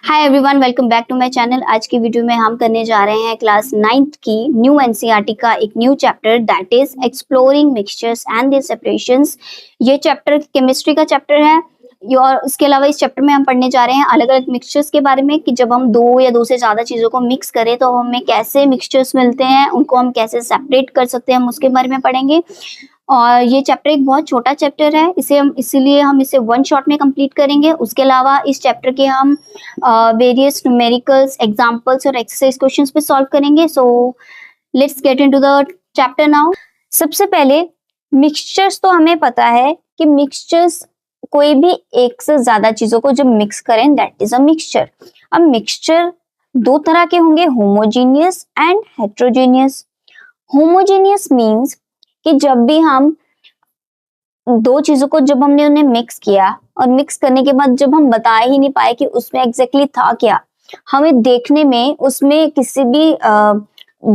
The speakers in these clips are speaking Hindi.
Hi everyone, welcome back to my channel. आज की वीडियो में हम करने जा रहे हैं क्लास 9th की न्यू एनसीईआरटी का एक new chapter that is exploring mixtures and their separations. ये चैप्टर केमिस्ट्री का चैप्टर है और इसके अलावा इस चैप्टर में हम पढ़ने जा रहे हैं अलग अलग मिक्सचर्स के बारे में कि जब हम दो या दो से ज़्यादा चीज़ों को मिक्स करें तो हमें कैसे मिक्सचर्स मिलते हैं, उनको हम कैसे सेपरेट कर सकते हैं, हम उसके बारे में पढ़ेंगे। और ये चैप्टर एक बहुत छोटा चैप्टर है, इसीलिए हम इसे वन शॉट में कंप्लीट करेंगे। उसके अलावा इस चैप्टर के हम वेरियस न्यूमेरिकल्स, एग्जांपल्स और एक्सरसाइज क्वेश्चंस पे सॉल्व करेंगे। So let's get into the chapter now. सबसे पहले मिक्सचर्स तो हमें पता है कि मिक्सचर्स कोई भी एक से ज्यादा चीजों को जब मिक्स करें दैट इज अ मिक्सचर। अब मिक्सचर दो तरह के होंगे, homogeneous and heterogeneous. Homogeneous means कि जब भी हम दो चीजों को जब हमने उन्हें मिक्स किया और मिक्स करने के बाद जब हम बता ही नहीं पाए कि उसमें एग्जैक्टली था क्या, हमें देखने में उसमें किसी भी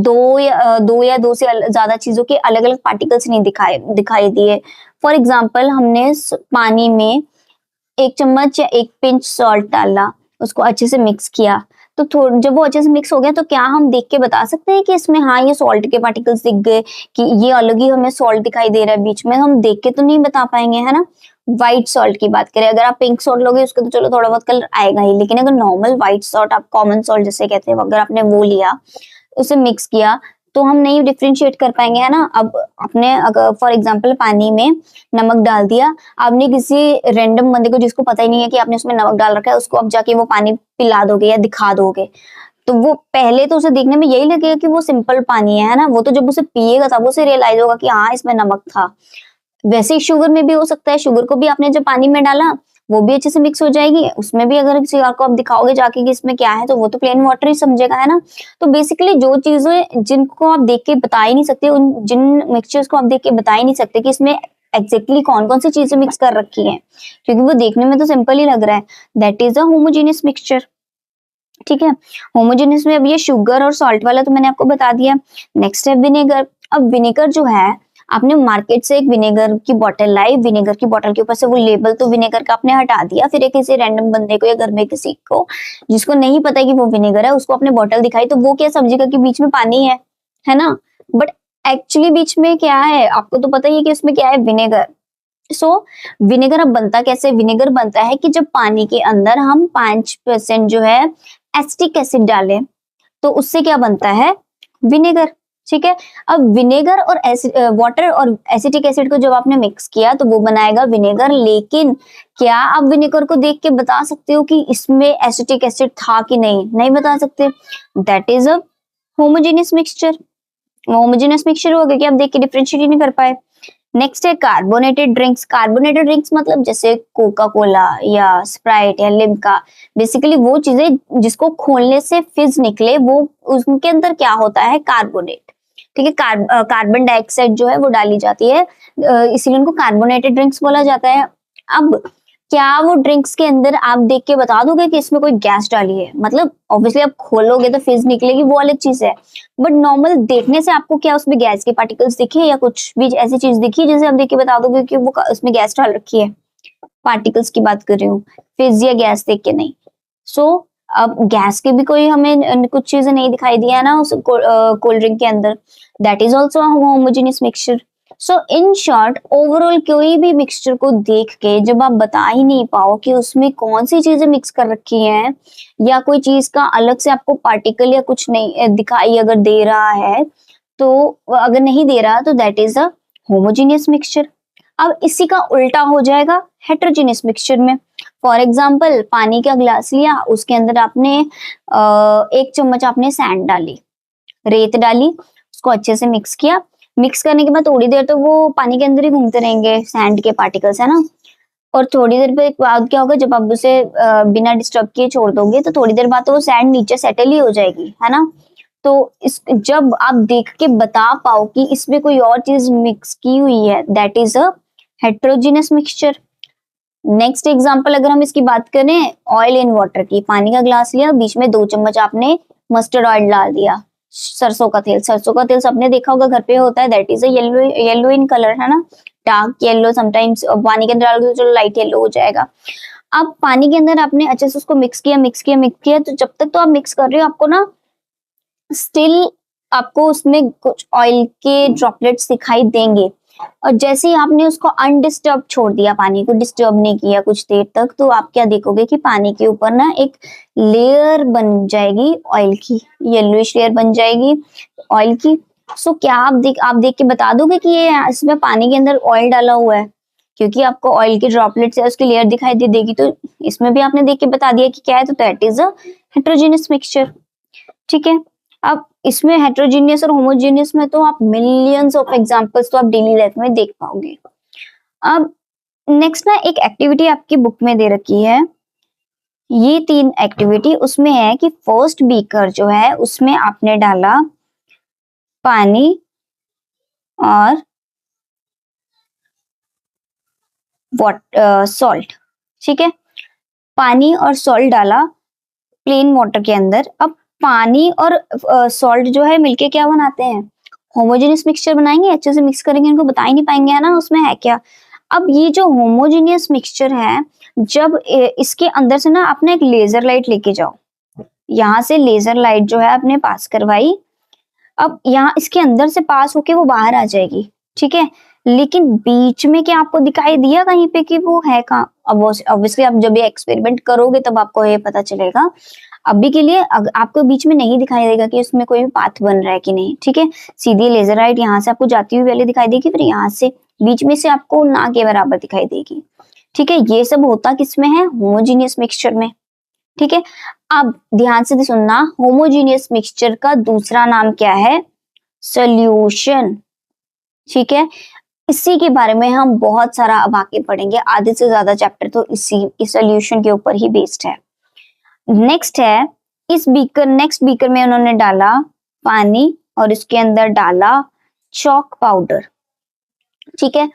दो या दो से ज्यादा चीजों के अलग अलग पार्टिकल्स नहीं दिखाई दिए। फॉर एग्जाम्पल, हमने पानी में एक चम्मच या एक पिंच सॉल्ट डाला, उसको अच्छे से मिक्स किया, तो जब वो अच्छे से मिक्स हो गया तो क्या हम देख के बता सकते हैं कि इसमें हाँ ये सॉल्ट के पार्टिकल्स दिख गए, कि ये अलग ही हमें सॉल्ट दिखाई दे रहा है बीच में? हम देख के तो नहीं बता पाएंगे, है ना। व्हाइट सॉल्ट की बात करें, अगर आप पिंक सॉल्ट लोगे उसका तो चलो थोड़ा बहुत कलर आएगा ही, लेकिन अगर नॉर्मल व्हाइट सॉल्ट, आप कॉमन सॉल्ट जिसे कहते हैं, अगर आपने वो लिया, उसे मिक्स किया, तो हम नहीं डिफ्रेंशिएट कर पाएंगे, है ना। अब आपने अगर फॉर एग्जांपल पानी में नमक डाल दिया, आपने किसी रैंडम बंदे को जिसको पता ही नहीं है कि आपने उसमें नमक डाल रखा है, उसको अब जाके वो पानी पिला दोगे या दिखा दोगे, तो वो पहले तो उसे देखने में यही लगेगा कि वो सिंपल पानी है ना। वो तो जब उसे पिएगा तब उसे रियलाइज होगा कि हाँ इसमें नमक था। वैसे ही शुगर में भी हो सकता है, शुगर को भी आपने जब पानी में डाला वो भी अच्छे से मिक्स हो जाएगी, उसमें भी अगर किसी और को आप दिखाओगे जाके कि इसमें क्या है तो वो तो प्लेन वाटर ही समझेगा, है ना। तो बेसिकली जो चीजें जिनको आप देख के बता ही नहीं सकते, उन जिन मिक्सचर्स को आप देख के बता ही नहीं सकते कि इसमें एग्जैक्टली कौन कौन सी चीजें मिक्स कर रखी है, क्योंकि वो देखने में तो सिंपल ही लग रहा है, that is a homogeneous mixture. ठीक है, होमोजेनियस में अब ये शुगर और सॉल्ट वाला तो मैंने आपको बता दिया। नेक्स्ट है विनेगर। अब विनेगर जो है, आपने मार्केट से एक विनेगर की बोतल लाई, विनेगर की बोतल के ऊपर से वो लेबल तो विनेगर का आपने हटा दिया, फिर एक किसी रैंडम बंदे को या घर में किसी को जिसको नहीं पता कि वो विनेगर है, उसको आपने बोतल दिखाई, तो वो क्या समझेगा कि बीच में पानी है ना। बट एक्चुअली बीच में क्या है आपको तो पता ही है कि उसमें क्या है, विनेगर। सो विनेगर अब बनता कैसे? विनेगर बनता है कि जब पानी के अंदर हम 5% जो है एसिटिक एसिड डालें तो उससे क्या बनता है, विनेगर। ठीक है, अब विनेगर और वाटर और एसिटिक एसिड को जब आपने मिक्स किया तो वो बनाएगा विनेगर। लेकिन क्या आप विनेगर को देख के बता सकते हो कि इसमें एसिटिक एसिड था कि नहीं? नहीं बता सकते। That is a homogeneous mixture. Homogeneous mixture हो गया कि आप देख के डिफरेंशिएट नहीं कर पाए। नेक्स्ट है कार्बोनेटेड ड्रिंक्स। कार्बोनेटेड ड्रिंक्स मतलब जैसे कोका कोला या स्प्राइट या लिम्का, बेसिकली वो चीजें जिसको खोलने से फिज निकले, वो उनके अंदर क्या होता है, कार्बोनेट। ठीक है, कार्बन डाइऑक्साइड जो है वो डाली जाती है, इसीलिए उनको कार्बोनेटेड ड्रिंक्स बोला जाता है। अब क्या वो ड्रिंक्स के अंदर आप देख के बता दोगे कि इसमें कोई गैस डाली है? मतलब ऑब्वियसली आप खोलोगे तो फिज निकलेगी, वो अलग चीज है, बट नॉर्मल देखने से आपको क्या उसमें गैस के पार्टिकल्स दिखे या कुछ भी ऐसी चीज दिखी जिसे आप देख के बता दोगे कि वो उसमें गैस डाल रखी है? पार्टिकल्स की बात कर रही हूँ, फिज या गैस देख के नहीं। सो अब गैस के भी कोई हमें कुछ चीजें नहीं दिखाई दी है ना उस कोल्ड ड्रिंक के अंदर, that is also homogeneous mixture. So in short overall कोई भी मिक्सचर को देख के जब आप बता ही नहीं पाओ कि उसमें कौन सी चीजें मिक्स कर रखी हैं, या कोई चीज का अलग से आपको पार्टिकल या कुछ नहीं दिखाई अगर दे रहा है, तो अगर नहीं दे रहा तो that is a homogeneous mixture. अब इसी का उल्टा हो जाएगा हेट्रोजेनियस मिक्सचर में। फॉर एग्जाम्पल, पानी का ग्लास लिया, उसके अंदर आपने 1 चम्मच आपने सैंड डाली, रेत डाली, उसको अच्छे से मिक्स किया। मिक्स करने के बाद थोड़ी देर तो वो पानी के अंदर ही घूमते रहेंगे सैंड के पार्टिकल्स, है ना। और थोड़ी देर पे बाद क्या होगा, जब आप उसे बिना डिस्टर्ब किए छोड़ दोगे तो थोड़ी देर बाद तो वो सैंड नीचे सेटल ही हो जाएगी, है ना। तो इस जब आप देख के बता पाओ कि इसमें कोई और चीज मिक्स की हुई है, that is a heterogeneous mixture. Next example अगर हम इसकी बात करें ऑयल इन वाटर की, पानी का ग्लास लिया, बीच में 2 चम्मच आपने मस्टर्ड ऑयल डाल दिया, सरसों का तेल। सरसों का तेल सबने देखा होगा घर पे होता है, that is a yellow in colour, है ना, डार्क येलो, समटाइम्स पानी के अंदर डालोगे तो चलो लाइट येलो हो जाएगा। अब पानी के अंदर आपने अच्छे से उसको मिक्स किया, तो जब तक तो आप मिक्स कर रहे हो आपको ना स्टिल आपको उसमें कुछ ऑयल के ड्रॉपलेट्स दिखाई देंगे। और जैसे ही आपने उसको अनडिस्टर्ब छोड़ दिया, पानी को डिस्टर्ब नहीं किया कुछ देर तक, तो आप क्या देखोगे कि पानी के ऊपर ना एक लेयर बन जाएगी ऑयल की, येलोइश लेयर बन जाएगी ऑयल की। सो क्या आप देख के बता दोगे कि ये इसमें पानी के अंदर ऑयल डाला हुआ है? क्योंकि आपको ऑयल के ड्रॉपलेट्स है उसकी लेयर दिखाई दे देगी, तो इसमें भी आपने देख के बता दिया कि क्या है, तो that is a heterogeneous mixture. ठीक है। अब इसमें हेट्रोजीनियस और होमोजीनियस में तो आप मिलियंस ऑफ एग्जांपल्स तो आप डेली लाइफ में देख पाओगे। अब नेक्स्ट ना एक एक्टिविटी आपकी बुक में दे रखी है, ये 3 एक्टिविटी उसमें है कि फर्स्ट बीकर जो है उसमें आपने डाला पानी और सॉल्ट। ठीक है, पानी और सॉल्ट डाला प्लेन वाटर के अंदर। अब पानी और सॉल्ट जो है मिलके क्या बनाते हैं, होमोजेनियस मिक्सचर बनाएंगे, अच्छे से मिक्स करेंगे, इनको बता ही नहीं पाएंगे है ना उसमें है क्या। अब ये जो होमोजेनियस मिक्सचर है, जब इसके अंदर से ना आपने एक लेजर लाइट लेके जाओ, यहाँ से लेजर लाइट जो है आपने पास करवाई, अब यहाँ इसके अंदर से पास होके वो बाहर आ जाएगी। ठीक है, लेकिन बीच में क्या आपको दिखाई दिया कहीं पे कि वो है कहाँ? अब ऑब्वियसली आप जब ये एक्सपेरिमेंट करोगे तब आपको ये पता चलेगा। अभी के लिए आपको बीच में नहीं दिखाई देगा कि उसमें कोई पाथ बन रहा है कि नहीं। ठीक है, सीधी लेजर लाइट यहाँ से आपको जाती हुई पहले दिखाई देगी, फिर यहाँ से बीच में से आपको ना के बराबर दिखाई देगी। ठीक है, ये सब होता किसमें है, होमोजीनियस मिक्सचर में। ठीक है, अब ध्यान से सुनना, होमोजीनियस मिक्सचर का दूसरा नाम क्या है, सॉल्यूशन। ठीक है, इसी के बारे में हम बहुत सारा अब आगे पढ़ेंगे, आधे से ज्यादा चैप्टर तो इस सॉल्यूशन के ऊपर ही बेस्ड है। नेक्स्ट है नेक्स्ट बीकर में उन्होंने डाला पानी और इसके अंदर डाला चॉक पाउडर। ठीक है,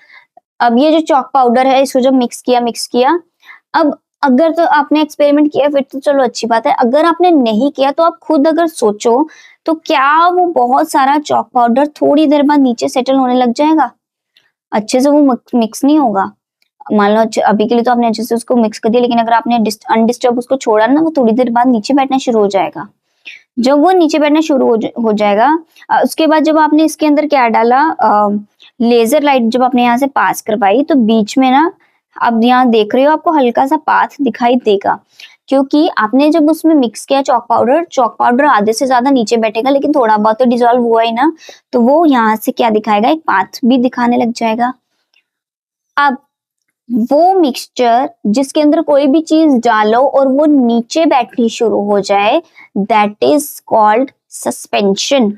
अब ये जो चॉक पाउडर है इसको जब मिक्स किया, अब अगर तो आपने एक्सपेरिमेंट किया फिर तो चलो अच्छी बात है, अगर आपने नहीं किया तो आप खुद अगर सोचो तो क्या वो बहुत सारा चॉक पाउडर थोड़ी देर बाद नीचे सेटल होने लग जाएगा? अच्छे से वो मिक्स नहीं होगा। मान लो अभी के लिए तो आपने अच्छे से उसको मिक्स कर दिया, लेकिन अगर आपने अनडिस्टर्ब उसको छोड़ा ना, वो थोड़ी देर बाद नीचे बैठना शुरू हो जाएगा। जब वो नीचे बैठना शुरू हो जाएगा, उसके बाद जब आपने इसके अंदर क्या डाला, लेजर लाइट जब आपने यहाँ से पास करवाई, तो बीच में ना अब यहाँ देख रहे हो आपको हल्का सा पाथ दिखाई देगा, क्योंकि आपने जब उसमें मिक्स किया चॉक पाउडर आधे से ज्यादा नीचे बैठेगा, लेकिन थोड़ा बहुत तो डिजोल्व हुआ ही ना, तो वो यहाँ से क्या दिखाएगा, एक पाथ भी दिखाने लग जाएगा। अब वो मिक्सचर जिसके अंदर कोई भी चीज डालो और वो नीचे बैठनी शुरू हो जाए, दैट इज कॉल्ड सस्पेंशन।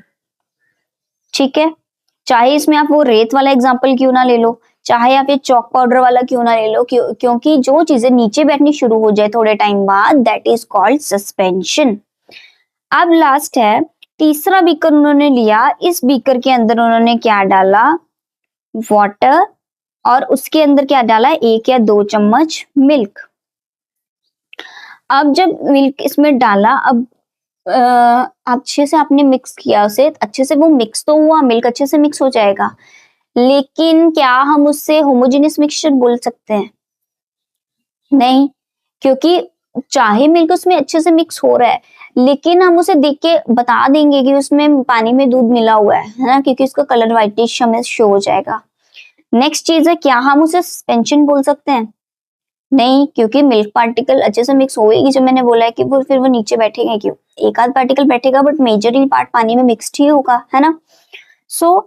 ठीक है, चाहे इसमें आप वो रेत वाला एग्जांपल क्यों ना ले लो, चाहे आप ये चॉक पाउडर वाला क्यों ना ले लो, क्योंकि जो चीजें नीचे बैठनी शुरू हो जाए थोड़े टाइम बाद, दैट इज कॉल्ड सस्पेंशन। अब लास्ट है तीसरा बीकर उन्होंने लिया, इस बीकर के अंदर उन्होंने क्या डाला, वाटर, और उसके अंदर क्या डाला, 1 या 2 चम्मच मिल्क। अब जब मिल्क इसमें डाला, अब अच्छे से आपने मिक्स किया उसे, अच्छे से वो मिक्स तो हुआ, मिल्क अच्छे से मिक्स हो जाएगा, लेकिन क्या हम उससे होमोजेनियस मिक्सचर बोल सकते हैं? नहीं, क्योंकि चाहे मिल्क उसमें अच्छे से मिक्स हो रहा है, लेकिन हम उसे देख के बता देंगे कि उसमें पानी में दूध मिला हुआ है ना, क्योंकि उसका कलर व्हाइटिश हमें शो हो जाएगा। नेक्स्ट चीज है, क्या हम उसे सस्पेंशन बोल सकते हैं? नहीं, क्योंकि मिल्क पार्टिकल अच्छे से मिक्स होएगी, जो मैंने बोला है कि वो फिर वो नीचे बैठेगा क्यों, एक आध पार्टिकल बैठेगा बट मेजरली पार्ट पानी में मिक्स्ड ही होगा, है ना। सो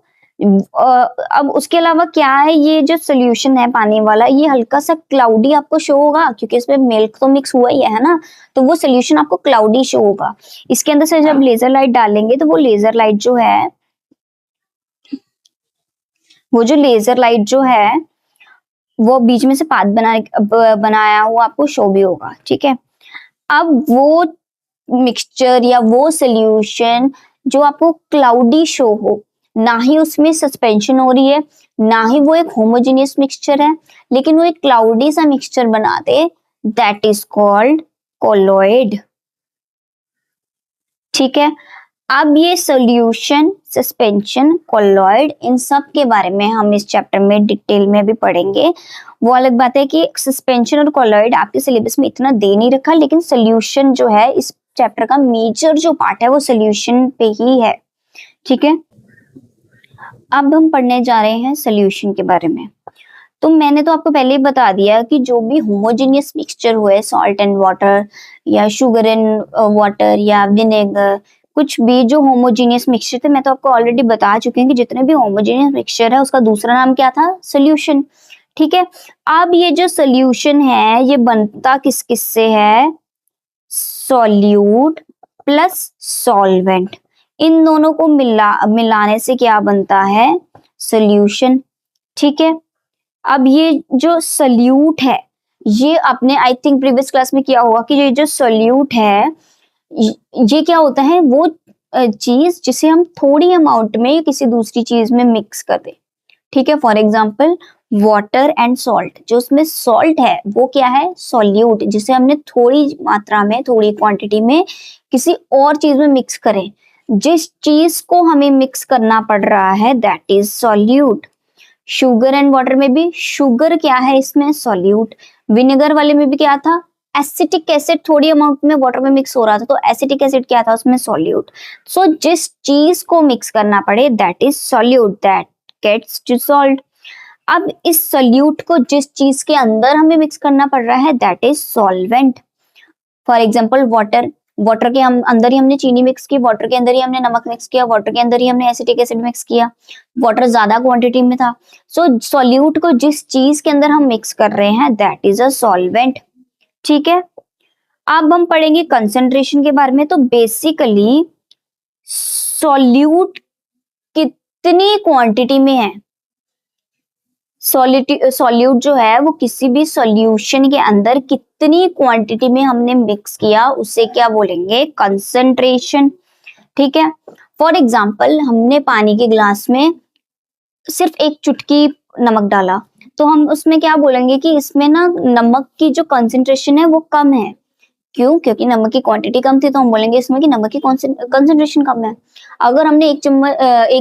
अब उसके अलावा क्या है, ये जो सोल्यूशन है पानी वाला, ये हल्का सा क्लाउडी आपको शो होगा, क्योंकि इसमें मिल्क तो मिक्स हुआ ही है ना, तो वो सोल्यूशन आपको क्लाउडी शो होगा। इसके अंदर से जब लेजर लाइट डालेंगे तो वो लेजर लाइट जो है वो बीच में से पाथ बनाया हुआ आपको शो भी होगा। ठीक है, अब वो मिक्सचर या वो सोल्यूशन जो आपको क्लाउडी शो हो, ना ही उसमें सस्पेंशन हो रही है, ना ही वो एक होमोजेनियस मिक्सचर है, लेकिन वो एक क्लाउडी सा मिक्सचर बना दे, दैट इज कॉल्ड कोलोइड। ठीक है, अब ये सोल्यूशन, सस्पेंशन, कोलॉइड, इन सब के बारे में हम इस चैप्टर में डिटेल में भी पढ़ेंगे। वो अलग बात है कि सस्पेंशन और कोलॉइड आपके सिलेबस में इतना दे नहीं रखा, लेकिन सोल्यूशन जो है इस चैप्टर का मेजर जो पार्ट है वो सोल्यूशन पे ही है, ठीक है। अब हम पढ़ने जा रहे हैं सोल्यूशन के बारे में। तो मैंने तो आपको पहले ही बता दिया कि जो भी होमोजेनियस मिक्सचर हुए, सॉल्ट एंड वाटर या शुगर एंड वाटर या विनेगर, कुछ भी जो होमोजेनियस मिक्सचर थे, मैं तो आपको ऑलरेडी बता चुकी हूँ कि जितने भी होमोजेनियस मिक्सचर है उसका दूसरा नाम क्या था, सोल्यूशन, ठीक है। अब ये जो सोल्यूशन है ये बनता किस किस से है, सॉल्यूट प्लस सॉल्वेंट, इन दोनों को मिलाने से क्या बनता है, सोल्यूशन, ठीक है। अब ये जो सोल्यूट है, ये आपने आई थिंक प्रीवियस क्लास में किया होगा कि ये जो सोल्यूट है ये क्या होता है, वो चीज जिसे हम थोड़ी अमाउंट में किसी दूसरी चीज में मिक्स कर दें, ठीक है। For example water and salt, जो उसमें सॉल्ट है वो क्या है, सॉल्यूट, जिसे हमने थोड़ी मात्रा में, थोड़ी क्वांटिटी में किसी और चीज में मिक्स करें, जिस चीज को हमें मिक्स करना पड़ रहा है that is solute. Sugar and water में भी शुगर क्या है, इसमें सॉल्यूट। विनेगर वाले में भी क्या था, एसिटिक एसिड थोड़ी अमाउंट में वाटर में मिक्स हो रहा था, तो एसिटिक एसिड क्या था, उसमें सॉल्यूट। सो जिस चीज को मिक्स करना पड़े that is solute, that gets dissolved. अब इस सॉल्यूट को जिस चीज के अंदर हमें मिक्स करना पड़ रहा है that is solvent. For example water, water के हम अंदर ही हमने चीनी मिक्स की, वाटर के अंदर ही हमने नमक मिक्स किया, वाटर के अंदर ही हमने एसिटिक एसिड मिक्स किया, वाटर ज्यादा क्वांटिटी में था। सो सॉल्यूट को जिस चीज के अंदर हम मिक्स कर रहे हैं दैट इज अ सॉल्वेंट, ठीक है। अब हम पढ़ेंगे कंसंट्रेशन के बारे में। तो बेसिकली सॉल्यूट कितनी क्वांटिटी में है, सॉल्यूट जो है वो किसी भी सॉल्यूशन के अंदर कितनी क्वांटिटी में हमने मिक्स किया उसे क्या बोलेंगे, कंसंट्रेशन, ठीक है। फॉर एग्जाम्पल हमने पानी के ग्लास में सिर्फ एक चुटकी नमक डाला, तो हम उसमें क्या बोलेंगे कि इसमें ना नमक की जो कंसंट्रेशन है वो कम है। क्यों, क्योंकि नमक की क्वांटिटी कम थी, तो हम बोलेंगे इसमें कि नमक की कंसंट्रेशन कम है। अगर हमने एक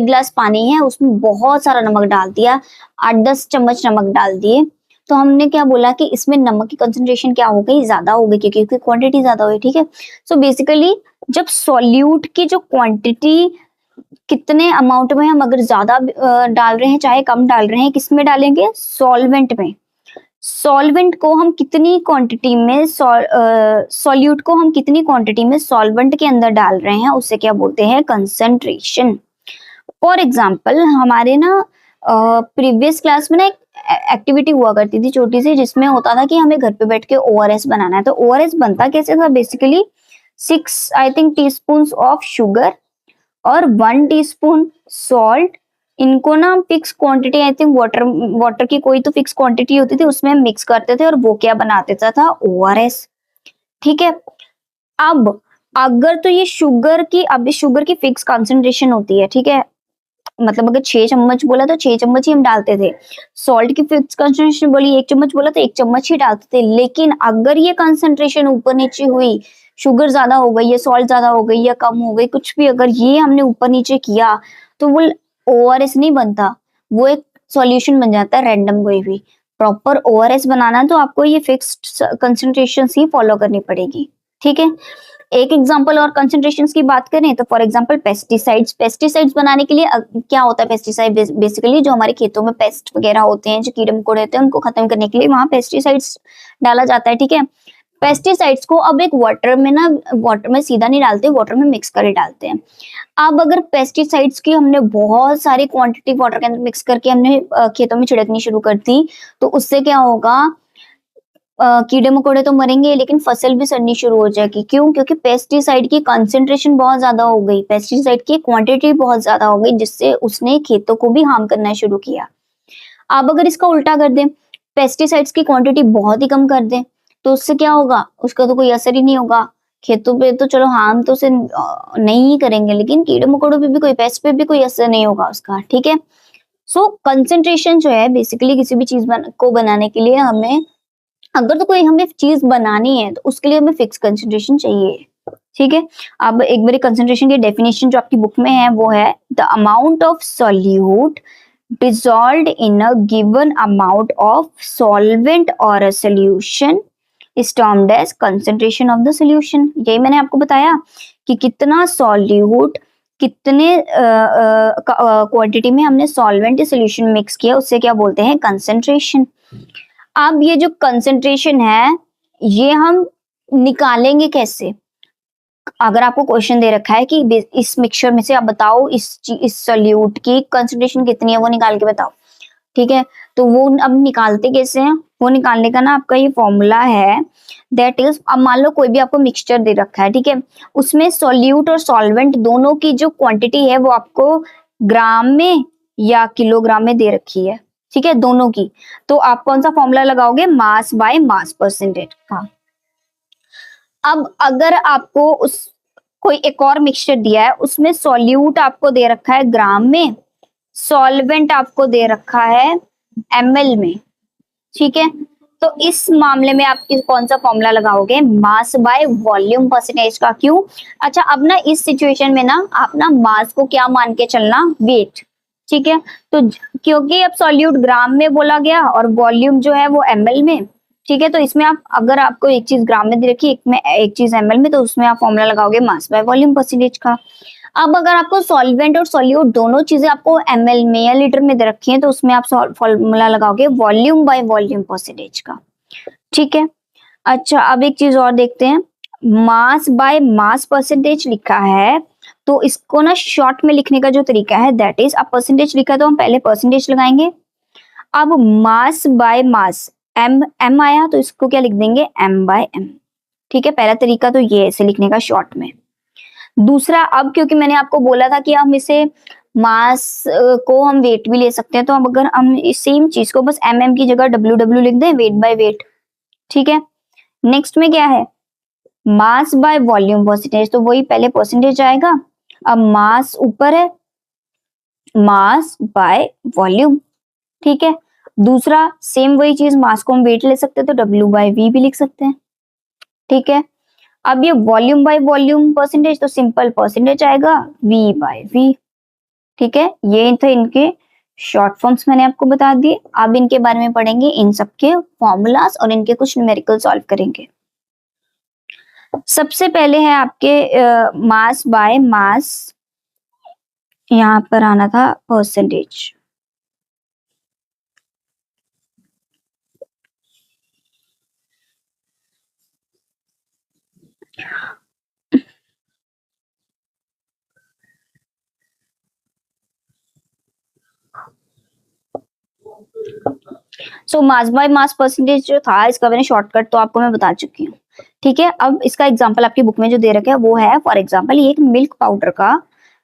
गिलास पानी है उसमें बहुत सारा नमक डाल दिया, 8-10 चम्मच नमक डाल दिए, तो हमने क्या बोला कि इसमें नमक की कंसंट्रेशन क्या हो गई, ज्यादा हो गई, क्योंकि क्वांटिटी ज्यादा हुई, ठीक है। सो बेसिकली जब सॉल्यूट की जो क्वांटिटी, कितने अमाउंट में हम अगर ज्यादा डाल रहे हैं चाहे कम डाल रहे हैं, किस में डालेंगे, सॉल्वेंट में। सॉल्वेंट को हम कितनी क्वांटिटी में, सॉल्यूट को हम कितनी क्वांटिटी में सॉल्वेंट के अंदर डाल रहे हैं उसे क्या बोलते हैं, कंसंट्रेशन। फॉर एग्जाम्पल हमारे ना प्रीवियस क्लास में ना एक एक्टिविटी हुआ करती थी छोटी सी, जिसमें होता था कि हमें घर पे बैठ के ओआरएस बनाना है। तो ओआरएस बनता कैसे था, basically 6 I think teaspoon of sugar और 1 टीस्पून सॉल्ट, इनको ना fix quantity, I think water की कोई तो फिक्स क्वांटिटी होती थी उसमें हम मिक्स करते थे और वो क्या बना देता था, ओआरएस, ठीक है। अब अगर तो ये शुगर की, अब शुगर की फिक्स कंसंट्रेशन होती है, ठीक है, मतलब अगर 6 चम्मच बोला तो 6 चम्मच ही हम डालते थे, सॉल्ट की फिक्स कंसंट्रेशन बोली 1 चम्मच बोला तो 1 चम्मच ही डालते थे। लेकिन अगर ये कंसंट्रेशन ऊपर नीचे हुई, शुगर ज्यादा हो गई या सॉल्ट ज्यादा हो गई या कम हो गई, कुछ भी अगर ये हमने ऊपर नीचे किया तो वो ओआरएस नहीं बनता, वो एक सॉल्यूशन बन जाता है रैंडम कोई भी। प्रॉपर ओआरएस बनाना है तो आपको ये फिक्स्ड कंसंट्रेशन ही फॉलो करनी पड़ेगी, ठीक है। एक एग्जांपल और कंसंट्रेशंस की बात करें तो फॉर एग्जांपल पेस्टिसाइड्स, पेस्टिसाइड्स बनाने के लिए क्या होता है, पेस्टिसाइड बेसिकली जो हमारे खेतों में पेस्ट वगैरह होते हैं, जो कीड़े मकोड़े होते हैं, उनको खत्म करने के लिए वहां पेस्टिसाइड्स डाला जाता है, ठीक है। पेस्टिसाइड्स को अब एक वाटर में ना, वाटर में सीधा नहीं डालते, वाटर में मिक्स करके डालते हैं। अब अगर पेस्टिसाइड्स की हमने बहुत सारी क्वांटिटी वाटर के अंदर मिक्स करके हमने खेतों में छिड़कनी शुरू कर दी, तो उससे क्या होगा, कीड़े मकोड़े तो मरेंगे लेकिन फसल भी सड़नी शुरू हो जाएगी। क्यों, क्योंकि पेस्टिसाइड की कंसंट्रेशन बहुत ज्यादा हो गई, पेस्टिसाइड की क्वांटिटी बहुत ज्यादा हो गई, जिससे उसने खेतों को भी हार्म करना शुरू किया। अब अगर इसका उल्टा कर दें, पेस्टिसाइड्स की क्वांटिटी बहुत ही कम कर दें, तो उससे क्या होगा, उसका तो कोई असर ही नहीं होगा खेतों पे, तो चलो हार्म तो उसे नहीं ही करेंगे, लेकिन कीड़े मकोड़ों पे भी कोई, पेस्ट पे भी कोई असर नहीं होगा उसका, ठीक है। सो कंसंट्रेशन जो है बेसिकली किसी भी चीज को बनाने के लिए हमें, अगर तो कोई हमें चीज बनानी है तो उसके लिए हमें फिक्स कंसंट्रेशन चाहिए, ठीक है। अब एक बारी कंसंट्रेशन की डेफिनेशन जो आपकी बुक में है वो है the amount of solute dissolved in a given amount of solvent or a solution is termed as concentration of the solution। यही मैंने आपको बताया कि कितना सॉल्यूट कितने क्वांटिटी में हमने सॉल्वेंट या सोल्यूशन मिक्स किया उससे क्या बोलते हैं कंसंट्रेशन। अब ये जो कंसंट्रेशन है ये हम निकालेंगे कैसे? अगर आपको क्वेश्चन दे रखा है कि इस मिक्सचर में से आप बताओ इस सोल्यूट की कंसंट्रेशन कितनी है वो निकाल के बताओ, ठीक है। तो वो अब निकालते कैसे हैं? वो निकालने का ना आपका ये फॉर्मूला है दैट इज, अब मान लो कोई भी आपको मिक्सचर दे रखा है, ठीक है, उसमें सोल्यूट और सॉल्वेंट दोनों की जो क्वांटिटी है वो आपको ग्राम में या किलोग्राम में दे रखी है, ठीक है, दोनों की। तो आप कौन सा फॉर्मूला लगाओगे? मास बाय मास परसेंटेज का। अब अगर आपको उस कोई एक और मिक्सचर दिया है उसमें सॉल्यूट आपको दे रखा है ग्राम में, सॉल्वेंट आपको दे रखा है ml में, ठीक है, तो इस मामले में आप कौन सा फॉर्मूला लगाओगे? मास बाय वॉल्यूम परसेंटेज का। क्यों? अच्छा, अब ना इस सिचुएशन में ना आप ना मास को क्या मान के चलना? वेट, ठीक है। तो क्योंकि अब सॉल्यूट ग्राम में बोला गया और वॉल्यूम जो है वो ml में, ठीक है, तो इसमें आप अगर आपको एक चीज ग्राम में दे रखी है एक चीज ml में, तो उसमें आप फॉर्मूला लगाओगे मास बाय वॉल्यूम परसेंटेज का। अब अगर आपको सॉल्वेंट और सॉल्यूट दोनों चीजें आपको ml में या लीटर में दे रखी हैं तो उसमें आप फॉर्मूला लगाओगे वॉल्यूम बाय वॉल्यूम परसेंटेज का, ठीक है। अच्छा, अब एक चीज और देखते हैं, मास बाय मास परसेंटेज लिखा है तो इसको ना शॉर्ट में लिखने का जो तरीका है दैट इज, अब परसेंटेज लिखा तो हम पहले परसेंटेज लगाएंगे। अब मास बाय मास एम आया तो इसको क्या लिख देंगे? एम बाय एम, ठीक है। पहला तरीका तो ये ऐसे लिखने का शॉर्ट में। दूसरा, अब क्योंकि मैंने आपको बोला था कि हम इसे मास को हम वेट भी ले सकते हैं, तो अब अगर हम इस सेम चीज को बस एम की जगह डब्ल्यू लिख दें, वेट बाय वेट, ठीक है। नेक्स्ट में क्या है? मास बाय वॉल्यूम परसेंटेज, तो वही पहले परसेंटेज आएगा। अब मास ऊपर है, मास बाय वॉल्यूम, ठीक है। दूसरा सेम वही चीज, मास को हम वेट ले सकते हैं तो डब्ल्यू बाय वी भी लिख सकते हैं, ठीक है। अब ये वॉल्यूम बाय वॉल्यूम परसेंटेज, तो सिंपल परसेंटेज आएगा वी बाय वी, ठीक है। ये थे इनके शॉर्ट फॉर्म्स, मैंने आपको बता दिए। अब इनके बारे में पढ़ेंगे, इन सबके फॉर्मूलाज और इनके कुछ न्यूमेरिकल सॉल्व करेंगे। सबसे पहले है आपके मास बाय मास, यहाँ पर आना था percentage. So mass by mass percentage जो था इसका मैंने शॉर्टकट तो आपको मैं बता चुकी हूँ, ठीक है। अब इसका एग्जांपल आपकी बुक में जो दे रखा है वो है, फॉर एग्जांपल ये एक मिल्क पाउडर का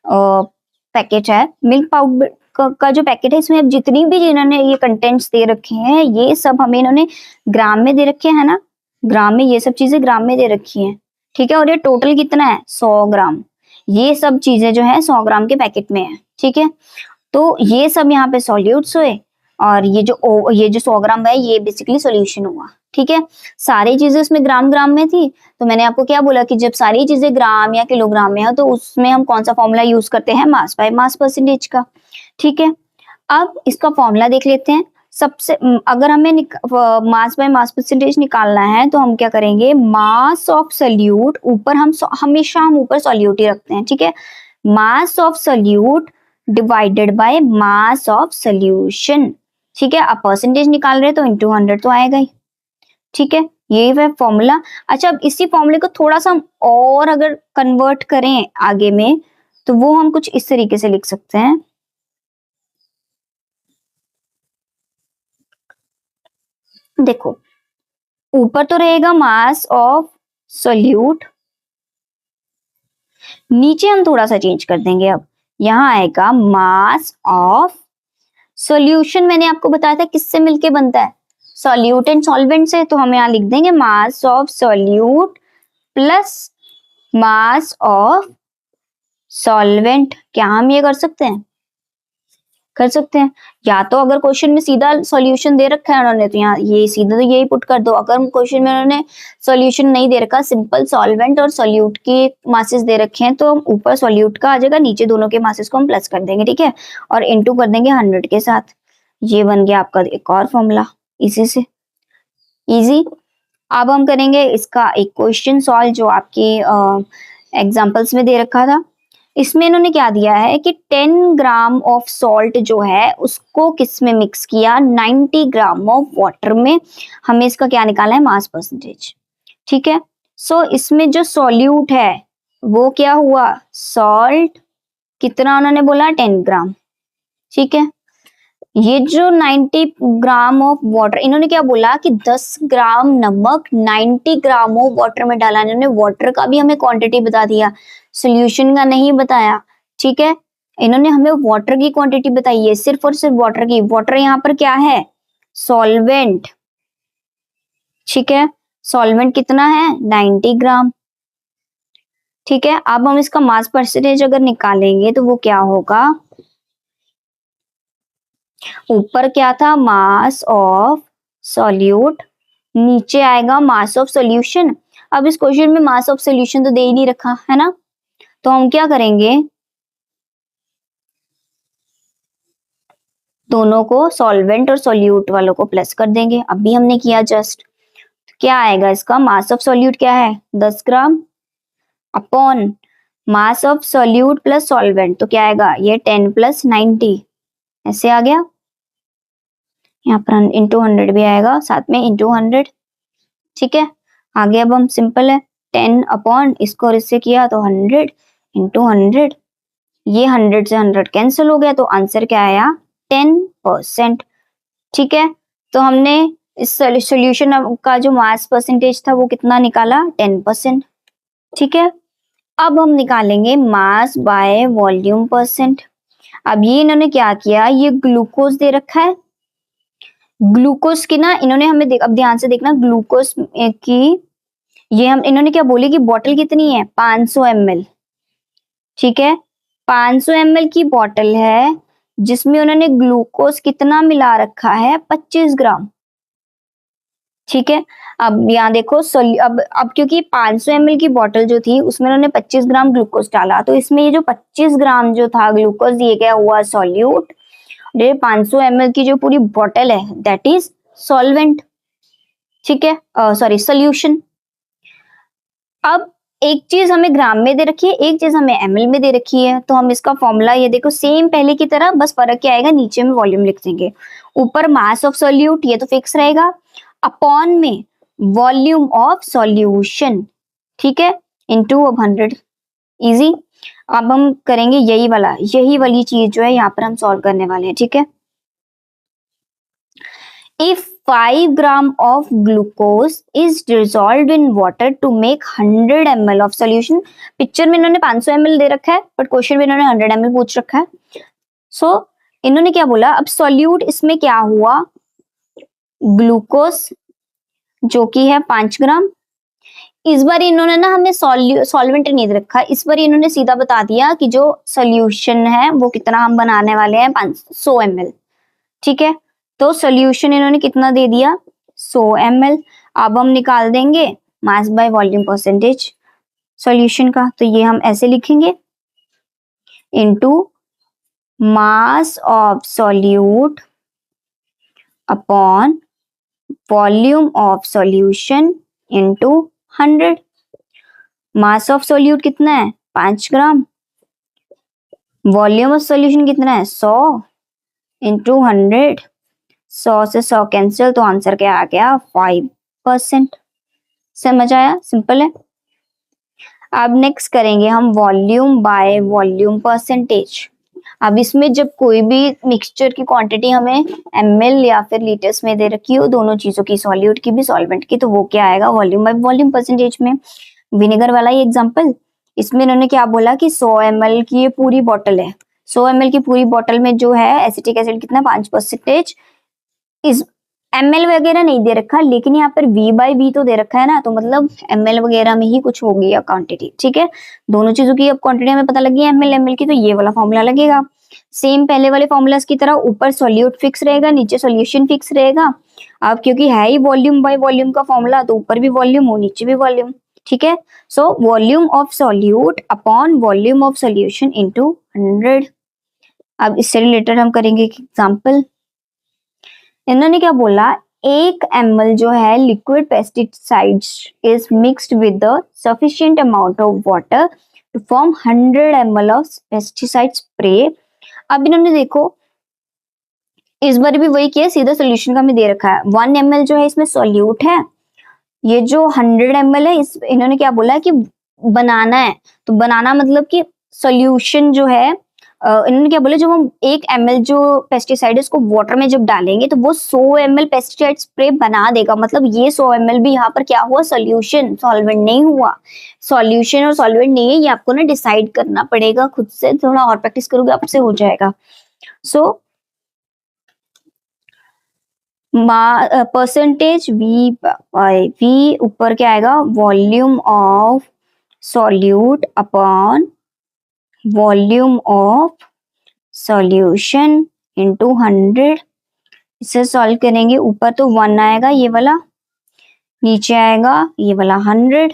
पैकेट है। मिल्क पाउडर का जो पैकेट है इसमें अब जितनी भी जिन्होंने ये कंटेंट्स दे रखे हैं ये सब हमें इन्होंने ग्राम में दे रखे हैं ना, ग्राम में ये सब चीजें ग्राम में दे रखी हैं, ठीक है। और ये टोटल कितना है? 100 ग्राम। ये सब चीजें जो है 100 ग्राम के पैकेट में है, ठीक है। तो ये सब यहाँ पे सॉल्यूट्स हुए और ये जो 100 ग्राम है ये बेसिकली सॉल्यूशन हुआ, ठीक है। सारी चीजें उसमें ग्राम ग्राम में थी, तो मैंने आपको क्या बोला कि जब सारी चीजें ग्राम या किलोग्राम में हो तो उसमें हम कौन सा फॉर्मूला यूज करते हैं? मास बाय मास परसेंटेज का, ठीक है। अब इसका फॉर्मूला देख लेते हैं। सबसे अगर हमें मास बाय मास परसेंटेज निकालना है तो हम क्या करेंगे? मास ऑफ सोल्यूट, ऊपर हम हमेशा हम ऊपर सोल्यूट ही रखते हैं, ठीक है। Mass of solute divided by mass of solution, ठीक है। अब परसेंटेज निकाल रहे हैं तो इंटू 100 तो आएगा ही, ठीक है। यही है फॉर्मूला। अच्छा, अब इसी फॉर्मूले को थोड़ा सा हम और अगर कन्वर्ट करें आगे में तो वो हम कुछ इस तरीके से लिख सकते हैं। देखो, ऊपर तो रहेगा मास ऑफ सोल्यूट, नीचे हम थोड़ा सा चेंज कर देंगे। अब यहां आएगा मास ऑफ सॉल्यूशन। मैंने आपको बताया था किससे मिलके बनता है? सॉल्यूट एंड सॉल्वेंट से। तो हम यहाँ लिख देंगे mass of solute plus mass of solvent. क्या हम ये कर सकते हैं? कर सकते हैं। या तो अगर क्वेश्चन में सीधा सॉल्यूशन दे रखा है उन्होंने तो यहाँ ये सीधा तो यही पुट कर दो। अगर क्वेश्चन में उन्होंने सॉल्यूशन नहीं दे रखा, सिंपल सॉल्वेंट और सॉल्यूट के मासेस दे रखे हैं, तो ऊपर सॉल्यूट का आ जाएगा, नीचे दोनों के मासेस को हम प्लस कर देंगे, ठीक है, और इनटू कर देंगे 100 के साथ। ये बन गया आपका एक और फॉर्मूला, इसी से इजी। अब हम करेंगे इसका एक क्वेश्चन सॉल्व जो आपकी एग्जाम्पल्स में दे रखा था। इसमें इन्होंने क्या दिया है कि 10 ग्राम ऑफ सॉल्ट जो है उसको किस में मिक्स किया, 90 ग्राम ऑफ वाटर में। हमें इसका क्या निकालना है, मास परसेंटेज, ठीक है। सो इसमें जो सॉल्यूट है वो क्या हुआ, सॉल्ट कितना उन्होंने बोला 10 ग्राम, ठीक है। ये जो 90 ग्राम ऑफ वाटर, इन्होंने क्या बोला कि 10 ग्राम नमक 90 ग्राम ऑफ वाटर में डाला। इन्होंने वाटर का भी हमें क्वांटिटी बता दिया, सोल्यूशन का नहीं बताया, ठीक है। इन्होंने हमें वाटर की क्वांटिटी बताई है, सिर्फ और सिर्फ वाटर की। वाटर यहाँ पर क्या है, सॉल्वेंट, ठीक है। सॉल्वेंट कितना है, 90 ग्राम, ठीक है। अब हम इसका मास परसेंटेज अगर निकालेंगे तो वो क्या होगा, ऊपर क्या था, मास ऑफ सॉल्यूट, नीचे आएगा मास ऑफ सॉल्यूशन। अब इस क्वेश्चन में मास ऑफ सॉल्यूशन तो दे ही नहीं रखा है ना, तो हम क्या करेंगे, दोनों को, सॉल्वेंट और सॉल्यूट वालों को प्लस कर देंगे। अभी हमने किया जस्ट, क्या आएगा इसका, मास ऑफ सॉल्यूट क्या है 10 ग्राम upon mass of solute plus solvent, तो क्या आएगा ये 10 प्लस 90, ऐसे आ गया। यहाँ पर इंटू 100 भी आएगा, साथ में इंटू 100, ठीक है। आगे अब हम सिंपल है, 10 अपॉन इसको और इससे किया तो 100 इंटू 100, ये 100 से 100 कैंसिल हो गया, तो आंसर क्या आया 10%, ठीक है। तो हमने इस सोल्यूशन का जो मास परसेंटेज था वो कितना निकाला, 10%, ठीक है। अब हम निकालेंगे मास बाय वॉल्यूम परसेंट। अब ये इन्होंने क्या किया, ये ग्लूकोज दे रखा है, ग्लूकोज की ना इन्होंने हमें अब ध्यान से देखना, ग्लूकोज की ये हम इन्होंने क्या बोली कि बोतल कितनी है 500 ml, ठीक है। 500 ml की बोतल है जिसमें उन्होंने ग्लूकोज कितना मिला रखा है, 25 ग्राम, ठीक है। अब यहाँ देखो अब क्योंकि 500 ml की बोतल जो थी उसमें उन्होंने 25 ग्राम ग्लूकोज डाला, तो इसमें ये जो 25 ग्राम जो था ग्लूकोज, ये क्या हुआ सॉल्यूट। ये 500 ml की जो पूरी बोतल है दैट इज सॉल्वेंट, ठीक है, सॉरी सोल्यूशन। अब एक चीज हमें ग्राम में दे रखी है, एक चीज हमें ml में दे रखी है, तो हम इसका फॉर्मूला ये देखो सेम पहले की तरह, बस फर्क क्या आएगा, नीचे में वॉल्यूम लिख देंगे, ऊपर मास ऑफ सोल्यूट ये तो फिक्स रहेगा, अपॉन में वॉल्यूम ऑफ सॉल्यूशन, ठीक है, इनटू 100, इजी। अब हम करेंगे यही वाली चीज जो है यहाँ पर हम सॉल्व करने वाले हैं, ठीक है। If 5 gram of glucose is dissolved in water to make 100 ml of solution, picture में इन्होंने 500 ml दे रखा है बट क्वेश्चन में इन्होंने 100 ml पूछ रखा है। सो इन्होंने क्या बोला, अब सॉल्यूट इसमें क्या हुआ, ग्लूकोज जो कि है 5 ग्राम। इस बार इन्होंने ना हमें सॉल्वेंट नहीं दे रखा, इस बार इन्होंने सीधा बता दिया कि जो सोल्यूशन है वो कितना हम बनाने वाले हैं, 500 ml, ठीक है। तो सोल्यूशन इन्होंने कितना दे दिया 100 ml। अब हम निकाल देंगे mass by volume percentage solution का, तो ये हम ऐसे लिखेंगे, into mass of solute upon volume of solution into 100। Mass of solute कितना है 5 ग्राम, वॉल्यूम ऑफ सोल्यूशन कितना है 100 इंटू 100, 100 से 100 कैंसिल, तो आंसर क्या आ गया 5%। समझ आया, सिंपल है। अब नेक्स्ट करेंगे हम वॉल्यूम बाय वॉल्यूम परसेंटेज। अब इसमें जब कोई भी मिक्सचर की क्वांटिटी हमें ml या फिर लीटर्स में दे रखी हो, दोनों चीजों की, सॉल्यूट की भी सॉल्वेंट की, तो वो क्या आएगा वॉल्यूम बाय वॉल्यूम परसेंटेज में। विनेगर वाला ही एग्जांपल, इसमें इन्होंने क्या बोला कि 100 ml की ये पूरी बोतल है, 100 ml की पूरी बोतल में जो है एसिटिक एसिड कितना 5%, इस ml वगैरह नहीं दे रखा, लेकिन यहाँ पर V/V तो दे रखा है ना, तो मतलब ml वगैरह में ही कुछ होगी या क्वांटिटी, ठीक है। दोनों चीजों की अब क्वांटिटी हमें पता लगी है ml की, तो ये वाला फॉर्मूला लगेगा। सेम पहले वाले फॉर्मूलाज की तरह ऊपर सॉल्यूट फिक्स रहेगा, नीचे सॉल्यूशन फिक्स रहेगा। अब क्योंकि है ही वॉल्यूम बाय वॉल्यूम का फॉर्मूला, तो ऊपर भी वॉल्यूम और नीचे भी वॉल्यूम। ठीक है, so volume of solute upon volume of solution into 100। अब इससे रिलेटेड हम करेंगे एक एग्जांपल। इन्होंने क्या बोला, 1 ml जो है liquid pesticides is mixed with the sufficient amount of water to form 100 ml of pesticide spray. अब इन्होंने देखो इस बार भी वही किया, सीधा सोल्यूशन का हमें दे रखा है। 1 ml जो है इसमें सॉल्यूट है, ये जो 100 ml है इस इन्होंने क्या बोला कि बनाना है। तो बनाना मतलब कि सॉल्यूशन जो है इन्होंने क्या बोला, जब हम 1 ml जो पेस्टिसाइड है उसको वाटर में जब डालेंगे तो वो 100 ml पेस्टिसाइड स्प्रे बना देगा। मतलब ये 100 ml भी यहाँ पर क्या हुआ, सॉल्यूशन, सॉल्वेंट नहीं हुआ। सॉल्यूशन और सॉल्वेंट नहीं है, ये आपको ना डिसाइड करना पड़ेगा खुद से, थोड़ा और प्रैक्टिस करोगे आपसे हो जाएगा। So percentage v by v ऊपर क्या आएगा, volume of solute upon volume of solution into 100। इसे सॉल्व करेंगे, ऊपर तो 1 आएगा ये वाला, नीचे आएगा ये वाला 100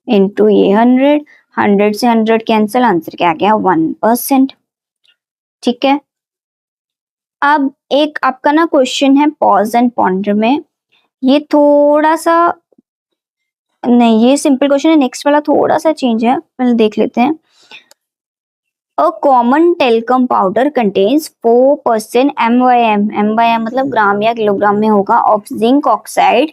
इनटू ये 100। 100 से 100 कैंसिल, आंसर क्या आ गया, 1%। ठीक है, अब एक आपका ना क्वेश्चन है पॉज एंड पॉन्डर में, ये थोड़ा सा नहीं, ये सिंपल क्वेश्चन है, नेक्स्ट वाला थोड़ा सा चेंज है, पहले देख लेते हैं। A common talcum powder contains 4% MYM, MYM मतलब ग्राम या किलोग्राम में होगा, of zinc oxide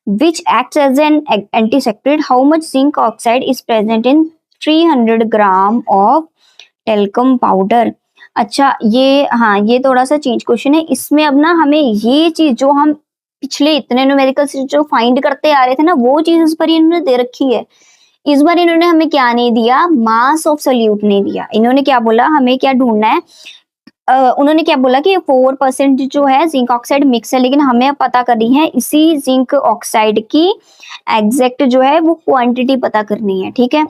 which acts as an antiseptic. How much zinc oxide is present in 300 gram of talcum powder? अच्छा ये हाँ, ये थोड़ा सा चेंज क्वेश्चन है। इसमें अब ना हमें ये चीज जो हम पिछले इतने न्यूमेरिकल से जो फाइंड करते आ रहे थे ना, वो चीज इस पर इन्होंने दे रखी है। इस बार इन्होंने हमें क्या नहीं दिया, मास ऑफ सोल्यूट नहीं दिया। इन्होंने क्या बोला, हमें क्या ढूंढना है, उन्होंने क्या बोला कि 4% जो है जिंक ऑक्साइड मिक्स है, लेकिन हमें पता करनी है इसी जिंक ऑक्साइड की एग्जैक्ट जो है वो क्वांटिटी पता करनी है। ठीक है,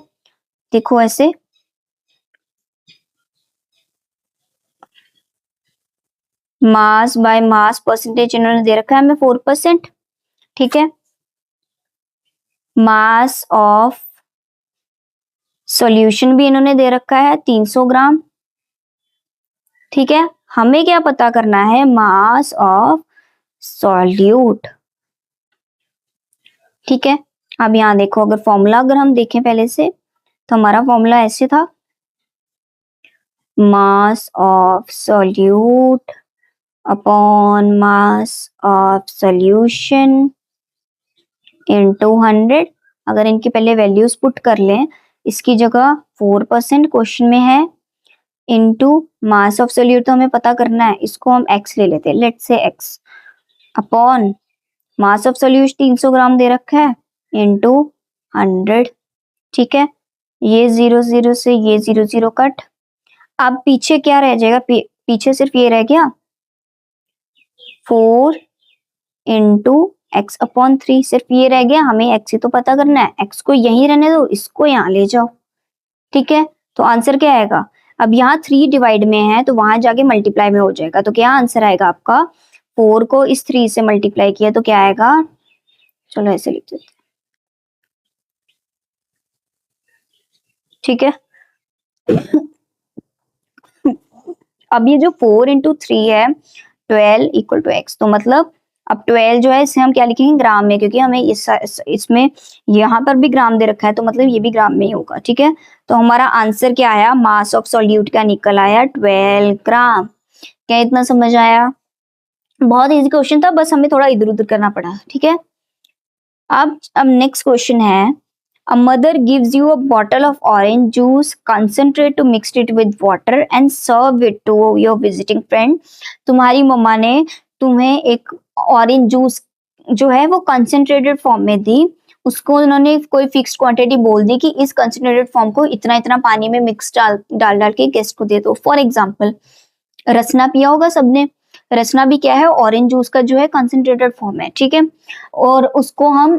देखो ऐसे मास बाय मास परसेंटेज इन्होंने दे रखा है हमें 4%। ठीक है, मास ऑफ सॉल्यूशन भी इन्होंने दे रखा है 300 ग्राम। ठीक है, हमें क्या पता करना है, मास ऑफ सॉल्यूट। ठीक है, अब यहाँ देखो, अगर फॉर्मूला अगर हम देखें पहले से, तो हमारा फॉर्मूला ऐसे था, mass of solute upon mass of solution into 100। अगर इनकी पहले वैल्यूज पुट कर लें, इसकी जगह 4% क्वेश्चन में है, इनटू मास ऑफ सोल्यूट तो हमें पता करना है, इसको हम x ले लेते हैं, let's say x upon mass of solute 300 ग्राम दे रखा है इनटू 100। ठीक है, ये 0 0 से ये 0 0 कट। अब पीछे क्या रह जाएगा, पीछे सिर्फ ये रह गया 4 इंटू एक्स अपॉन 3, सिर्फ ये रह गया। हमें x ही तो पता करना है, x को यहीं रहने दो, इसको यहाँ ले जाओ। ठीक है, तो आंसर क्या आएगा, अब यहाँ 3 डिवाइड में है तो वहां जाके मल्टीप्लाई में हो जाएगा, तो क्या आंसर आएगा आपका, 4 को इस 3 से मल्टीप्लाई किया तो क्या आएगा, चलो ऐसे लिख देते। ठीक है, अब ये जो 4 इंटू 3 है 12 इक्वल टू x, तो मतलब अब 12 जो है इसे हम क्या लिखेंगे, ग्राम में, क्योंकि हमें इसमें यहाँ पर भी ग्राम दे रखा है, तो मतलब ये भी ग्राम में ही होगा। ठीक है, तो हमारा आंसर क्या आया, मास ऑफ सॉल्यूट का निकल आया 12 ग्राम। क्या इतना समझ आया, बहुत इजी क्वेश्चन था, बस हमें थोड़ा इधर उधर करना पड़ा। ठीक है, अब नेक्स्ट क्वेश्चन है, a mother gives you a bottle of orange juice concentrate to mix it with water and serve it to your visiting friend। तुम्हारी मम्मा ने तुम्हें एक ऑरेंज जूस जो है वो कंसेंट्रेटेड फॉर्म में दी, उसको उन्होंने कोई फिक्स क्वांटिटी बोल दी कि इस कंसेंट्रेटेड फॉर्म को इतना इतना पानी में मिक्स डाल डाल के गेस्ट को दे दो। फॉर एग्जाम्पल रसना पिया होगा सबने, रसना भी क्या है, ऑरेंज जूस का जो है कंसेंट्रेटेड फॉर्म है। ठीक है, और उसको हम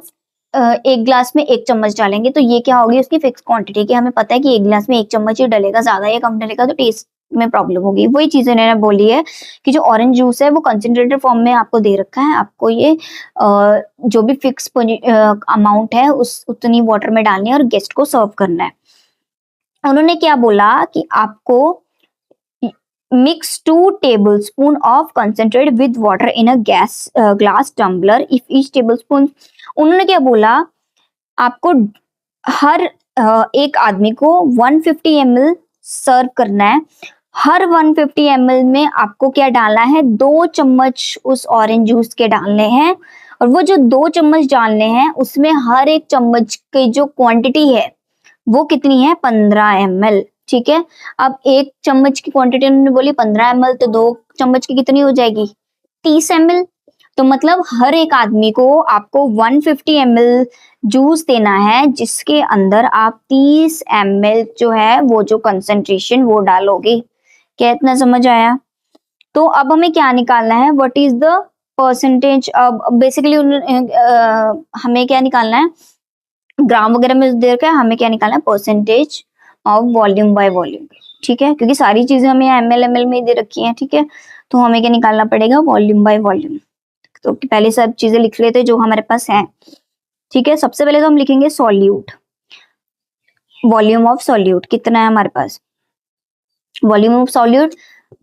एक ग्लास में 1 चम्मच डालेंगे, तो ये क्या होगी, उसकी फिक्स क्वांटिटी की हमें पता है कि 1 ग्लास में 1 चम्मच ही डलेगा, ज्यादा या कम डलेगा तो टेस्ट में प्रॉब्लम होगी। वही चीज इन्होंने बोली है कि जो ऑरेंज जूस है वो कंसंट्रेटेड फॉर्म में आपको दे रखा है, आपको ये जो भी फिक्स अमाउंट है उस उतनी वाटर में डालनी है और गेस्ट को सर्व करना है। उन्होंने क्या बोला कि आपको mix 2 tablespoon of concentrate with water in a glass tumbler if each tablespoon। उन्होंने क्या बोला, आपको हर एक आदमी को 150 ml सर्व करना है। हर 150 ml में आपको क्या डालना है, 2 चम्मच उस ऑरेंज जूस के डालने हैं, और वो जो 2 चम्मच डालने हैं उसमें हर एक चम्मच की जो क्वांटिटी है वो कितनी है, 15 ml। ठीक है, अब एक चम्मच की क्वांटिटी उन्होंने बोली 15 ml, तो 2 चम्मच की कितनी हो जाएगी, 30 ml। तो मतलब हर एक आदमी को आपको 150 ml जूस देना है जिसके अंदर आप 30 ml जो है वो जो कंसंट्रेशन वो डालोगे। क्या इतना समझ आया? तो अब हमें क्या निकालना है, व्हाट इज द परसेंटेज। अब बेसिकली हमें क्या निकालना है, ग्राम वगैरह में दे रखा है, हमें क्या निकालना है, percentage of volume by volume. ठीक है, क्योंकि सारी चीजें हमें ml में दे रखी हैं। ठीक है, तो हमें क्या निकालना पड़ेगा, वॉल्यूम बाय वॉल्यूम। तो पहले सब चीजें लिख लेते जो हमारे पास है। ठीक है, सबसे पहले तो हम लिखेंगे सॉल्यूट, वॉल्यूम ऑफ सॉल्यूट कितना है हमारे पास। वॉल्यूम ऑफ सॉल्यूट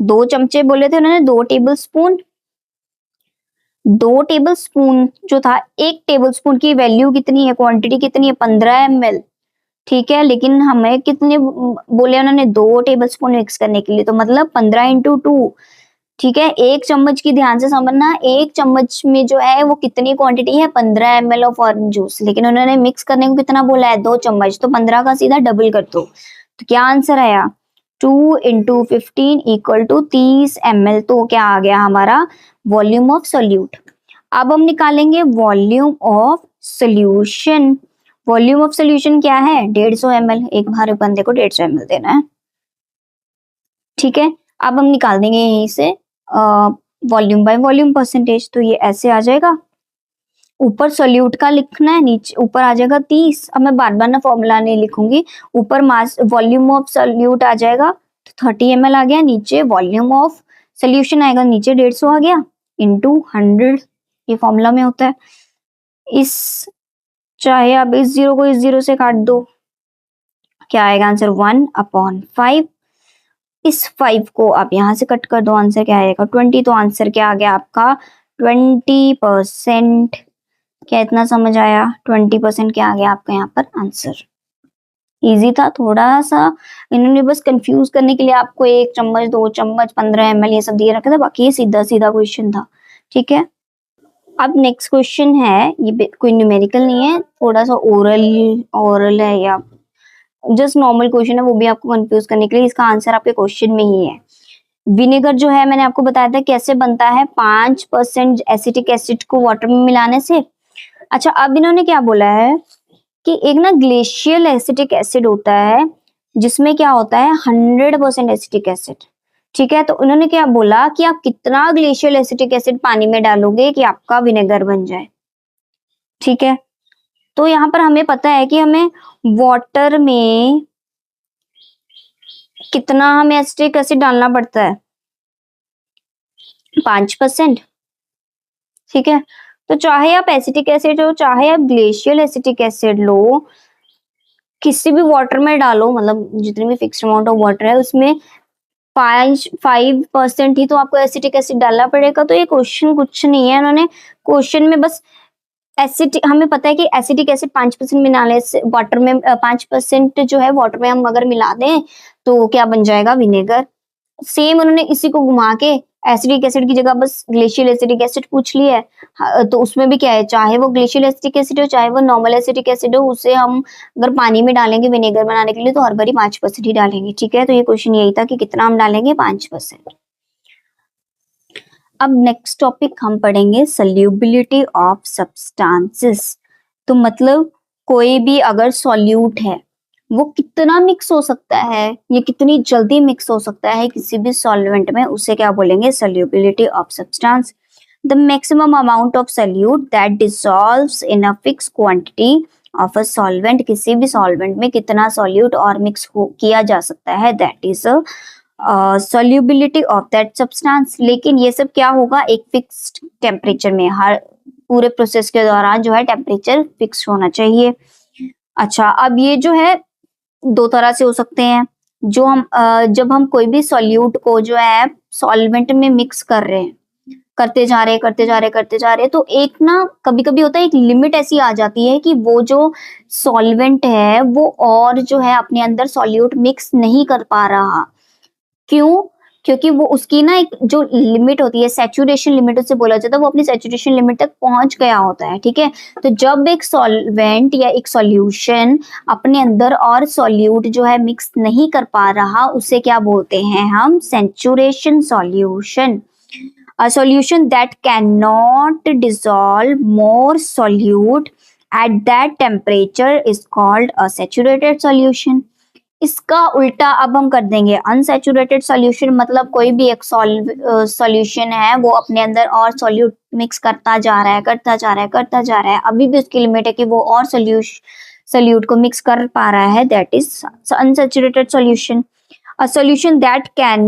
2 चमचे बोले थे उन्होंने, 2 टेबल स्पून। 2 टेबल स्पून जो था, 1 टेबल स्पून की वैल्यू कितनी है, क्वांटिटी कितनी है, 15 ml। ठीक है, लेकिन हमें कितने बोले उन्होंने, 2 टेबल स्पून मिक्स करने के लिए, तो मतलब 15 × 2। ठीक है, 1 चम्मच की ध्यान से समझना, 1 चम्मच में जो है वो कितनी क्वांटिटी है, 15 ml ऑफ ऑरेंज जूस, लेकिन उन्होंने मिक्स करने को कितना बोला है, 2 चम्मच, तो 15 का सीधा डबल कर दो। तो क्या आंसर आया, 2 × 15 = 30 ml। तो क्या आ गया हमारा, वॉल्यूम ऑफ सोल्यूट। अब हम निकालेंगे volume of solution. Volume of solution क्या है, 150 ml। एक हर बंदे को 150 ml देना है। ठीक है, अब हम निकाल देंगे यहीं से वॉल्यूम बाय वॉल्यूम परसेंटेज। तो ये ऐसे आ जाएगा, ऊपर सोल्यूट का लिखना है, नीचे ऊपर आ जाएगा 30। अब मैं बार बार ना फॉर्मूला नहीं लिखूंगी, ऊपर मास वॉल्यूम ऑफ सोल्यूट आ जाएगा तो 30 ml आ गया, नीचे वॉल्यूम ऑफ सोल्यूशन आएगा, नीचे 150 आ गया, इंटू 100। ये फॉर्मूला में होता है। इस चाहे आप इस 0 को इस 0 से काट दो, क्या आएगा आंसर, 1/5। इस 5 को आप यहां से कट कर दो, आंसर क्या आएगा, 20। तो आंसर क्या आ गया आपका, 20%। क्या इतना समझ आया, 20% क्या आ गया आपका यहाँ पर आंसर। इजी था थोड़ा सा, इन्होंने बस कंफ्यूज करने के लिए आपको 1 चम्मच 2 चम्मच 15 ml ये सब दिए रखा था, बाकी ये सीधा सीधा क्वेश्चन था। ठीक है, अब नेक्स्ट क्वेश्चन है, ये कोई न्यूमेरिकल नहीं है, थोड़ा सा ओरल है या जस्ट नॉर्मल क्वेश्चन है, वो भी आपको कंफ्यूज करने के लिए। इसका आंसर आपके क्वेश्चन में ही है। विनेगर जो है मैंने आपको बताया था कैसे बनता है, 5% एसिटिक एसिड को वाटर में मिलाने से। अच्छा, अब इन्होंने क्या बोला है कि एक ना ग्लेशियल एसिटिक एसिड होता है जिसमें क्या होता है 100% एसिटिक एसिड। ठीक है, तो उन्होंने क्या बोला कि आप कितना ग्लेशियल एसिटिक एसिड पानी में डालोगे कि आपका विनेगर बन जाए। ठीक है, तो यहाँ पर हमें पता है कि हमें वाटर में कितना हमें एसिटिक एसिड डालना पड़ता है, 5%। ठीक है, तो चाहे आप एसिटिक एसिड हो चाहे आप ग्लेशियल एसिटिक एसिड लो, किसी भी वाटर में डालो, मतलब जितनी भी फिक्स अमाउंट ऑफ वाटर है उसमें 5% ही तो आपको एसिटिक एसिड डालना पड़ेगा। तो ये क्वेश्चन कुछ नहीं है, उन्होंने क्वेश्चन में बस एसिटिक, हमें पता है कि एसिटिक एसिड 5% मिलाने से वाटर में 5% जो है वाटर में हम अगर मिला दें तो क्या बन जाएगा, विनेगर। सेम उन्होंने इसी को घुमा के एसिडिक एसिड की जगह बस ग्लेशियल एसिडिक एसिड पूछ लिया है। तो उसमें भी क्या है, चाहे वो ग्लेशियल एसिडिक एसिड हो चाहे वो नॉर्मल एसिडिक एसिड हो, उसे हम अगर पानी में डालेंगे विनेगर बनाने के लिए तो हर बारी 5% ही डालेंगे। ठीक है, तो ये क्वेश्चन यही था कि कितना हम डालेंगे, 5%। अब नेक्स्ट टॉपिक हम पढ़ेंगे सॉल्युबिलिटी ऑफ सब्सटेंसेस। तो मतलब कोई भी अगर सॉल्यूट है वो कितना मिक्स हो सकता है, ये कितनी जल्दी मिक्स हो सकता है किसी भी सॉल्वेंट में, उसे क्या बोलेंगे, solubility of substance. The maximum amount of solute that dissolves in a fix quantity of a solvent, किसी भी सॉल्वेंट में कितना सॉल्यूट और मिक्स किया जा सकता है, that is solubility of that substance. लेकिन ये सब क्या होगा, एक फिक्स्ड टेम्परेचर में, हर पूरे प्रोसेस के दौरान जो है टेम्परेचर फिक्स होना चाहिए। अच्छा, अब ये जो है दो तरह से हो सकते हैं। जो हम जब हम कोई भी सॉल्यूट को जो है सॉल्वेंट में मिक्स कर रहे हैं, करते जा रहे हैं, तो एक ना कभी कभी होता है, एक लिमिट ऐसी आ जाती है कि वो जो सॉल्वेंट है वो और जो है अपने अंदर सॉल्यूट मिक्स नहीं कर पा रहा। क्यों? क्योंकि वो उसकी ना एक जो लिमिट होती है, सैचुरेशन लिमिट उसे बोला जाता है, वो अपनी सैचुरेशन लिमिट तक पहुंच गया होता है। ठीक है, तो जब एक सॉल्वेंट या एक सॉल्यूशन अपने अंदर और सॉल्यूट जो है मिक्स नहीं कर पा रहा, उसे क्या बोलते हैं हम, saturation solution. A solution that cannot dissolve more solute at that temperature is called a saturated solution. इसका उल्टा अब हम कर देंगे अनसैचुरेटेड सॉल्यूशन। मतलब कोई भी एक सॉल्यूशन है वो अपने अंदर और सॉल्यूट मिक्स करता जा रहा है, अभी भी उसकी लिमिट है कि वो और सॉल्यूट को मिक्स कर पा रहा है, that is unsaturated solution. A solution that can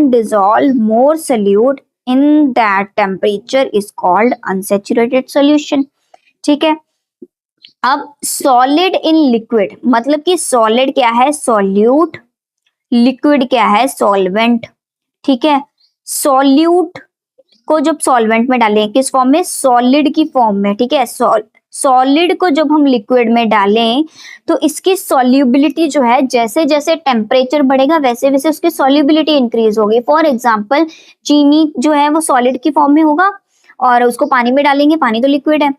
dissolve more solute in that temperature is called unsaturated solution. ठीक है, अब सॉलिड इन लिक्विड, मतलब कि सॉलिड क्या है, सॉल्यूट, लिक्विड क्या है, सॉल्वेंट। ठीक है, सॉल्यूट को जब सॉल्वेंट में डालें, किस फॉर्म में, सॉलिड की फॉर्म में। ठीक है, सॉलिड को जब हम लिक्विड में डालें तो इसकी सॉल्युबिलिटी जो है, जैसे जैसे टेम्परेचर बढ़ेगा वैसे वैसे उसकी सॉल्युबिलिटी इंक्रीज होगी। फॉर एग्जांपल, चीनी जो है वो सॉलिड की फॉर्म में होगा और उसको पानी में डालेंगे, पानी तो लिक्विड है,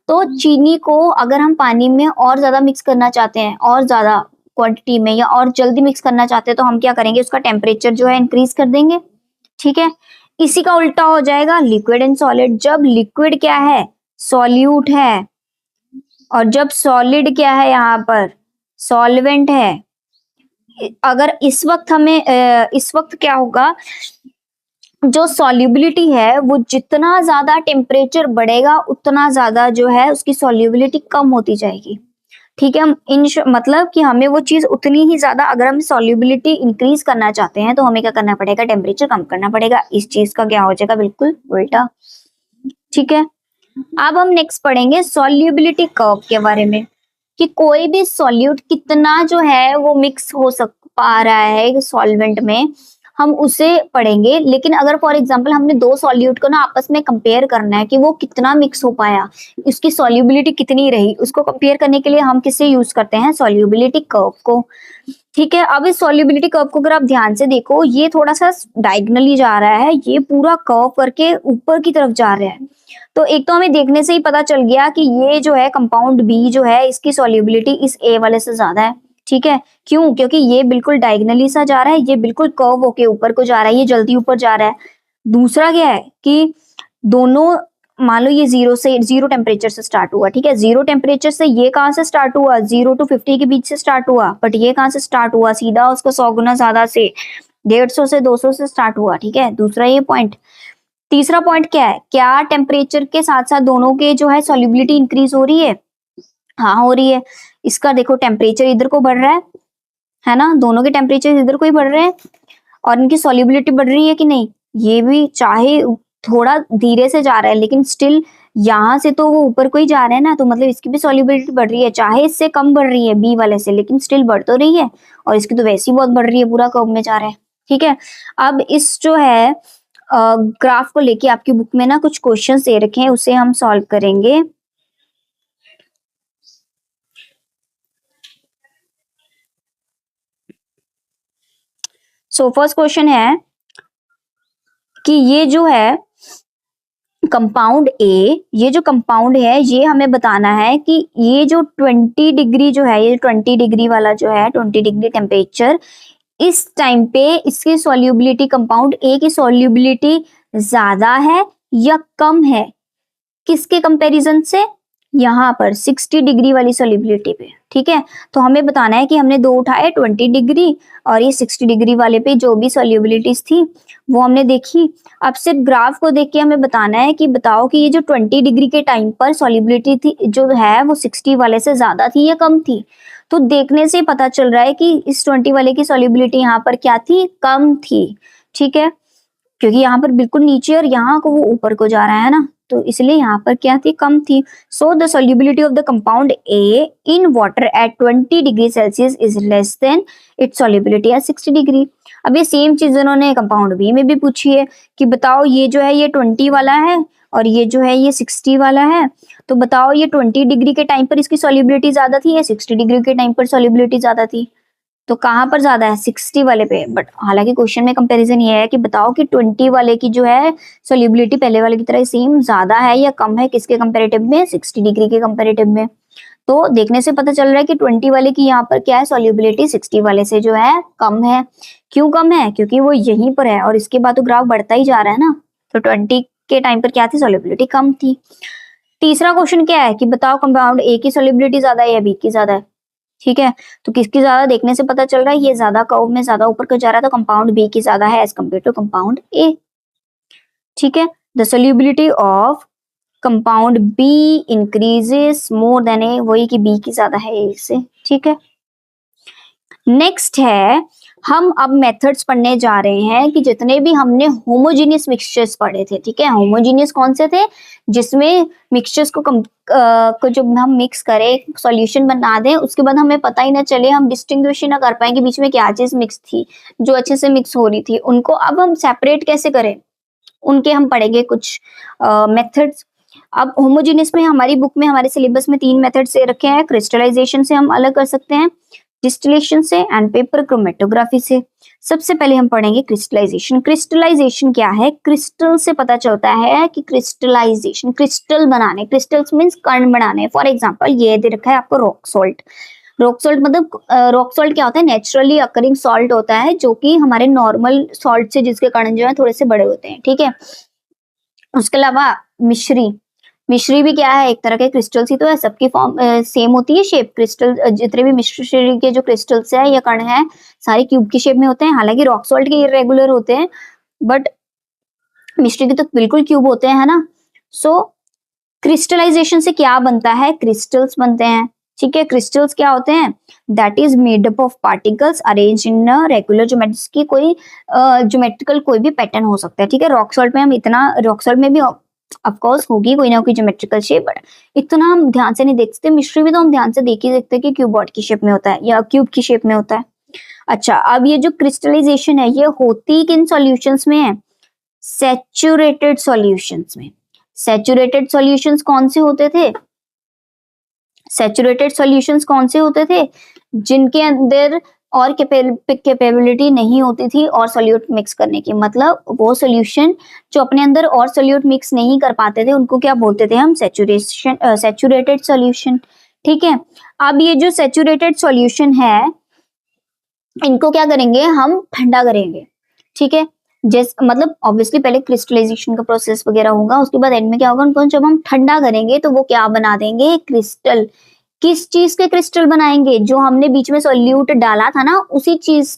तो चीनी को अगर हम पानी में और ज्यादा मिक्स करना चाहते हैं, और ज्यादा क्वांटिटी में या और जल्दी मिक्स करना चाहते हैं, तो हम क्या करेंगे, उसका टेम्परेचर जो है इंक्रीज कर देंगे। ठीक है, इसी का उल्टा हो जाएगा लिक्विड एंड सॉलिड। जब लिक्विड क्या है, सॉल्यूट है, और जब सॉलिड क्या है, यहाँ पर सॉल्वेंट है, अगर इस वक्त क्या होगा, जो सॉल्युबिलिटी है वो जितना ज्यादा टेम्परेचर बढ़ेगा उतना ज्यादा जो है उसकी सॉल्युबिलिटी कम होती जाएगी। ठीक है, मतलब कि हमें वो चीज उतनी ही ज्यादा, अगर हम सॉल्युबिलिटी इंक्रीज करना चाहते हैं तो हमें क्या करना पड़ेगा, टेम्परेचर कम करना पड़ेगा। इस चीज का क्या हो जाएगा, बिल्कुल उल्टा। ठीक है, अब हम नेक्स्ट पढ़ेंगे सॉल्युबिलिटी कर्व के बारे में, कि कोई भी सॉल्यूट कितना जो है वो मिक्स हो पा रहा है सॉल्वेंट में, हम उसे पढ़ेंगे। लेकिन अगर फॉर एग्जांपल हमने दो सॉल्यूट को ना आपस में कंपेयर करना है कि वो कितना मिक्स हो पाया, उसकी सॉल्युबिलिटी कितनी रही, उसको कंपेयर करने के लिए हम किसे यूज करते हैं, सॉल्युबिलिटी कर्व को। ठीक है, अब इस सॉल्युबिलिटी कर्व को अगर आप ध्यान से देखो, ये थोड़ा सा डायगोनली जा रहा है, ये पूरा कर्व करके ऊपर की तरफ जा रहा है। तो एक तो हमें देखने से ही पता चल गया कि ये जो है कंपाउंड बी जो है, इसकी सॉल्युबिलिटी इस ए वाले से ज्यादा है। ठीक है, क्यों, क्योंकि ये बिल्कुल डायगोनली सा जा रहा है, ये बिल्कुल कर्व होके ऊपर को जा रहा है, ये जल्दी ऊपर जा रहा है। दूसरा क्या है कि दोनों, मान लो ये जीरो टेम्परेचर से स्टार्ट हुआ। ठीक है, जीरो टेम्परेचर से ये कहाँ से स्टार्ट हुआ, 0 to 50 के बीच से स्टार्ट हुआ, बट ये कहाँ से स्टार्ट हुआ, सीधा उसको 100 गुना ज्यादा से, 150 से 200 से स्टार्ट हुआ। ठीक है, दूसरा ये पॉइंट। तीसरा पॉइंट क्या है, क्या टेम्परेचर के साथ साथ दोनों के जो है सॉल्युबिलिटी इंक्रीज हो रही है, हाँ हो रही है। इसका देखो टेम्परेचर इधर को बढ़ रहा है ना, दोनों के टेम्परेचर इधर को ही बढ़ रहे हैं, और इनकी सॉल्युबिलिटी बढ़ रही है कि नहीं, ये भी चाहे थोड़ा धीरे से जा रहा है लेकिन स्टिल यहाँ से तो वो ऊपर को ही जा रहा है ना, तो मतलब इसकी भी सॉल्युबिलिटी बढ़ रही है, चाहे इससे कम बढ़ रही है बी वाले से, लेकिन स्टिल बढ़ तो रही है, और इसकी तो वैसे ही बहुत बढ़ रही है, पूरा कर्व में जा रहा है। ठीक है, अब इस जो है ग्राफ को लेके आपकी बुक में ना कुछ क्वेश्चंस दे रखे हैं, उसे हम सॉल्व करेंगे। सो फर्स्ट क्वेश्चन है कि ये जो है कंपाउंड ए, ये जो कंपाउंड है ये हमें बताना है कि ये जो 20 डिग्री जो है, ये 20 डिग्री वाला जो है, 20 डिग्री टेम्परेचर, इस टाइम पे इसकी सॉल्युबिलिटी, कंपाउंड ए की सॉल्युबिलिटी ज्यादा है या कम है, किसके कंपैरिजन से, यहाँ पर 60 डिग्री वाली सॉल्युबिलिटी पे। ठीक है, तो हमें बताना है कि हमने दो उठाए, 20 डिग्री और ये 60 डिग्री वाले पे जो भी सॉल्युबिलिटीज थी वो हमने देखी। अब सिर्फ ग्राफ को देख के हमें बताना है कि बताओ कि ये जो 20 डिग्री के टाइम पर सॉल्युबिलिटी थी जो है वो 60 वाले से ज्यादा थी या कम थी। तो देखने से पता चल रहा है कि इस 20 वाले की सॉल्युबिलिटी यहाँ पर क्या थी, कम थी, ठीक है, क्योंकि यहाँ पर बिल्कुल नीचे और यहाँ को वो ऊपर को जा रहा है ना, तो इसलिए यहाँ पर क्या थी, कम थी। So the solubility of the compound A in water at 20 degree Celsius is less than its solubility at 60 degree. अब ये सेम चीज उन्होंने कंपाउंड बी में भी पूछी है कि बताओ ये जो है ये 20 वाला है और ये जो है ये 60 वाला है, तो बताओ ये 20 डिग्री के टाइम पर इसकी सॉल्युबिलिटी ज्यादा थी या 60 डिग्री के टाइम पर सॉल्युबिलिटी ज्यादा थी? तो कहाँ पर ज्यादा है, 60 वाले पे। बट हालांकि क्वेश्चन में कंपैरिजन ये है कि बताओ कि 20 वाले की जो है सॉल्युबिलिटी पहले वाले की तरह सेम ज्यादा है या कम है, किसके कंपैरेटिव में, 60 डिग्री के कंपैरेटिव में। तो देखने से पता चल रहा है कि 20 वाले की यहाँ पर क्या है, सॉल्युबिलिटी 60 वाले से जो है कम है। क्यों कम है? क्योंकि वो यहीं पर है और इसके बाद तो ग्राफ बढ़ता ही जा रहा है ना, तो 20 के टाइम पर क्या थी, सॉल्युबिलिटी कम थी। तीसरा क्वेश्चन क्या है कि बताओ कंपाउंड ए की सॉल्युबिलिटी ज्यादा है या बी की ज्यादा है, ठीक है, तो किसकी ज्यादा, देखने से पता चल रहा है ये ज्यादा कर्व में ज्यादा ऊपर को जा रहा है, तो कंपाउंड बी की ज्यादा है as compare to compound A, ठीक है। The solubility of compound B increases more than A, वही की बी की ज्यादा है ए से, ठीक है। नेक्स्ट है, हम अब मेथड्स पढ़ने जा रहे हैं कि जितने भी हमने होमोजीनियस मिक्सचर्स पढ़े थे, ठीक है, होमोजीनियस कौन से थे, जिसमें मिक्सचर्स को जब हम मिक्स करें, सॉल्यूशन बना दें, उसके बाद हमें पता ही ना चले, हम डिस्टिंग्विश ना कर पाएंगे बीच में क्या चीज मिक्स थी, जो अच्छे से मिक्स हो रही थी, उनको अब हम सेपरेट कैसे करें, उनके हम पढ़ेंगे कुछ मेथड्स। अब होमोजीनियस में हमारी बुक में, हमारे सिलेबस में 3 मेथड से रखे हैं। क्रिस्टलाइजेशन से हम अलग कर सकते हैं, डिस्टिलेशन से एंड पेपर क्रोमेटोग्राफी से। सबसे पहले हम पढ़ेंगे क्रिस्टलाइजेशन। क्रिस्टलाइजेशन क्या है? क्रिस्टल से पता चलता है कि क्रिस्टलाइजेशन, क्रिस्टल बनाने, क्रिस्टल्स मींस कण बनाने। फॉर एग्जांपल ये दे रखा है आपको रॉक सॉल्ट। रॉक सॉल्ट मतलब रॉक सॉल्ट क्या होता है? नेचुरली अकरिंग सॉल्ट होता है, जो कि हमारे नॉर्मल सॉल्ट से जिसके कण जो है थोड़े से बड़े होते हैं, ठीक है। उसके अलावा मिश्री, मिश्री भी क्या है, एक तरह के क्रिस्टल्स ही तो है, सबकी फॉर्म सेम होती है शेप। क्रिस्टल जितने भी मिश्री के जो क्रिस्टल्स है या कण है, सारे क्यूब की शेप में होते हैं। हालांकि रॉक सॉल्ट के इरेगुलर होते हैं, बट मिश्री के तो बिल्कुल क्यूब होते हैं, है ना। सो क्रिस्टलाइजेशन से क्या बनता है? क्रिस्टल्स बनते हैं, ठीक है। क्रिस्टल्स क्या होते हैं? That is made up of particles arrange in a regular geometry की कोई ज्योमेट्रिकल कोई भी पैटर्न हो सकता है, ठीक है। रॉक सॉल्ट में हम इतना, रॉक सॉल्ट में भी ऑफ कोर्स होगी कोई ना कोई ज्योमेट्रिकल शेप, बट इतना हम ध्यान से नहीं देख सकते। मिश्री भी तो हम ध्यान से देख ही सकते हैं कि क्यूबॉइड की शेप में होता है या क्यूब की शेप में होता है। अच्छा, अब ये जो क्रिस्टलाइजेशन है ये होती किन सॉल्यूशंस में है? सैचुरेटेड सॉल्यूशंस में। सैचुरेटेड सॉल्यूशंस कौन से होते थे? सैचुरेटेड सॉल्यूशंस कौन से होते थे? जिनके अंदर और कैपेबिलिटी नहीं होती थी और सोल्यूट मिक्स करने की, मतलब वो सॉल्यूशन जो अपने अंदर और सोल्यूट मिक्स नहीं कर पाते थे, उनको क्या बोलते थे हम? सैचुरेटेड सॉल्यूशन, ठीक है। अब ये जो सैचुरेटेड सॉल्यूशन है, इनको क्या करेंगे हम? ठंडा करेंगे, ठीक है। मतलब ऑब्वियसली पहले क्रिस्टलाइजेशन का प्रोसेस वगैरह होगा, उसके बाद एंड में क्या होगा, उनको जब हम ठंडा करेंगे तो वो क्या बना देंगे? क्रिस्टल। किस चीज के क्रिस्टल बनाएंगे? जो हमने बीच में सोल्यूट डाला था ना, उसी चीज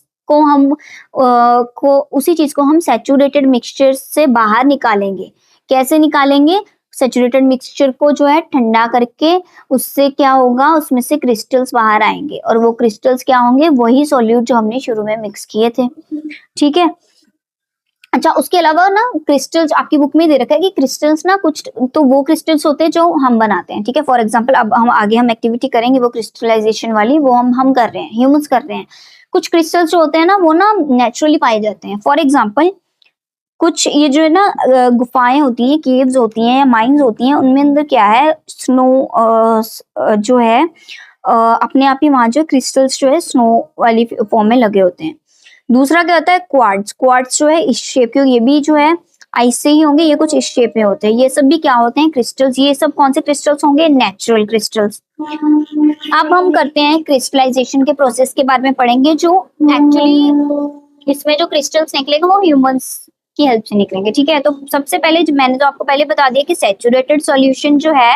को हम सैचुरेटेड मिक्सचर से बाहर निकालेंगे। कैसे निकालेंगे? सैचुरेटेड मिक्सचर को जो है ठंडा करके, उससे क्या होगा, उसमें से क्रिस्टल्स बाहर आएंगे और वो क्रिस्टल्स क्या होंगे? वही सोल्यूट जो हमने शुरू में मिक्स किए थे, ठीक है। अच्छा, उसके अलावा ना क्रिस्टल्स आपकी बुक में दे रखा है कि क्रिस्टल्स ना कुछ तो वो क्रिस्टल्स होते हैं जो हम बनाते हैं, ठीक है। फॉर एग्जांपल अब हम एक्टिविटी करेंगे वो क्रिस्टलाइजेशन वाली, वो हम कर रहे हैं, ह्यूमंस कर रहे हैं। कुछ क्रिस्टल्स जो होते हैं ना वो ना नेचुरली पाए जाते हैं। फॉर एग्जांपल कुछ ये जो है ना गुफाएं होती हैं, केव्स होती हैं या माइंस होती हैं, उनमें अंदर क्या है? स्नो जो है अपने आप ही वहां जो क्रिस्टल्स जो है स्नो वाली फॉर्म में लगे होते हैं। दूसरा क्या होता है? क्वार्ट्ज। क्वार्ट्ज जो है इस शेप के, ये भी जो है आइस से ही होंगे, ये कुछ इस शेप में होते हैं। ये सब भी क्या होते हैं? क्रिस्टल्स। ये सब कौन से क्रिस्टल्स होंगे? Natural crystals. अब हम करते हैं क्रिस्टलाइजेशन के प्रोसेस के बारे में पढ़ेंगे, जो एक्चुअली इसमें जो क्रिस्टल्स निकलेंगे वो ह्यूमंस की हेल्प से निकलेंगे, ठीक है। तो सबसे पहले जो मैंने तो आपको पहले बता दिया कि सैचुरेटेड सॉल्यूशन जो है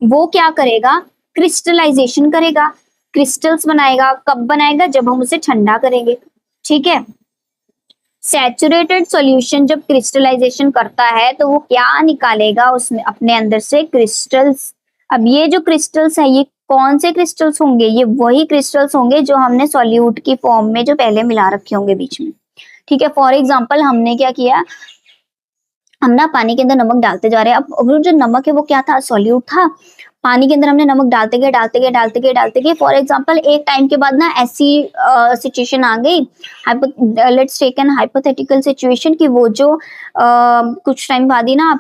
वो क्या करेगा? क्रिस्टलाइजेशन करेगा, क्रिस्टल्स बनाएगा। कब बनाएगा? जब हम उसे ठंडा करेंगे, ठीक है। सैचुरेटेड सॉल्यूशन जब क्रिस्टलाइजेशन करता है तो वो क्या निकालेगा? उसमें अपने अंदर से क्रिस्टल्स अब ये जो क्रिस्टल्स है ये कौन से क्रिस्टल्स होंगे? ये वही क्रिस्टल्स होंगे जो हमने सॉल्यूट की फॉर्म में जो पहले मिला रखे होंगे बीच में। ठीक है, फॉर एग्जाम्पल हमने क्या किया, हम ना पानी के अंदर नमक डालते जा रहे हैं। अब वो जो नमक है वो क्या था? सॉल्यूट था। पानी के अंदर हमने नमक डालते गए। फॉर एग्जांपल एक टाइम के बाद ना ऐसी सिचुएशन आ गई, let's take an hypothetical situation कि वो जो कुछ टाइम बाद ही ना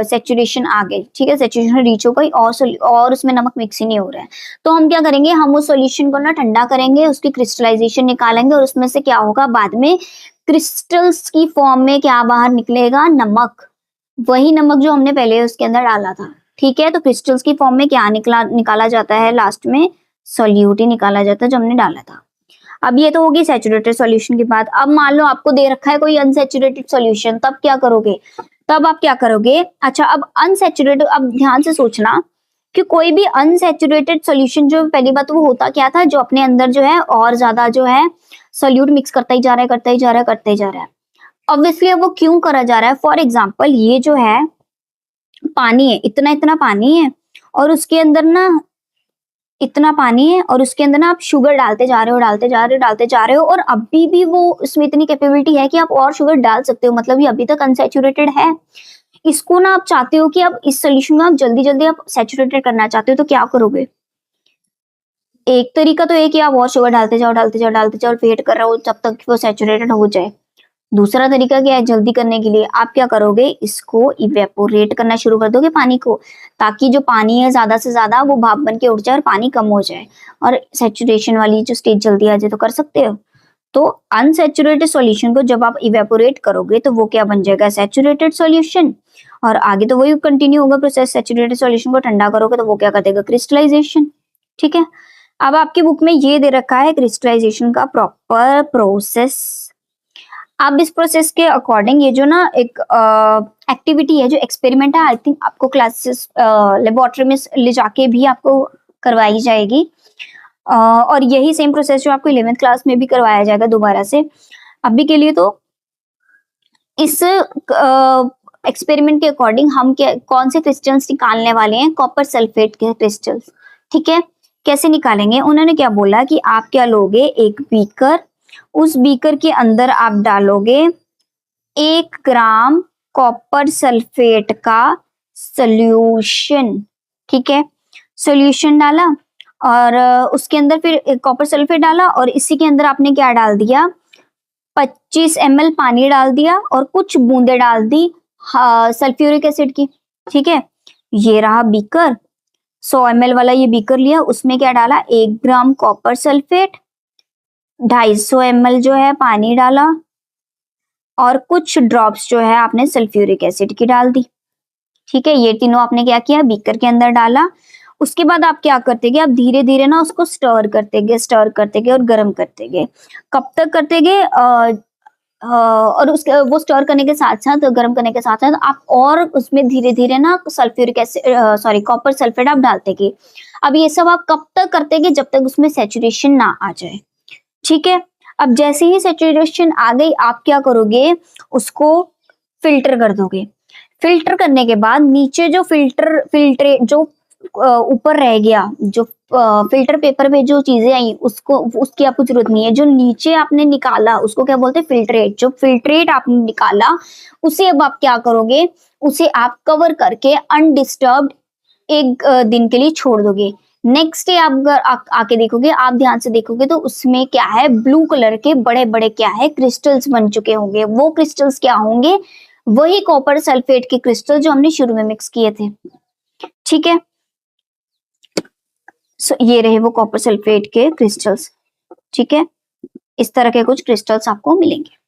सैचुरेशन आ गई। ठीक है, सैचुरेशन रीच हो गई और उसमें नमक मिक्स ही नहीं हो रहा है। तो हम क्या करेंगे, हम उस सॉल्यूशन को ना ठंडा करेंगे, उसकी क्रिस्टलाइजेशन निकालेंगे और उसमें से क्या होगा, बाद में क्रिस्टल्स की फॉर्म में क्या बाहर निकलेगा? नमक। वही नमक जो हमने पहले उसके अंदर डाला था। ठीक है, तो क्रिस्टल्स की फॉर्म में क्या निकाला जाता है? लास्ट में सॉल्यूट ही निकाला जाता है जो हमने डाला था। अब ये तो होगी सैचुरेटेड सॉल्यूशन की बात। अब मान लो आपको दे रखा है कोई अनसैचुरेटेड सॉल्यूशन, तब क्या करोगे? तब आप क्या करोगे? अच्छा, अब अनसैचुरेटेड, अब ध्यान से सोचना कि कोई भी अनसैचुरेटेड सॉल्यूशन जो पहली बात वो होता क्या था, जो अपने अंदर जो है और ज्यादा जो है सॉल्यूट मिक्स करता ही जा रहा है। ऑब्वियसली वो क्यों करा जा रहा है? फॉर एग्जाम्पल ये जो है पानी है, इतना इतना पानी है और उसके अंदर ना इतना पानी है और उसके अंदर ना आप शुगर डालते जा रहे हो और अभी भी वो उसमें इतनी कैपेबिलिटी है कि आप और शुगर डाल सकते हो, मतलब ये अभी तक अनसैचुरेटेड है। इसको ना आप चाहते हो कि अब इस सोल्यूशन को आप जल्दी जल्दी आप सैचुरेटेड करना चाहते हो, तो क्या करोगे? एक तरीका तो है कि आप और शुगर डालते जाओ और वेट कर रहे हो जब तक वो सैचुरेटेड हो जाए। दूसरा तरीका क्या है जल्दी करने के लिए? आप क्या करोगे, इसको इवेपोरेट करना शुरू कर दोगे पानी को, ताकि जो पानी है ज्यादा से ज्यादा वो भाप बन के उठ जाए और पानी कम हो जाए और सैचुरेशन वाली जो स्टेज जल्दी आ जाए। तो कर सकते हो। तो अनसैचुरेटेड सॉल्यूशन को जब आप इवेपोरेट करोगे तो वो क्या बन जाएगा? Saturated solution. और आगे तो वही कंटिन्यू होगा प्रोसेस, सैचुरेटेड सॉल्यूशन को ठंडा करोगे तो वो क्या कर देगा? क्रिस्टलाइजेशन। ठीक है, अब आपकी बुक में ये दे रखा है क्रिस्टलाइजेशन का प्रॉपर प्रोसेस। अब इस प्रोसेस के अकॉर्डिंग ये जो ना एक एक्टिविटी है, जो एक्सपेरिमेंट है, आई थिंक आपको क्लासेस लेबोरेटरी में ले जाके भी आपको करवाई जाएगी। और यही सेम प्रोसेस जो आपको 11th क्लास में भी करवाया जाएगा दोबारा से। अभी के लिए तो इस एक्सपेरिमेंट के अकॉर्डिंग हम कौन से क्रिस्टल्स निकालने वाले हैं? कॉपर सल्फेट के क्रिस्टल्स। ठीक है, कैसे निकालेंगे? उन्होंने क्या बोला कि आप क्या लोगे, एक बीकर, उस बीकर के अंदर आप डालोगे 1 ग्राम कॉपर सल्फेट का सोल्यूशन। ठीक है, सोल्यूशन डाला और उसके अंदर फिर कॉपर सल्फेट डाला और इसी के अंदर आपने क्या डाल दिया? 25 ml पानी डाल दिया और कुछ बूंदे डाल दी सल्फ्यूरिक एसिड की। ठीक है, ये रहा बीकर, 100 ml वाला ये बीकर लिया, उसमें क्या डाला? 1 ग्राम कॉपर सल्फेट, 250 ml जो है पानी डाला और कुछ ड्रॉप्स जो है आपने सल्फ्यूरिक एसिड की डाल दी। ठीक है, ये तीनों आपने क्या किया? बीकर के अंदर डाला। उसके बाद आप क्या करते गए? आप धीरे धीरे ना उसको स्टर करते गए और गर्म करते गए। कब तक करते गए? और उसके वो स्टर करने के साथ साथ, गर्म करने के साथ साथ आप और उसमें धीरे धीरे ना sulphuric acid, sorry, copper sulphate आप डालते गए। अब ये सब आप कब तक करते गए? जब तक उसमें सैचुरेशन ना आ जाए। ठीक है, अब जैसे ही सैचुरेशन आ गई आप क्या करोगे? उसको फिल्टर कर दोगे। फिल्टर करने के बाद नीचे जो फिल्ट्रेट जो ऊपर रह गया, जो फिल्टर पेपर में जो चीजें आई उसको, उसकी आपको जरूरत नहीं है। जो नीचे आपने निकाला उसको क्या बोलते हैं? फिल्ट्रेट। जो फिल्ट्रेट आपने निकाला उसे अब आप क्या करोगे? उसे आप कवर करके अनडिस्टर्ब्ड एक दिन के लिए छोड़ दोगे। नेक्स्ट डे आप अगर आके देखोगे, आप ध्यान से देखोगे तो उसमें क्या है? ब्लू कलर के बड़े बड़े क्या है? क्रिस्टल्स बन चुके होंगे। वो क्रिस्टल्स क्या होंगे? वही कॉपर सल्फेट के क्रिस्टल जो हमने शुरू में मिक्स किए थे। ठीक है, सो ये रहे वो कॉपर सल्फेट के क्रिस्टल्स। ठीक है, इस तरह के कुछ क्रिस्टल्स आपको मिलेंगे।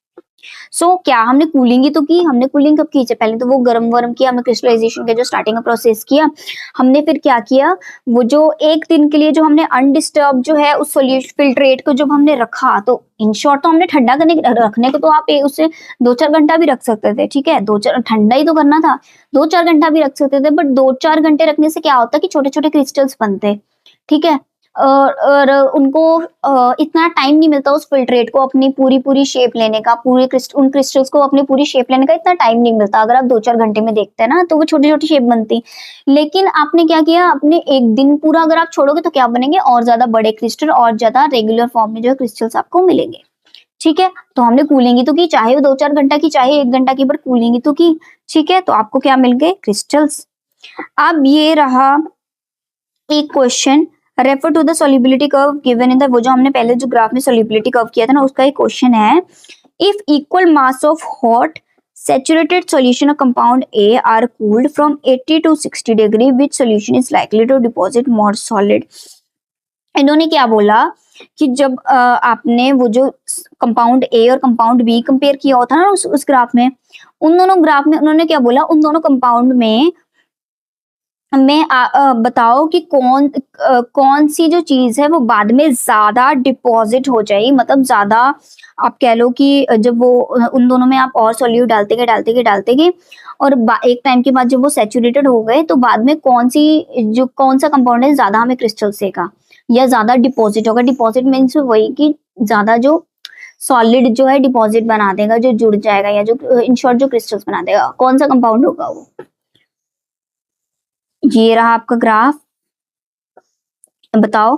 क्या हमने कूलिंग ही तो की? हमने कूलिंग कब की? पहले तो वो गरम वरम किया, हमने क्रिस्टलाइजेशन के जो स्टार्टिंग का प्रोसेस किया। हमने फिर क्या किया? वो जो एक दिन के लिए जो हमने अनडिस्टर्ब जो है उस सोल्यूशन फिल्ट्रेट को जब हमने रखा, तो इन शॉर्ट तो हमने ठंडा करने रखने को तो आप उसे 2-4 घंटा भी रख सकते थे। ठीक है, 2-4 ठंडा ही तो करना था, 2-4 घंटा भी रख सकते थे, बट 2-4 घंटे रखने से क्या होता है कि छोटे छोटे क्रिस्टल्स बनते। ठीक है, और उनको इतना टाइम नहीं मिलता उस फिल्ट्रेट को अपनी पूरी शेप लेने का, उन क्रिस्टल्स को अपनी पूरी शेप लेने का इतना टाइम नहीं मिलता। अगर आप 2-4 घंटे में देखते हैं ना तो वो छोटी छोटी शेप बनती। लेकिन आपने क्या किया, अपने एक दिन पूरा अगर आप छोड़ोगे तो क्या बनेंगे, और ज्यादा बड़े क्रिस्टल और ज्यादा रेगुलर फॉर्म में जो क्रिस्टल्स आपको मिलेंगे। ठीक है, तो हमने कूलिंग ही तो की, चाहे वो 2-4 घंटा की चाहे 1 घंटा की, पर कूलिंग ही तो की। ठीक है, तो आपको क्या मिल गए, क्रिस्टल्स। अब ये रहा एक question, refer to the solubility curve given in the, वो जो हमने पहले जो ग्राफ में सॉल्युबिलिटी कर्व किया था ना, उसका एक क्वेश्चन है, if equal mass of hot saturated solution of compound A are cooled from 80 to 60 degree, which solution is likely to deposit more solid। इन्होंने क्या बोला कि जब आपने वो जो कंपाउंड ए और कंपाउंड बी कंपेयर किया होता ना उस ग्राफ में, उन दोनों ग्राफ में उन्होंने क्या बोला, उन दोनों कंपाउंड में बताओ कि कौन सी जो चीज है वो बाद में ज्यादा डिपॉजिट हो जाएगी, मतलब ज्यादा आप कह लो कि जब वो उन दोनों में आप और सॉल्यूट डालते गए और एक टाइम के बाद जब वो सैचुरेटेड हो गए तो बाद में कौन सा कंपाउंड है ज्यादा हमें क्रिस्टल सेगा या ज्यादा डिपॉजिट होगा। डिपॉजिट मीन्स वही कि ज्यादा जो सॉलिड जो है डिपॉजिट बना देगा, जो जुड़ जाएगा, या जो इन शॉर्ट जो क्रिस्टल्स बना देगा, कौन सा कंपाउंड होगा वो। ये रहा आपका ग्राफ। बताओ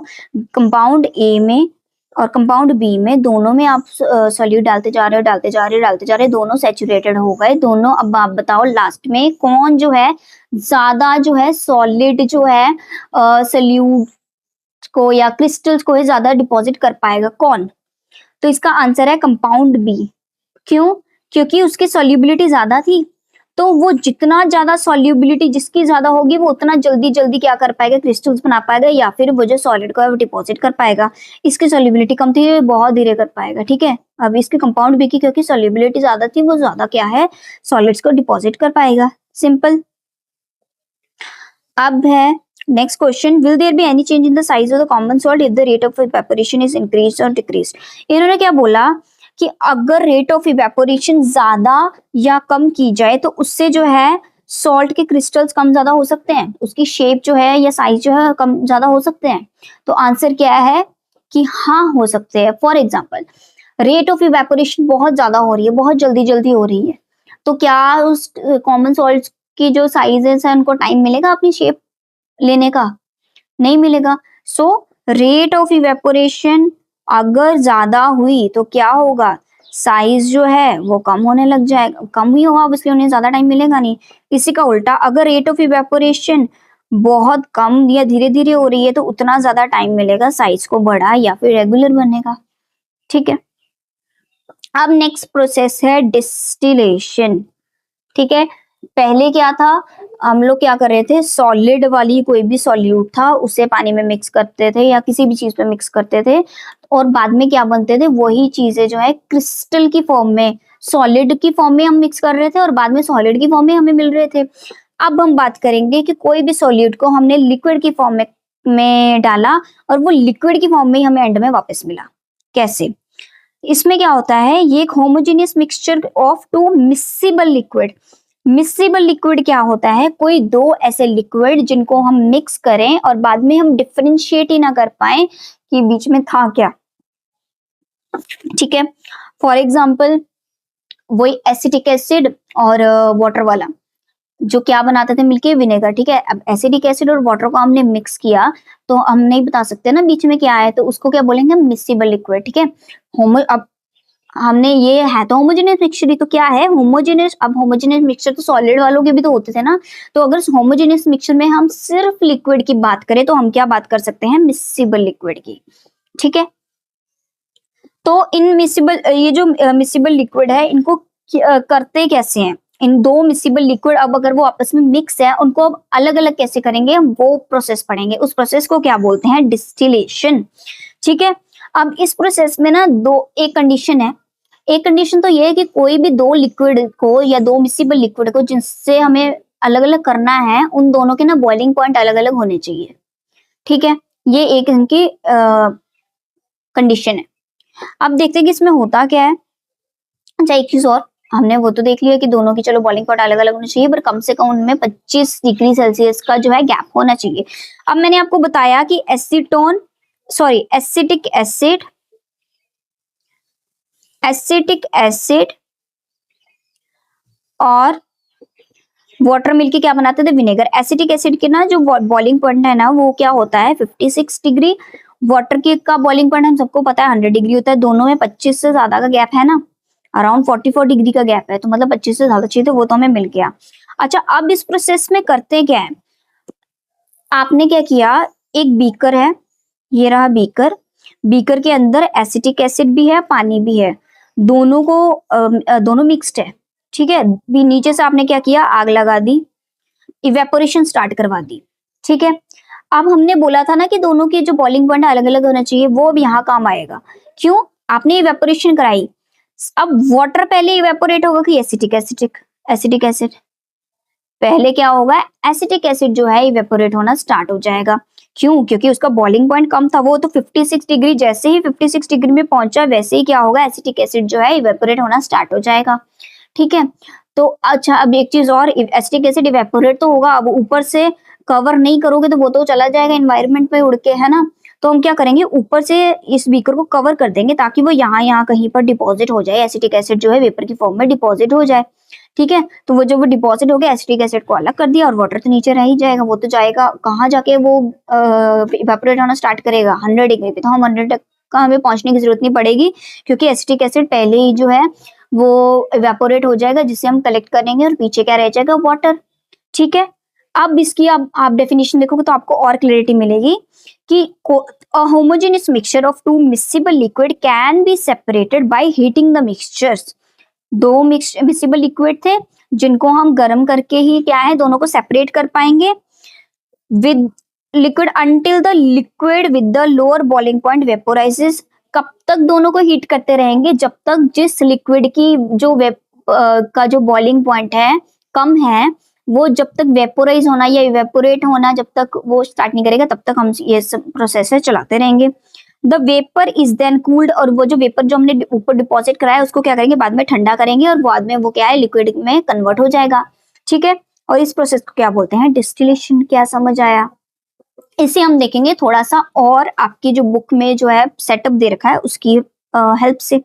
कंपाउंड ए में और कंपाउंड बी में दोनों में आप सॉल्यूट डालते जा रहे, दोनों सैचुरेटेड हो गए दोनों। अब आप बताओ लास्ट में कौन जो है ज्यादा जो है सॉलिड जो है सॉल्यूट को या क्रिस्टल्स को ज्यादा डिपॉजिट कर पाएगा, कौन। तो इसका आंसर है कंपाउंड बी। क्यों, क्योंकि उसकी सॉल्युबिलिटी ज्यादा थी, तो वो जितना ज्यादा सॉल्युबिलिटी जिसकी ज्यादा होगी वो उतना जल्दी क्या कर पाएगा, क्रिस्टल्स बना पाएगा, या फिर वो जो सॉलिड को है वो डिपॉजिट कर पाएगा। इसकी सॉल्युबिलिटी कम थी, बहुत धीरे कर पाएगा। ठीक है, अब इसके कंपाउंड बी की क्योंकि सॉल्युबिलिटी ज्यादा थी, वो ज्यादा क्या है, सॉलिड्स को डिपॉजिट कर पाएगा। सिंपल। अब है next question, will there be any change in the size of the common salt if the rate of evaporation is increased और डिक्रीज्ड। इन्होंने क्या बोला कि अगर रेट ऑफ इवेपोरेशन ज्यादा या कम की जाए तो उससे जो है सॉल्ट के क्रिस्टल्स कम ज्यादा हो सकते हैं, उसकी शेप जो है या साइज जो है कम ज्यादा हो सकते हैं। तो आंसर क्या है कि हाँ हो सकते हैं। For example rate of evaporation बहुत ज्यादा हो रही है, बहुत जल्दी हो रही है, तो क्या उस कॉमन सॉल्ट की जो साइजेस है उनको टाइम मिलेगा अपनी शेप लेने का, नहीं मिलेगा। सो रेट ऑफ इवेपोरेशन अगर ज्यादा हुई तो क्या होगा, साइज जो है वो कम होने लग जाएगा, कम ही होगा, इसलिए उन्हें ज्यादा टाइम मिलेगा नहीं। इसी का उल्टा अगर रेट ऑफ इवेपोरेशन बहुत कम या धीरे हो रही है तो उतना ज्यादा टाइम मिलेगा साइज को बड़ा या फिर रेगुलर बनेगा। ठीक है, अब नेक्स्ट प्रोसेस है डिस्टिलेशन। ठीक है, पहले क्या था, हम लोग क्या कर रहे थे, सॉलिड वाली कोई भी सॉल्यूट था उसे पानी में मिक्स करते थे या किसी भी चीज पे मिक्स करते थे, और बाद में क्या बनते थे, वही चीजें जो है क्रिस्टल की फॉर्म में, सॉलिड की फॉर्म में हम मिक्स कर रहे थे और बाद में सॉलिड की फॉर्म में हमें मिल रहे थे। अब हम बात करेंगे कि कोई भी सॉल्यूट को हमने लिक्विड की फॉर्म में डाला और वो लिक्विड की फॉर्म में ही हमें एंड में वापस मिला। कैसे, इसमें क्या होता है, ये एक homogeneous mixture of two miscible liquid. Miscible liquid क्या होता है, कोई दो ऐसे लिक्विड जिनको हम मिक्स करें और बाद में हम डिफरेंशिएट ही ना कर पाए कि बीच में था क्या। ठीक है, फॉर एग्जाम्पल वही एसिटिक एसिड और वाटर वाला जो क्या बनाते थे मिलके, विनेगर। ठीक है, अब एसिडिक एसिड और वाटर को हमने मिक्स किया तो हम नहीं बता सकते ना बीच में क्या है, तो उसको क्या बोलेंगे, मिक्सिबल लिक्विड। ठीक है, अब हमने ये है तो होमोजेनियस मिक्सचर ही, तो क्या है होमोजेनियस। अब होमोजेनियस मिक्सचर तो सॉलिड वालों के भी तो होते थे ना, तो अगर होमोजेनियस मिक्सचर में हम सिर्फ लिक्विड की बात करें तो हम क्या बात कर सकते हैं, मिक्सिबल लिक्विड की। ठीक है, तो इन मिक्सिबल, ये जो मिक्सिबल लिक्विड है इनको करते कैसे हैं, इन दो मिक्सिबल लिक्विड अब अगर वो आपस में मिक्स है उनको अब अलग अलग कैसे करेंगे, हम वो प्रोसेस पढ़ेंगे। उस प्रोसेस को क्या बोलते हैं, डिस्टिलेशन। ठीक है, अब इस प्रोसेस में ना एक कंडीशन है। एक कंडीशन तो ये है कि कोई भी दो लिक्विड को या दो मिक्सिबल लिक्विड को जिनसे हमें अलग अलग करना है उन दोनों के ना बॉइलिंग पॉइंट अलग अलग होने चाहिए। ठीक है, ये एक इनकी कंडीशन है। अब देखते हैं कि इसमें होता क्या है। अच्छा, एक चीज और, हमने वो तो देख लिया कि दोनों की चलो बॉइलिंग पॉइंट अलग अलग होने चाहिए, पर कम से कम उनमें 25 डिग्री सेल्सियस का जो है गैप होना चाहिए। अब मैंने आपको बताया कि acetone sorry acetic acid, acetic acid और वाटर मिलके क्या बनाते थे, विनेगर। एसिटिक एसिड के ना जो बॉइलिंग पॉइंट है ना वो क्या होता है 56 डिग्री। वाटर के का बॉइलिंग पॉइंट हम सबको पता है 100 डिग्री होता है। दोनों में 25 से ज्यादा का गैप है ना, अराउंड 44 डिग्री का गैप है, तो मतलब 25 से ज्यादा चाहिए, तो वो तो हमें मिल गया। अच्छा, अब इस प्रोसेस में करते क्या है, आपने क्या किया, एक बीकर है, ये रहा बीकर, बीकर के अंदर एसिटिक एसिड भी है, पानी भी है, दोनों को दोनों मिक्स्ड है, ठीक है। भी नीचे से आपने क्या किया, आग लगा दी, इवेपोरेशन स्टार्ट करवा दी, ठीक है। अब हमने बोला था ना कि दोनों के जो बॉइलिंग पॉइंट अलग अलग होना चाहिए, वो अब यहाँ काम आएगा। क्यों, आपने इवेपोरेशन कराई, अब वाटर पहले इवेपोरेट होगा कि एसिटिक एसिटिक एसिटिक एसिड, पहले क्या होगा, एसिटिक एसिड जो है इवेपोरेट होना स्टार्ट हो जाएगा। क्यों, क्योंकि उसका बॉइलिंग पॉइंट कम था, वो तो 56 डिग्री, जैसे ही 56 डिग्री में पहुंचा वैसे ही क्या होगा, एसिटिक एसिड जो है इवेपोरेट होना स्टार्ट हो जाएगा, ठीक है। तो अच्छा, अब एक चीज और, एसिटिक एसिड इवेपोरेट तो होगा, अब ऊपर से कवर नहीं करोगे तो वो तो चला जाएगा एनवायरनमेंट में उड़ के, है ना। तो हम क्या करेंगे, ऊपर से इस बीकर को कवर कर देंगे ताकि वो यहाँ कहीं पर डिपॉजिट हो जाए, एसिटिक एसिड जो है वेपर की फॉर्म में डिपॉजिट हो जाए, ठीक है। तो वो जब वो डिपॉजिट हो गया, एसिटिक एसिड को अलग कर दिया, और वाटर तो नीचे रह ही जाएगा, वो तो जाएगा कहाँ जाके, वो इवेपोरेट होना स्टार्ट करेगा 100 डिग्री पे, तो हम 100 तक का हमें पहुंचने की जरूरत नहीं पड़ेगी, क्योंकि एसिटिक एसिड पहले ही जो है वो इवेपोरेट हो जाएगा, जिसे हम कलेक्ट करेंगे, और पीछे क्या रह जाएगा, वाटर, ठीक है। अब इसकी आप डेफिनेशन देखोगे तो आपको और क्लैरिटी मिलेगी कि a homogeneous mixture of two miscible liquid can be separated by heating the mixtures। दो मिक्सिबल लिक्विड थे जिनको हम गर्म करके ही क्या है, दोनों को सेपरेट कर पाएंगे with liquid until the liquid with the lower boiling point vaporises. कब तक दोनों को हीट करते रहेंगे, जब तक जिस लिक्विड की जो का जो बॉइलिंग पॉइंट है कम है, वो जब तक वेपोराइज होना या इवेपोरेट होना जब तक वो स्टार्ट नहीं करेगा, तब तक हम ये सब प्रोसेस चलाते रहेंगे। The vapour is then cooled, और वो जो वेपर जो हमने ऊपर डिपॉजिट कराया उसको क्या करेंगे, बाद में ठंडा करेंगे, और बाद में वो क्या है, लिक्विड में कन्वर्ट हो जाएगा, ठीक है। और इस प्रोसेस को क्या बोलते हैं, डिस्टिलेशन। क्या समझ आया, इसे हम देखेंगे थोड़ा सा, और आपकी जो बुक में जो है सेटअप दे रखा है उसकी हेल्प से।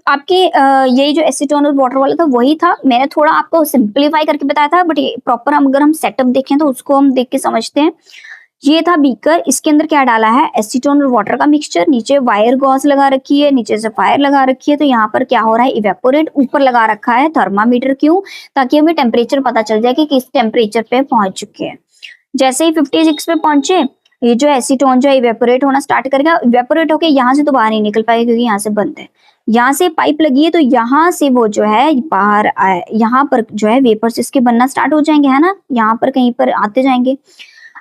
आपके यही जो एसीटोन और वाटर वाला था वही था, मैंने थोड़ा आपको सिंपलीफाई करके बताया था, बट प्रॉपर हम अगर हम सेटअप देखें तो उसको हम देख के समझते हैं। ये था बीकर, इसके अंदर क्या डाला है, एसीटोन और वाटर का मिक्सचर, नीचे वायर गॉज लगा रखी है, नीचे से फायर लगा रखी है, तो यहाँ पर क्या हो रहा है, इवेपोरेट। ऊपर लगा रखा है थर्मामीटर, क्यों, ताकि हमें टेम्परेचर पता चल जाए कि किस टेम्परेचर पे पहुंच चुके हैं। जैसे ही 56 पे पहुंचे, ये जो एसीटोन जो है इवेपोरेट होना स्टार्ट करेगा, इवेपोरेट होके यहाँ से तो बाहर नहीं निकल पाएगा क्योंकि यहाँ से बंद है, यहाँ से पाइप लगी है, तो यहाँ से वो जो है बाहर आए, यहाँ पर जो है वेपर्स इसके बनना स्टार्ट हो जाएंगे, है ना, यहाँ पर कहीं पर आते जाएंगे।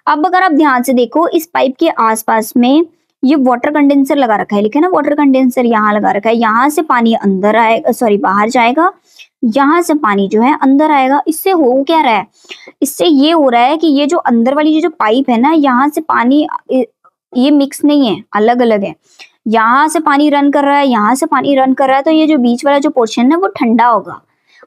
अब अगर आप ध्यान से देखो, इस पाइप के आसपास में ये वाटर कंडेंसर लगा रखा है, लिखे ना वाटर कंडेंसर, यहाँ लगा रखा है, यहाँ से पानी अंदर आएगा, सॉरी बाहर जाएगा, यहाँ से पानी जो है अंदर आएगा। इससे हो क्या रहा है, इससे ये हो रहा है कि ये जो अंदर वाली जो पाइप है ना, यहाँ से पानी ये मिक्स नहीं है, अलग अलग है, यहाँ से पानी रन कर रहा है, यहाँ से पानी रन कर रहा है, तो ये जो बीच वाला जो पोर्शन है वो ठंडा होगा।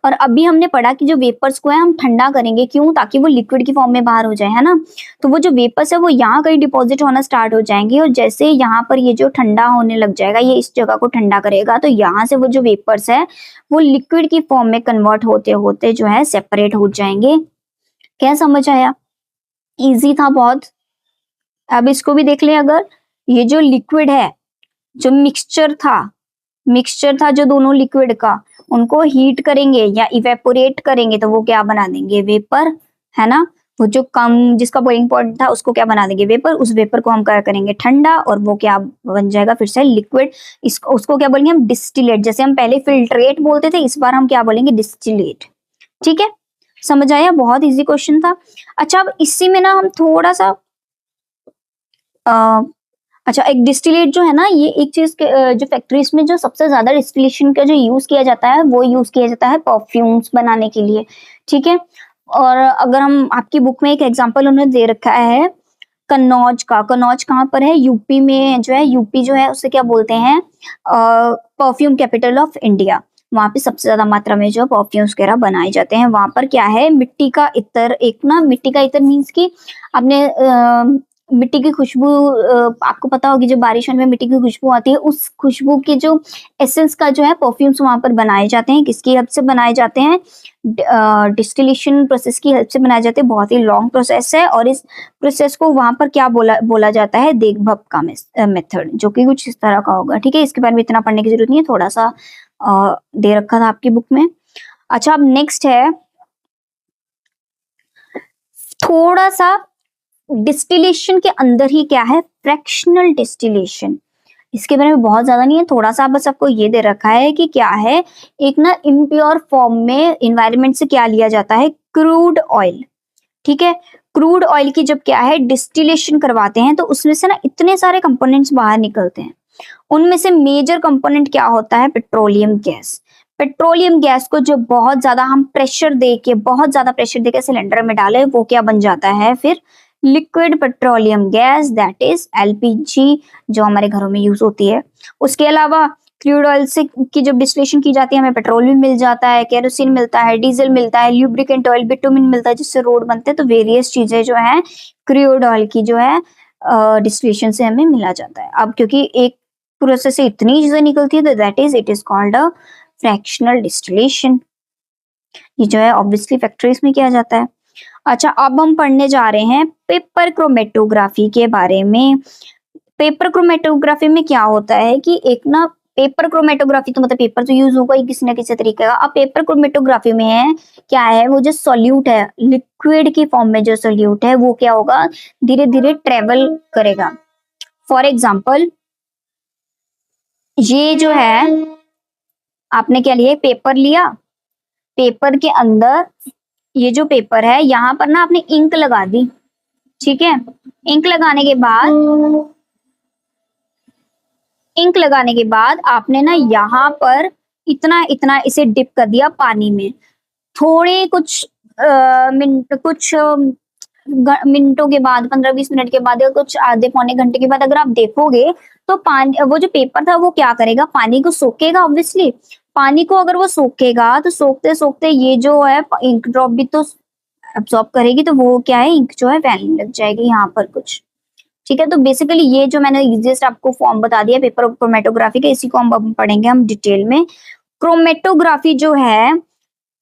और अभी हमने पढ़ा कि जो वेपर्स को है हम ठंडा करेंगे, क्यों, ताकि वो लिक्विड की फॉर्म में बाहर हो जाए, है ना। तो वो जो वेपर्स है वो यहाँ कहीं डिपॉजिट होना स्टार्ट हो जाएंगे, और जैसे यहाँ पर ये जो ठंडा होने लग जाएगा, ये इस जगह को ठंडा करेगा, तो यहाँ से वो जो वेपर्स है वो लिक्विड की फॉर्म में कन्वर्ट होते होते जो है सेपरेट हो जाएंगे। क्या समझ आया, इजी था बहुत। अब इसको भी देख ले, अगर ये जो लिक्विड है, जो मिक्सचर था जो दोनों लिक्विड का, उनको हीट करेंगे या इवेपोरेट करेंगे तो वो क्या बना देंगे, वेपर, है ना। वो जो कम जिसका बॉइलिंग पॉइंट था उसको क्या बना देंगे, वेपर। उस वेपर को हम क्या करेंगे, ठंडा, और वो क्या बन जाएगा फिर से लिक्विड। इसको उसको क्या बोलेंगे हम, डिस्टिलेट। जैसे हम पहले फिल्ट्रेट बोलते थे, इस बार हम क्या बोलेंगे, डिस्टिलेट, ठीक है। समझ आया, बहुत इजी क्वेश्चन था। अच्छा, अब इसी में ना हम थोड़ा सा अच्छा, एक डिस्टिलेट जो है ना, ये एक चीज जो फैक्ट्रीज में जो सबसे ज्यादा डिस्टिलेशन का जो यूज किया जाता है, वो यूज किया जाता है परफ्यूम्स बनाने के लिए, ठीक है। और अगर हम आपकी बुक में एक एग्जांपल उन्होंने दे रखा है कन्नौज का। कन्नौज कहाँ पर है, यूपी में जो है, यूपी जो है उसे क्या बोलते हैं, परफ्यूम कैपिटल ऑफ इंडिया। वहां पे सबसे ज्यादा मात्रा में जो परफ्यूम्स वगैरह बनाए जाते हैं। वहां पर क्या है, मिट्टी का इत्र, एक ना मिट्टी का इत्र मीन्स की आपने मिट्टी की खुशबू, आपको पता होगी जो बारिश होने में मिट्टी की खुशबू आती है, उस खुशबू की जो एसेंस का जो है परफ्यूम्स वहां पर बनाए जाते हैं। किसकी हेल्प से बनाए जाते हैं? डिस्टिलेशन प्रोसेस की हेल्प से बनाए जाते हैं। बहुत ही लॉन्ग प्रोसेस है और इस प्रोसेस को वहां पर क्या बोला जाता है? देखभप का मेथड, जो कि कुछ इस तरह का होगा। ठीक है, इसके बारे में इतना पढ़ने की जरूरत नहीं है, थोड़ा सा दे रखा था आपकी बुक में। अच्छा, अब नेक्स्ट है थोड़ा सा डिस्टिलेशन के अंदर ही क्या है? Fractional distillation. इसके बारे में बहुत ज्यादा नहीं है, थोड़ा सा बस आपको ये दे रखा है कि क्या है, एक ना इम्प्योर फॉर्म में इन्वायरमेंट से क्या लिया जाता है? Crude oil. ठीक है, क्रूड ऑयल की जब क्या है डिस्टिलेशन करवाते हैं तो उसमें से ना इतने सारे कंपोनेंट्स बाहर निकलते हैं। उनमें से मेजर कंपोनेंट क्या होता है? Petroleum gas. पेट्रोलियम गैस को जो बहुत ज्यादा हम प्रेशर दे के, बहुत ज्यादा प्रेशर देके सिलेंडर में डाले, वो क्या बन जाता है फिर? Liquid petroleum gas, that is LPG, जो हमारे घरों में यूज होती है। उसके अलावा क्रूड ऑयल से की जब डिस्टिलेशन की जाती है, हमें पेट्रोल भी मिल जाता है, केरोसिन मिलता है, डीजल मिलता है, ल्यूब्रिकेंट ऑयल, बिटुमिन मिलता है, जिससे रोड बनते हैं। तो वेरियस चीजें जो है क्रूड ऑयल की जो है डिस्टिलेशन से हमें मिला जाता है। अब क्योंकि एक प्रोसेस से इतनी चीजें निकलती है तो that is it is called a fractional distillation. ये जो है ऑब्वियसली फैक्ट्रीज में किया जाता है। अच्छा, अब हम पढ़ने जा रहे हैं पेपर क्रोमेटोग्राफी के बारे में। पेपर क्रोमेटोग्राफी में क्या होता है कि एक ना, पेपर क्रोमेटोग्राफी तो मतलब पेपर तो यूज होगा ही किसी ना किसी तरीके का। अब पेपर क्रोमेटोग्राफी में है क्या है, वो जो सोल्यूट है, लिक्विड की फॉर्म में जो सोल्यूट है, वो क्या होगा? धीरे धीरे ट्रेवल करेगा। फॉर एग्जाम्पल, ये जो है आपने क्या लिया? पेपर लिया। पेपर के अंदर ये जो पेपर है, यहाँ पर ना आपने इंक लगा दी। ठीक है, इंक लगाने के बाद, इंक लगाने के बाद आपने ना यहाँ पर इतना इतना इसे डिप कर दिया पानी में। थोड़े कुछ मिनटों के बाद, 15-20 मिनट के बाद, या कुछ आधे पौने घंटे के बाद अगर आप देखोगे तो पानी, वो जो पेपर था वो क्या करेगा? पानी को सोखेगा ऑब्वियसली। पानी को अगर वो सोखेगा तो सोखते सोखते ये जो है इंक ड्रॉप भी तो अब्सॉर्ब करेगी, तो वो क्या है, इंक जो है फैलने लग जाएगी यहाँ पर कुछ। ठीक है, तो बेसिकली ये जो मैंने इजिएस्ट आपको फॉर्म बता दिया पेपर क्रोमेटोग्राफी का, इसी को हम पढ़ेंगे हम डिटेल में। क्रोमेटोग्राफी जो है,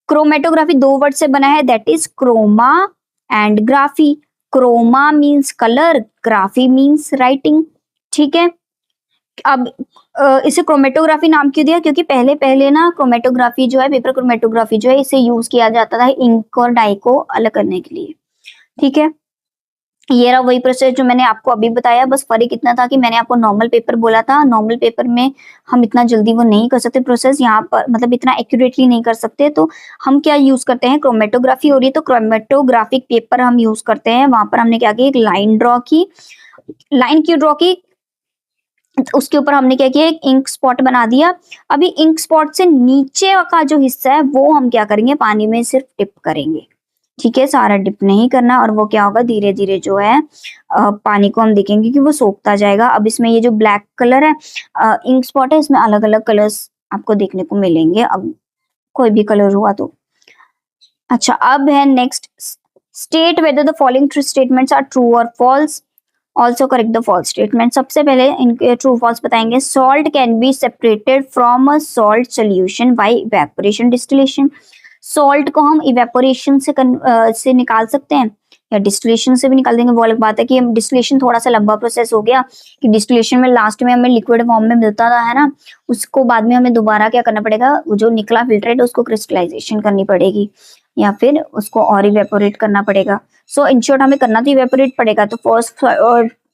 क्रोमेटोग्राफी दो वर्ड से बना है, that is chroma and graphy. Chroma means colour, graphy means writing. ठीक है, अब इसे क्रोमेटोग्राफी नाम क्यों दिया? क्योंकि पहले पहले ना क्रोमेटोग्राफी जो है, पेपर क्रोमेटोग्राफी जो है, इसे यूज किया जाता था इंक और डाई को अलग करने के लिए। ठीक है, ये रहा वही प्रोसेस जो मैंने आपको अभी बताया। बस फर्क इतना था कि मैंने आपको नॉर्मल पेपर बोला था, नॉर्मल पेपर में हम इतना जल्दी वो नहीं कर सकते प्रोसेस, यहाँ पर मतलब इतना एक्यूरेटली नहीं कर सकते। तो हम क्या यूज करते हैं? क्रोमेटोग्राफी हो रही है तो क्रोमेटोग्राफिक पेपर हम यूज करते हैं। वहां पर हमने क्या किया? एक लाइन ड्रॉ की। लाइन क्यों ड्रॉ की? उसके ऊपर हमने क्या किया? एक इंक स्पॉट बना दिया। अभी इंक स्पॉट से नीचे का जो हिस्सा है वो हम क्या करेंगे? पानी में सिर्फ डिप करेंगे। ठीक है, सारा डिप नहीं करना, और वो क्या होगा? धीरे धीरे जो है पानी को हम देखेंगे कि वो सोखता जाएगा। अब इसमें ये जो ब्लैक कलर है, इंक स्पॉट है, इसमें अलग अलग कलर्स आपको देखने को मिलेंगे, अब कोई भी कलर हुआ तो। अच्छा, अब है next, state whether the following true statements are true और false, also correct the false statement. सबसे पहले इनके ट्रू फॉल्स बताएंगे। Salt can be separated from a salt solution by evaporation distillation. Salt को हम इवेपोरेशन से निकाल सकते हैं या डिस्टिलेशन से भी निकाल देंगे। वो अलग बात है कि डिस्टिलेशन थोड़ा सा लंबा प्रोसेस हो गया, कि डिस्टिलेशन में लास्ट में हमें लिक्विड फॉर्म में मिलता था, है ना, उसको बाद में हमें दोबारा क्या करना पड़ेगा? वो जो निकला फिल्ट्रेट उसको क्रिस्टलाइजेशन करनी पड़ेगी, या फिर उसको और इवेपोरेट करना पड़ेगा। सो इन शॉर्ट हमें करना तो इवेपोरेट पड़ेगा। तो फर्स्ट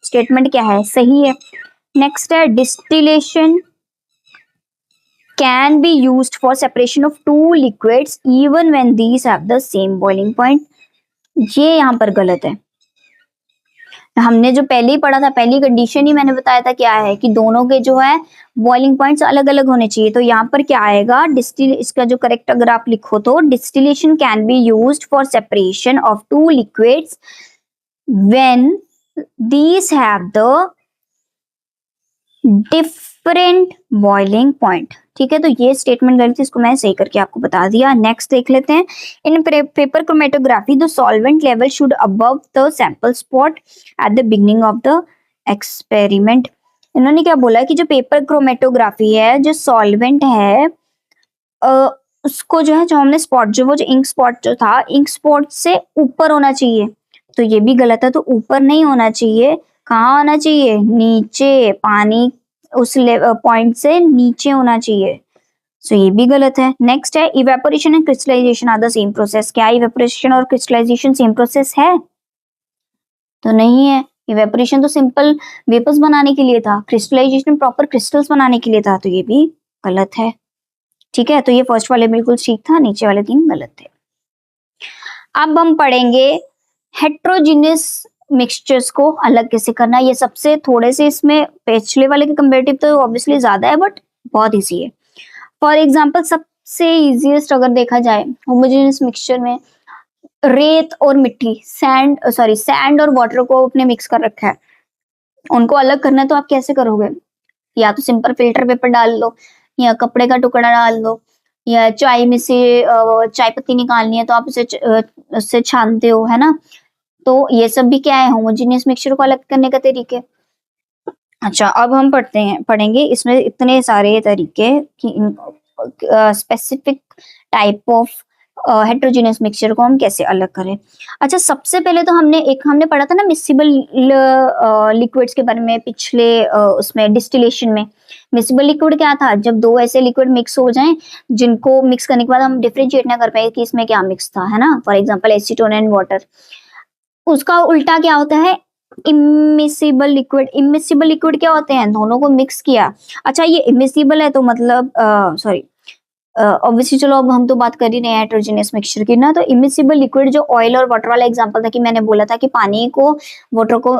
स्टेटमेंट क्या है? सही है। नेक्स्ट है, distillation can be used for separation of two liquids even when these have the same boiling point। ये यहाँ पर गलत है। हमने जो पहले ही पढ़ा था, पहली कंडीशन ही मैंने बताया था क्या है, कि दोनों के जो है बॉइलिंग पॉइंट्स अलग अलग होने चाहिए। तो यहाँ पर क्या आएगा? इसका जो करेक्ट अगर आप लिखो तो, distillation can be used for separation of two liquids when these have the different boiling point। ठीक है, तो ये स्टेटमेंट गलत थी, इसको मैं सही करके आपको बता दिया। नेक्स्ट देख लेते हैं। इन paper chromatography the solvent level should above the sample spot at the beginning of the experiment. इन्होंने क्या बोला कि जो पेपर क्रोमेटोग्राफी है, जो सॉल्वेंट है उसको जो है, जो हमने स्पॉट, जो वो जो इंक स्पॉट जो था, इंक स्पॉट से ऊपर होना चाहिए। तो ये भी गलत है, तो ऊपर नहीं होना चाहिए। कहाँ होना चाहिए? नीचे, पानी उस पॉइंट से नीचे होना चाहिए। सो ये भी गलत है। नेक्स्ट है, evaporation and crystallization are the same process. क्या इवेपोरेशन और क्रिस्टलाइजेशन सेम प्रोसेस है? तो नहीं है। इवेपोरेशन तो सिंपल वेपर्स बनाने के लिए था, क्रिस्टलाइजेशन प्रॉपर क्रिस्टल्स बनाने के लिए था, तो ये भी गलत है। ठीक है, तो ये फर्स्ट वाले बिल्कुल ठीक था, नीचे वाले 3 गलत थे। अब हम पढ़ेंगे हेट्रोजीनियस मिक्सचर्स को अलग कैसे करना है। ये सबसे थोड़े से इसमें पिछले वाले के कंपेरेटिव तो ऑब्वियसली ज्यादा है, बट बहुत इजी है। फॉर एग्जाम्पल, सबसे इजीएस्ट अगर देखा जाए होमोजेनियस मिक्सचर में, रेत और मिट्टी, सैंड और वाटर को अपने मिक्स कर रखा है, उनको अलग करना है, तो आप कैसे करोगे? या तो सिंपल फिल्टर पेपर डाल लो, या कपड़े का टुकड़ा डाल लो, या चाय में से चाय पत्ती निकालनी है तो आप उससे छानते हो, है ना। तो ये सब भी क्या है? होमोजेनियस मिक्सचर को अलग करने का तरीके। अच्छा, अब हम पढ़ेंगे इसमें इतने सारे तरीके कि specific type of heterogeneous mixture को हम कैसे अलग करें। अच्छा, सबसे पहले तो हमने पढ़ा था ना मिसिबल लिक्विड्स के बारे में पिछले उसमें डिस्टिलेशन में। मिसिबल लिक्विड क्या था? जब दो ऐसे लिक्विड मिक्स हो जाएं जिनको मिक्स करने के बाद हम डिफरेंशिएट ना कर पाए कि इसमें क्या मिक्स था, है ना। For example acetone and water. उसका उल्टा क्या होता है? Immiscible liquid. इमिसिबल लिक्विड क्या होते हैं? दोनों को मिक्स किया। अच्छा, ये इमिसिबल है तो मतलब सॉरी, ऑब्वियसली चलो अब हम तो बात कर ही रहे हैं हेट्रोजेनियस मिक्सचर की ना। तो इमिसिबल लिक्विड जो ऑयल और वाटर वाला एग्जांपल था, कि मैंने बोला था कि पानी को, वाटर को,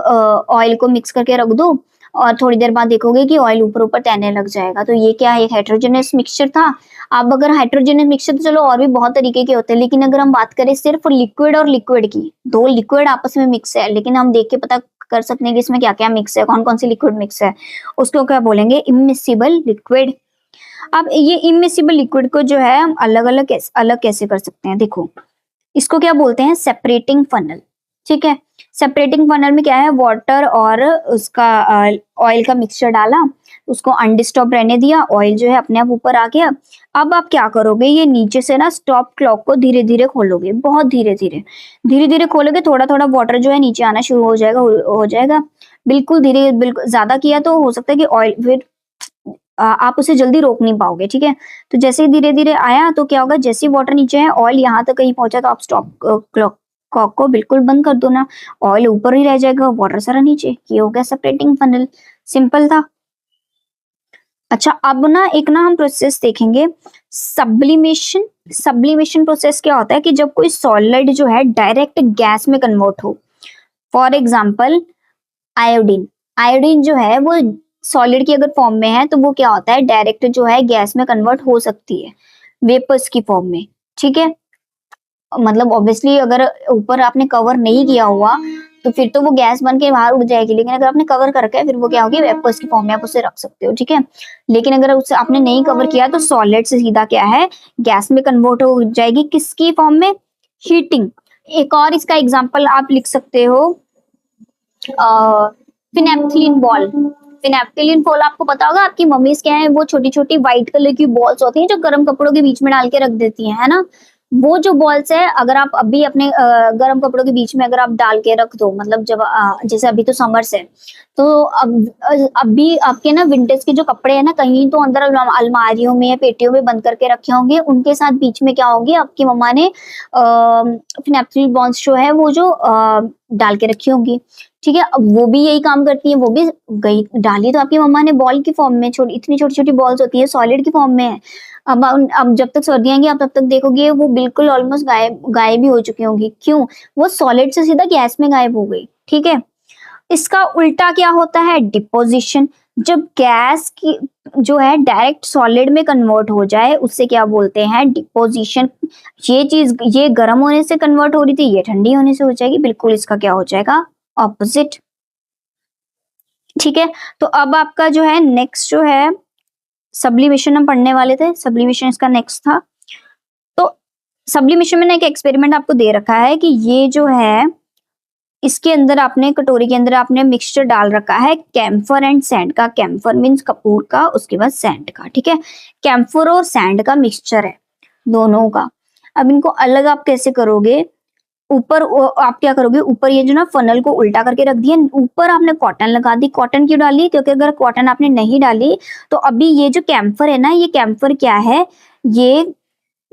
ऑयल को मिक्स करके रख दो और थोड़ी देर बाद देखोगे कि ऑयल ऊपर ऊपर तैरने लग जाएगा। तो ये क्या है? एक हेट्रोजेनियस मिक्सचर था। अब अगर हाइड्रोजन मिक्सचर, तो चलो और भी बहुत तरीके के होते हैं, लेकिन अगर हम बात करें सिर्फ लिक्विड और लिक्विड की, दो लिक्विड आपस में मिक्स है, लेकिन हम देख के पता कर सकते हैं कि इसमें क्या क्या मिक्स है, कौन कौन सी लिक्विड मिक्स है, उसको क्या बोलेंगे? Immiscible liquid. अब ये इमिसिबल लिक्विड को जो है हम अलग कैसे कर सकते हैं? देखो, इसको क्या बोलते हैं? Separating funnel. ठीक है, सेपरेटिंग फनल में क्या है? वाटर और उसका ऑयल का मिक्सचर डाला, उसको अनडिस्टर्ब रहने दिया, ऑयल जो है अपने आप ऊपर आ गया। अब आप क्या करोगे? ये नीचे से ना स्टॉप क्लॉक को धीरे धीरे खोलोगे, बहुत धीरे धीरे खोलोगे, थोड़ा थोड़ा वाटर जो है नीचे आना शुरू हो जाएगा। बिल्कुल धीरे, बिल्कुल ज्यादा किया तो हो सकता है कि ऑयल फिर आप उसे जल्दी रोक नहीं पाओगे। ठीक है, तो जैसे ही धीरे धीरे आया तो क्या होगा? जैसे ही वाटर नीचे है, ऑयल यहाँ तक कहीं पहुंचा, तो आप स्टॉप क्लॉक को बिल्कुल बंद कर दो ना, ऑयल ऊपर ही रह जाएगा, वाटर सारा नीचे। ये हो गया सेपरेटिंग फनल। सिंपल था। अच्छा, अब ना एक ना हम प्रोसेस देखेंगे, सब्लिमेशन। सब्लिमेशन प्रोसेस क्या होता है? कि जब कोई सॉलिड जो है डायरेक्ट गैस में कन्वर्ट हो। For example iodine. आयोडीन जो है वो सॉलिड की अगर फॉर्म में है, तो वो क्या होता है? डायरेक्ट जो है गैस में कन्वर्ट हो सकती है, वेपर्स की फॉर्म में। ठीक है, मतलब ऑब्वियसली अगर ऊपर आपने कवर नहीं किया हुआ तो फिर तो वो गैस बन के बाहर उड़ जाएगी, लेकिन अगर आपने कवर कर रखा है फिर वो क्या होगी? वेपर्स की फॉर्म में आप उसे रख सकते हो। ठीक है, लेकिन अगर उसे आपने नहीं कवर किया तो सॉलिड से सीधा क्या है? गैस में कन्वर्ट हो जाएगी। किसकी फॉर्म में? हीटिंग। एक और इसका एग्जाम्पल आप लिख सकते हो, फिनेप्थिलीन बॉल। फिनेप्थिलीन बॉल आपको पता होगा, आपकी मम्मीज क्या है, वो छोटी छोटी व्हाइट कलर की बॉल्स होती हैं जो गर्म कपड़ों के बीच में डाल के रख देती हैं, है ना। वो जो बॉल्स है, अगर आप अभी अपने गर्म कपड़ों के बीच में अगर आप डाल के रख दो, मतलब जब जैसे अभी तो समर्स है, तो अभी आपके ना विंटर्स के जो कपड़े हैं ना, कहीं तो अंदर अलमारियों में या पेटियों में बंद करके रखे होंगे, उनके साथ बीच में क्या होंगे? आपकी मम्मा ने फिनेप्थिलीन बॉल्स जो है वो जो डाल के रखी होंगी। ठीक है, अब वो भी यही काम करती है, वो भी गई डाली तो आपकी मम्मा ने बॉल की फॉर्म में, इतनी छोटी छोटी बॉल्स होती है, सॉलिड की फॉर्म में है। अब जब तक सर्दी आएंगी आप तब तक देखोगे वो बिल्कुल ऑलमोस्ट गायब ही हो चुकी होंगी। क्यों? वो सॉलिड से सीधा गैस में गायब हो गई। ठीक है, इसका उल्टा क्या होता है? डिपोजिशन। जब गैस की जो है डायरेक्ट सॉलिड में कन्वर्ट हो जाए, उससे क्या बोलते हैं? डिपोजिशन। ये चीज, ये गर्म होने से कन्वर्ट हो रही थी, ये ठंडी होने से हो जाएगी, बिल्कुल इसका क्या हो जाएगा? ऑपोजिट। ठीक है, तो अब आपका जो है नेक्स्ट जो है सब्लिमेशन हम पढ़ने वाले थे, सब्लिमेशन इसका नेक्स्ट था। तो सब्लिमेशन में ना एक एक्सपेरिमेंट आपको दे रखा है कि ये जो है इसके अंदर आपने कटोरी के अंदर आपने मिक्सचर डाल रखा है कैम्फर एंड सैंड का। कैम्फर मीन्स कपूर का, उसके बाद सैंड का, ठीक है। कैम्फर और सैंड का मिक्सचर है दोनों का। अब इनको अलग आप कैसे करोगे, ऊपर आप क्या करोगे, ऊपर ये जो ना फनल को उल्टा करके रख दिया, ऊपर आपने कॉटन लगा दी। कॉटन क्यों डाली, क्योंकि अगर कॉटन आपने नहीं डाली तो अभी ये जो कैम्फर है ना, ये कैम्फर क्या है, ये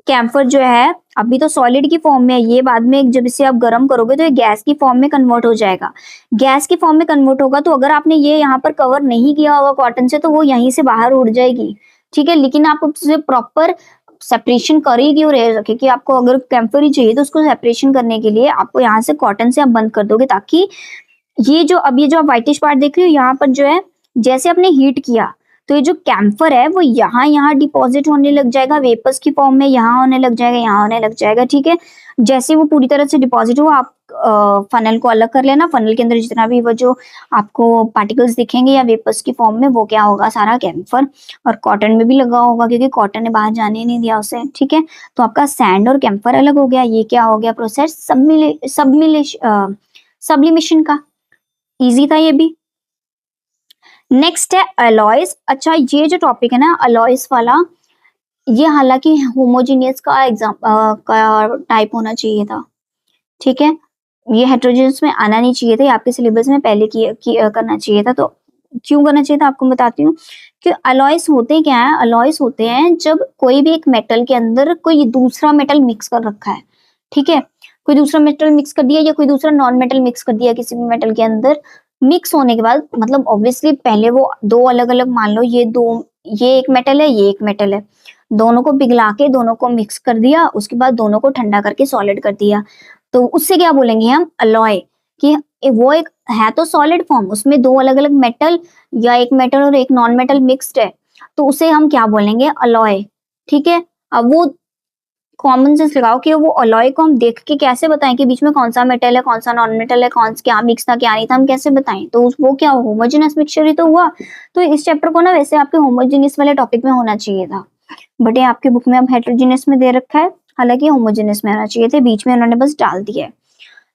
कैम्फर जो है अभी तो सॉलिड की फॉर्म में है, ये बाद में जब इसे आप गर्म करोगे तो ये गैस की फॉर्म में कन्वर्ट हो जाएगा। गैस की फॉर्म में कन्वर्ट होगा तो अगर आपने ये यहाँ पर कवर नहीं किया होगा कॉटन से तो वो यहीं से बाहर उड़ जाएगी, ठीक है। लेकिन आप उसे प्रॉपर सेपरेशन कर ही क्यों रहे रखे कि आपको अगर कैम्फर ही चाहिए तो उसको सेपरेशन करने के लिए आपको यहाँ से कॉटन से आप बंद कर दोगे, ताकि ये जो अब ये जो आप व्हाइटिश पार्ट देख रहे हो यहाँ पर जो है, जैसे आपने हीट किया तो ये जो कैम्फर है वो यहाँ यहाँ डिपॉजिट होने लग जाएगा वेपर्स की फॉर्म में, यहाँ होने लग जाएगा, यहाँ होने लग जाएगा, ठीक है। जैसे वो पूरी तरह से डिपॉजिट हो, आप फनल को अलग कर लेना। फनल के अंदर जितना भी वो जो आपको पार्टिकल्स दिखेंगे या वेपर्स की फॉर्म में, वो क्या होगा, सारा कैम्फर। और कॉटन में भी लगा होगा क्योंकि कॉटन ने बाहर जाने नहीं दिया उसे, ठीक है। तो आपका सैंड और कैम्फर अलग हो गया। ये क्या हो गया, प्रोसेस सब्लिमेशन का। इजी था ये भी। नेक्स्ट है अलॉयज। अच्छा, ये जो टॉपिक है ना अलॉयज वाला, ये हालांकि होमोजीनियस का एग्जाम का टाइप होना चाहिए था, ठीक है। ये हेट्रोजीनियस में आना नहीं चाहिए था, ये आपके सिलेबस में पहले करना चाहिए था। तो क्यों करना चाहिए था आपको बताती हूँ कि अलॉयज होते क्या है। अलॉयज होते हैं जब कोई भी एक मेटल के अंदर कोई दूसरा मेटल मिक्स कर रखा है, ठीक है। कोई दूसरा मेटल मिक्स कर दिया या कोई दूसरा नॉन मेटल मिक्स कर दिया किसी भी मेटल के अंदर। मिक्स होने के बाद मतलब ऑब्वियसली पहले वो दो अलग अलग, मान लो ये एक मेटल है, ये एक मेटल है, दोनों को पिघला के दोनों को मिक्स कर दिया, उसके बाद दोनों को ठंडा करके सॉलिड कर दिया। तो उससे क्या बोलेंगे हम, अलॉय। कि वो एक है तो सॉलिड फॉर्म, उसमें दो अलग अलग मेटल या एक मेटल और एक नॉन मेटल मिक्स्ड है, तो उसे हम क्या बोलेंगे, अलॉय, ठीक है। अब वो कॉमन सेंस लगाओ कि वो अलॉय को हम देख के कैसे बताएं कि बीच में कौन सा मेटल है, कौन सा नॉन मेटल है, कौन सा क्या मिक्स था क्या नहीं था, हम कैसे बताएं। तो वो क्या होमोजेनस मिक्सचर ही तो हुआ। तो इस चैप्टर को ना वैसे आपके होमोजेनियस वाले टॉपिक में होना चाहिए था, बट ये आपके बुक में अब हेट्रोजीनियस में दे रखा है, हालांकि होमोजेनियस में आना चाहिए थे, बीच में उन्होंने बस डाल दिया है।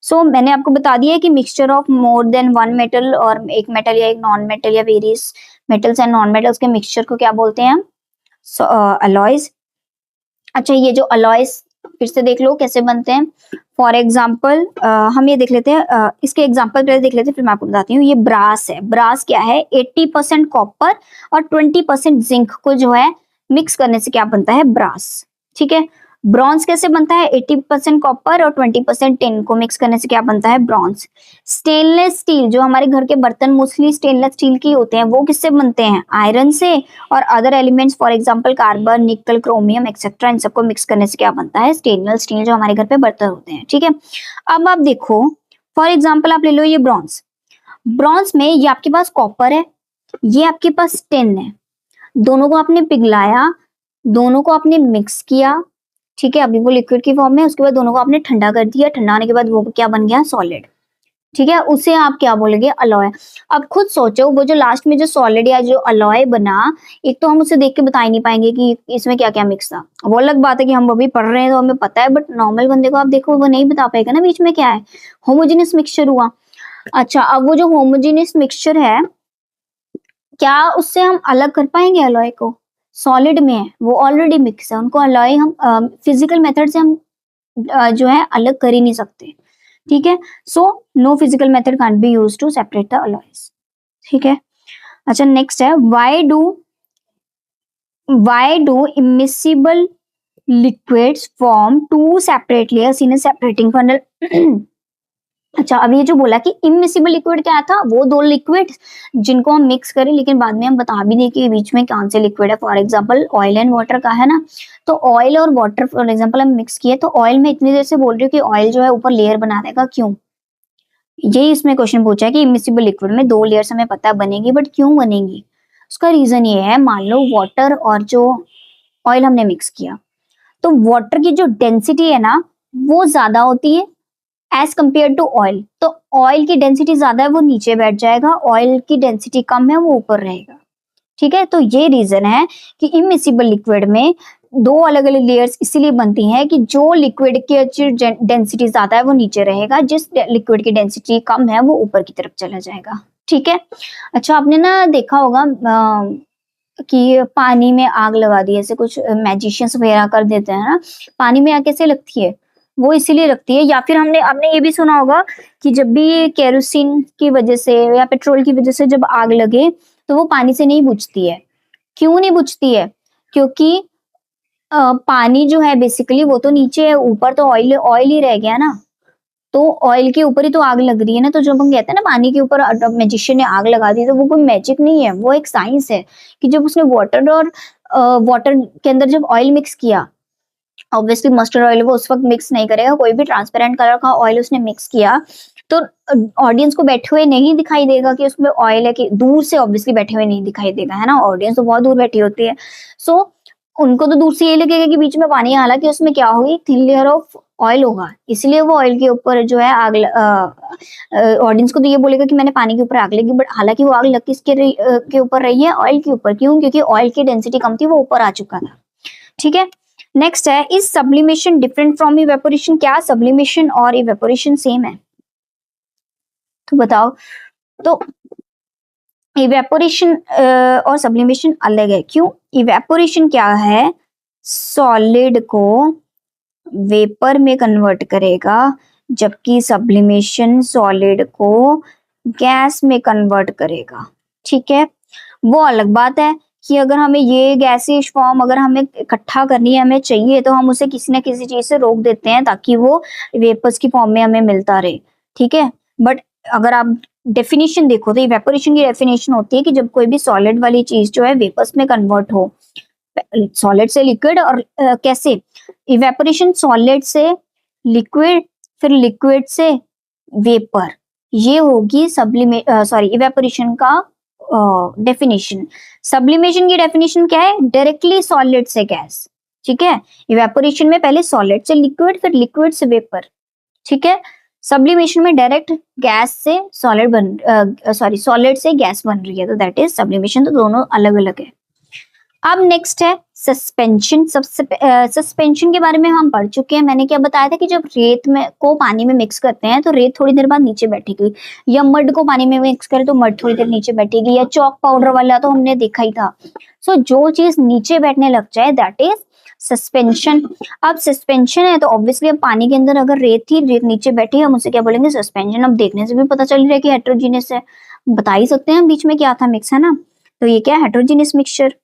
सो मैंने आपको बता दिया है कि mixture of more than one metal, और एक मेटल या एक नॉन मेटल या various metals and non metals के मिक्सचर को क्या बोलते हैं हम, अलॉयज। अच्छा, ये जो अलॉयज फिर से देख लो कैसे बनते हैं। फॉर एग्जाम्पल हम ये देख लेते हैं, इसके एग्जाम्पल पहले देख लेते हैं फिर मैं आपको बताती हूँ। ये ब्रास है। ब्रास क्या है, 80% कॉपर और 20% जिंक को जो है मिक्स करने से क्या बनता है, ब्रास, ठीक है। ब्रॉन्ज कैसे बनता है, 80% कॉपर और 20% टिन को मिक्स करने से क्या बनता है, ब्रॉन्ज। स्टेनलेस स्टील, जो हमारे घर के बर्तन मोस्टली स्टेनलेस स्टील के होते हैं, वो किससे बनते हैं, आयरन से। और other elements for example carbon, निकल, क्रोमियम एक्सेट्रा, इन सबको मिक्स करने से क्या बनता है, स्टेनलेस स्टील, जो हमारे घर पे बर्तन होते हैं, ठीक है। अब आप देखो, फॉर एग्जाम्पल आप ले लो ये ब्रॉन्ज। ब्रॉन्ज में ये आपके पास कॉपर है, ये आपके पास टिन है, दोनों को आपने पिघलाया, दोनों को आपने मिक्स किया, ठीक है। अभी वो लिक्विड की फॉर्म में, उसके बाद दोनों को आपने ठंडा कर दिया, ठंडा होने के बाद वो क्या बन गया, सॉलिड, ठीक है। उसे आप क्या बोलेंगे, अलॉय। अब खुद सोचो, वो जो लास्ट में जो सॉलिड या जो अलॉय बना, एक तो हम उसे देख के बता ही नहीं पाएंगे कि इसमें क्या क्या मिक्स था। वो अलग बात है कि हम अभी पढ़ रहे हैं तो हमें पता है, बट नॉर्मल बंदे को आप देखो वो नहीं बता पाएगा ना बीच में क्या है, होमोजेनियस मिक्सचर हुआ। अच्छा, अब वो जो होमोजेनियस मिक्सचर है, क्या उससे हम अलग कर पाएंगे अलॉय को, सॉलिड में है वो ऑलरेडी मिक्स है, उनको अलॉय हम फिजिकल मेथड से हम जो है अलग कर ही नहीं सकते, ठीक है। So no physical method can be used to separate the alloys, ठीक है। अच्छा, नेक्स्ट है why do immiscible liquids form two separate layers in a separating funnel. अच्छा, अब ये जो बोला कि इमिसिबल लिक्विड क्या था, वो दो लिक्विड जिनको हम मिक्स करें, लेकिन बाद में हम बता भी दें कि बीच में कौन से लिक्विड है। For example oil and water का है ना, तो ऑयल और वाटर फॉर एग्जांपल हम मिक्स किए, तो ऑयल में इतनी देर से बोल रही हूँ कि ऑयल जो है ऊपर लेयर बना देगा, क्यों, यही इसमें क्वेश्चन पूछा है कि इमिसिबल लिक्विड में दो लेयर्स हमें पता है बनेगी, बट क्यों बनेगी। उसका रीजन ये है, मान लो वाटर और जो ऑयल हमने मिक्स किया, तो वाटर की जो डेंसिटी है ना वो ज्यादा होती है एज कंपेयर टू ऑयल। तो ऑयल की डेंसिटी ज्यादा है, वो नीचे बैठ जाएगा, ऑयल की डेंसिटी कम है, वो ऊपर रहेगा, ठीक है, तो ये रीजन है कि इमिसिबल लिक्विड में दो अलग अलग लेयर्स इसीलिए बनती हैं कि जो लिक्विड की डेंसिटी ज्यादा है वो नीचे रहेगा, जिस लिक्विड की डेंसिटी कम है वो ऊपर की तरफ चला जाएगा। ठीक है। अच्छा, आपने ना देखा होगा कि पानी में आग लगा दी, ऐसे कुछ मैजिशियंस वगैरह कर देते हैं ना, पानी में आग कैसे लगती है, वो इसीलिए लगती है। या फिर हमने आपने ये भी सुना होगा कि जब भी केरोसिन की वजह से या पेट्रोल की वजह से जब आग लगे तो वो पानी से नहीं बुझती है। क्यों नहीं बुझती है? क्योंकि पानी जो है बेसिकली वो तो नीचे है, ऊपर तो ऑयल ऑयल ही रह गया ना, तो ऑयल के ऊपर ही तो आग लग रही है ना। तो जब हम कहते हैं ना पानी के ऊपर मैजिशियन ने आग लगा दी, तो वो कोई मैजिक नहीं है, वो एक साइंस है कि जब उसने वाटर और वाटर के अंदर जब ऑयल मिक्स किया, ऑब्वियसली मस्टर्ड ऑयल वो उस वक्त मिक्स नहीं करेगा, कोई भी ट्रांसपेरेंट कलर का ऑयल उसने मिक्स किया तो ऑडियंस को बैठे हुए नहीं दिखाई देगा कि उसमें ऑयल है, कि दूर से ऑब्वियसली बैठे हुए नहीं दिखाई देगा, है ना, ऑडियंस तो बहुत दूर बैठी होती है। सो उनको तो दूर से ये लगेगा कि बीच में पानी है, हालांकि उसमें क्या होगी, थिन लेयर ऑफ ऑयल होगा, इसलिए वो ऑयल के ऊपर जो है आग, ऑडियंस को तो ये बोलेगा कि मैंने पानी के ऊपर आग लगी, बट हालांकि वो आग लग किसके के ऊपर रही है, ऑयल के ऊपर। क्यों? क्योंकि ऑयल की डेंसिटी कम थी, वो ऊपर आ चुका था। ठीक है। नेक्स्ट है, is sublimation different from evaporation? क्या सब्लिमेशन और इवेपोरेशन सेम है? तो बताओ। तो इवेपोरेशन और सब्लिमेशन अलग है। क्यों? इवेपोरेशन क्या है, सॉलिड को वेपर में कन्वर्ट करेगा, जबकि सब्लिमेशन सॉलिड को गैस में कन्वर्ट करेगा। ठीक है, वो अलग बात है कि अगर हमें ये गैसियस फॉर्म अगर हमें इकट्ठा करनी है, हमें चाहिए, तो हम उसे किसी ना किसी चीज से रोक देते हैं ताकि वो वेपर्स की फॉर्म में हमें मिलता रहे। ठीक है, बट अगर आप डेफिनेशन देखो तो इवेपोरेशन की डेफिनेशन होती है कि जब कोई भी सॉलिड वाली चीज जो है वेपर्स में कन्वर्ट हो, सॉलिड से लिक्विड, और कैसे इवेपोरेशन, सॉलिड से लिक्विड, फिर लिक्विड से वेपर, ये होगी सॉरी इवेपोरेशन का डेफिनेशन। सब्लिमेशन की डेफिनेशन क्या है, डायरेक्टली सॉलिड से गैस। ठीक है, इवेपोरेशन में पहले सॉलिड से लिक्विड, फिर लिक्विड से वेपर। ठीक है, सब्लिमेशन में डायरेक्ट गैस से सॉलिड सॉरी सॉलिड से गैस बन रही है, तो दैट इज सब्लिमेशन। तो दोनों अलग अलग है। अब नेक्स्ट है सस्पेंशन। सस्पेंशन के बारे में हम पढ़ चुके हैं। मैंने क्या बताया था कि जब रेत में को पानी में मिक्स करते हैं तो रेत थोड़ी देर बाद नीचे बैठेगी, या मड को पानी में मिक्स करें तो मड थोड़ी देर नीचे बैठेगी, या चॉक पाउडर वाला तो हमने देखा ही था। सो जो चीज नीचे बैठने लग जाए दैट इज सस्पेंशन। अब सस्पेंशन है तो ऑब्वियसली अब पानी के अंदर अगर रेत थी, रेत नीचे बैठी, हम उसे क्या बोलेंगे, सस्पेंशन। अब देखने से भी पता चल रहा है कि हेट्रोजीनियस है, बता ही सकते हैं बीच में क्या था, मिक्स है ना, तो ये क्या है, हेट्रोजीनियस मिक्सचर।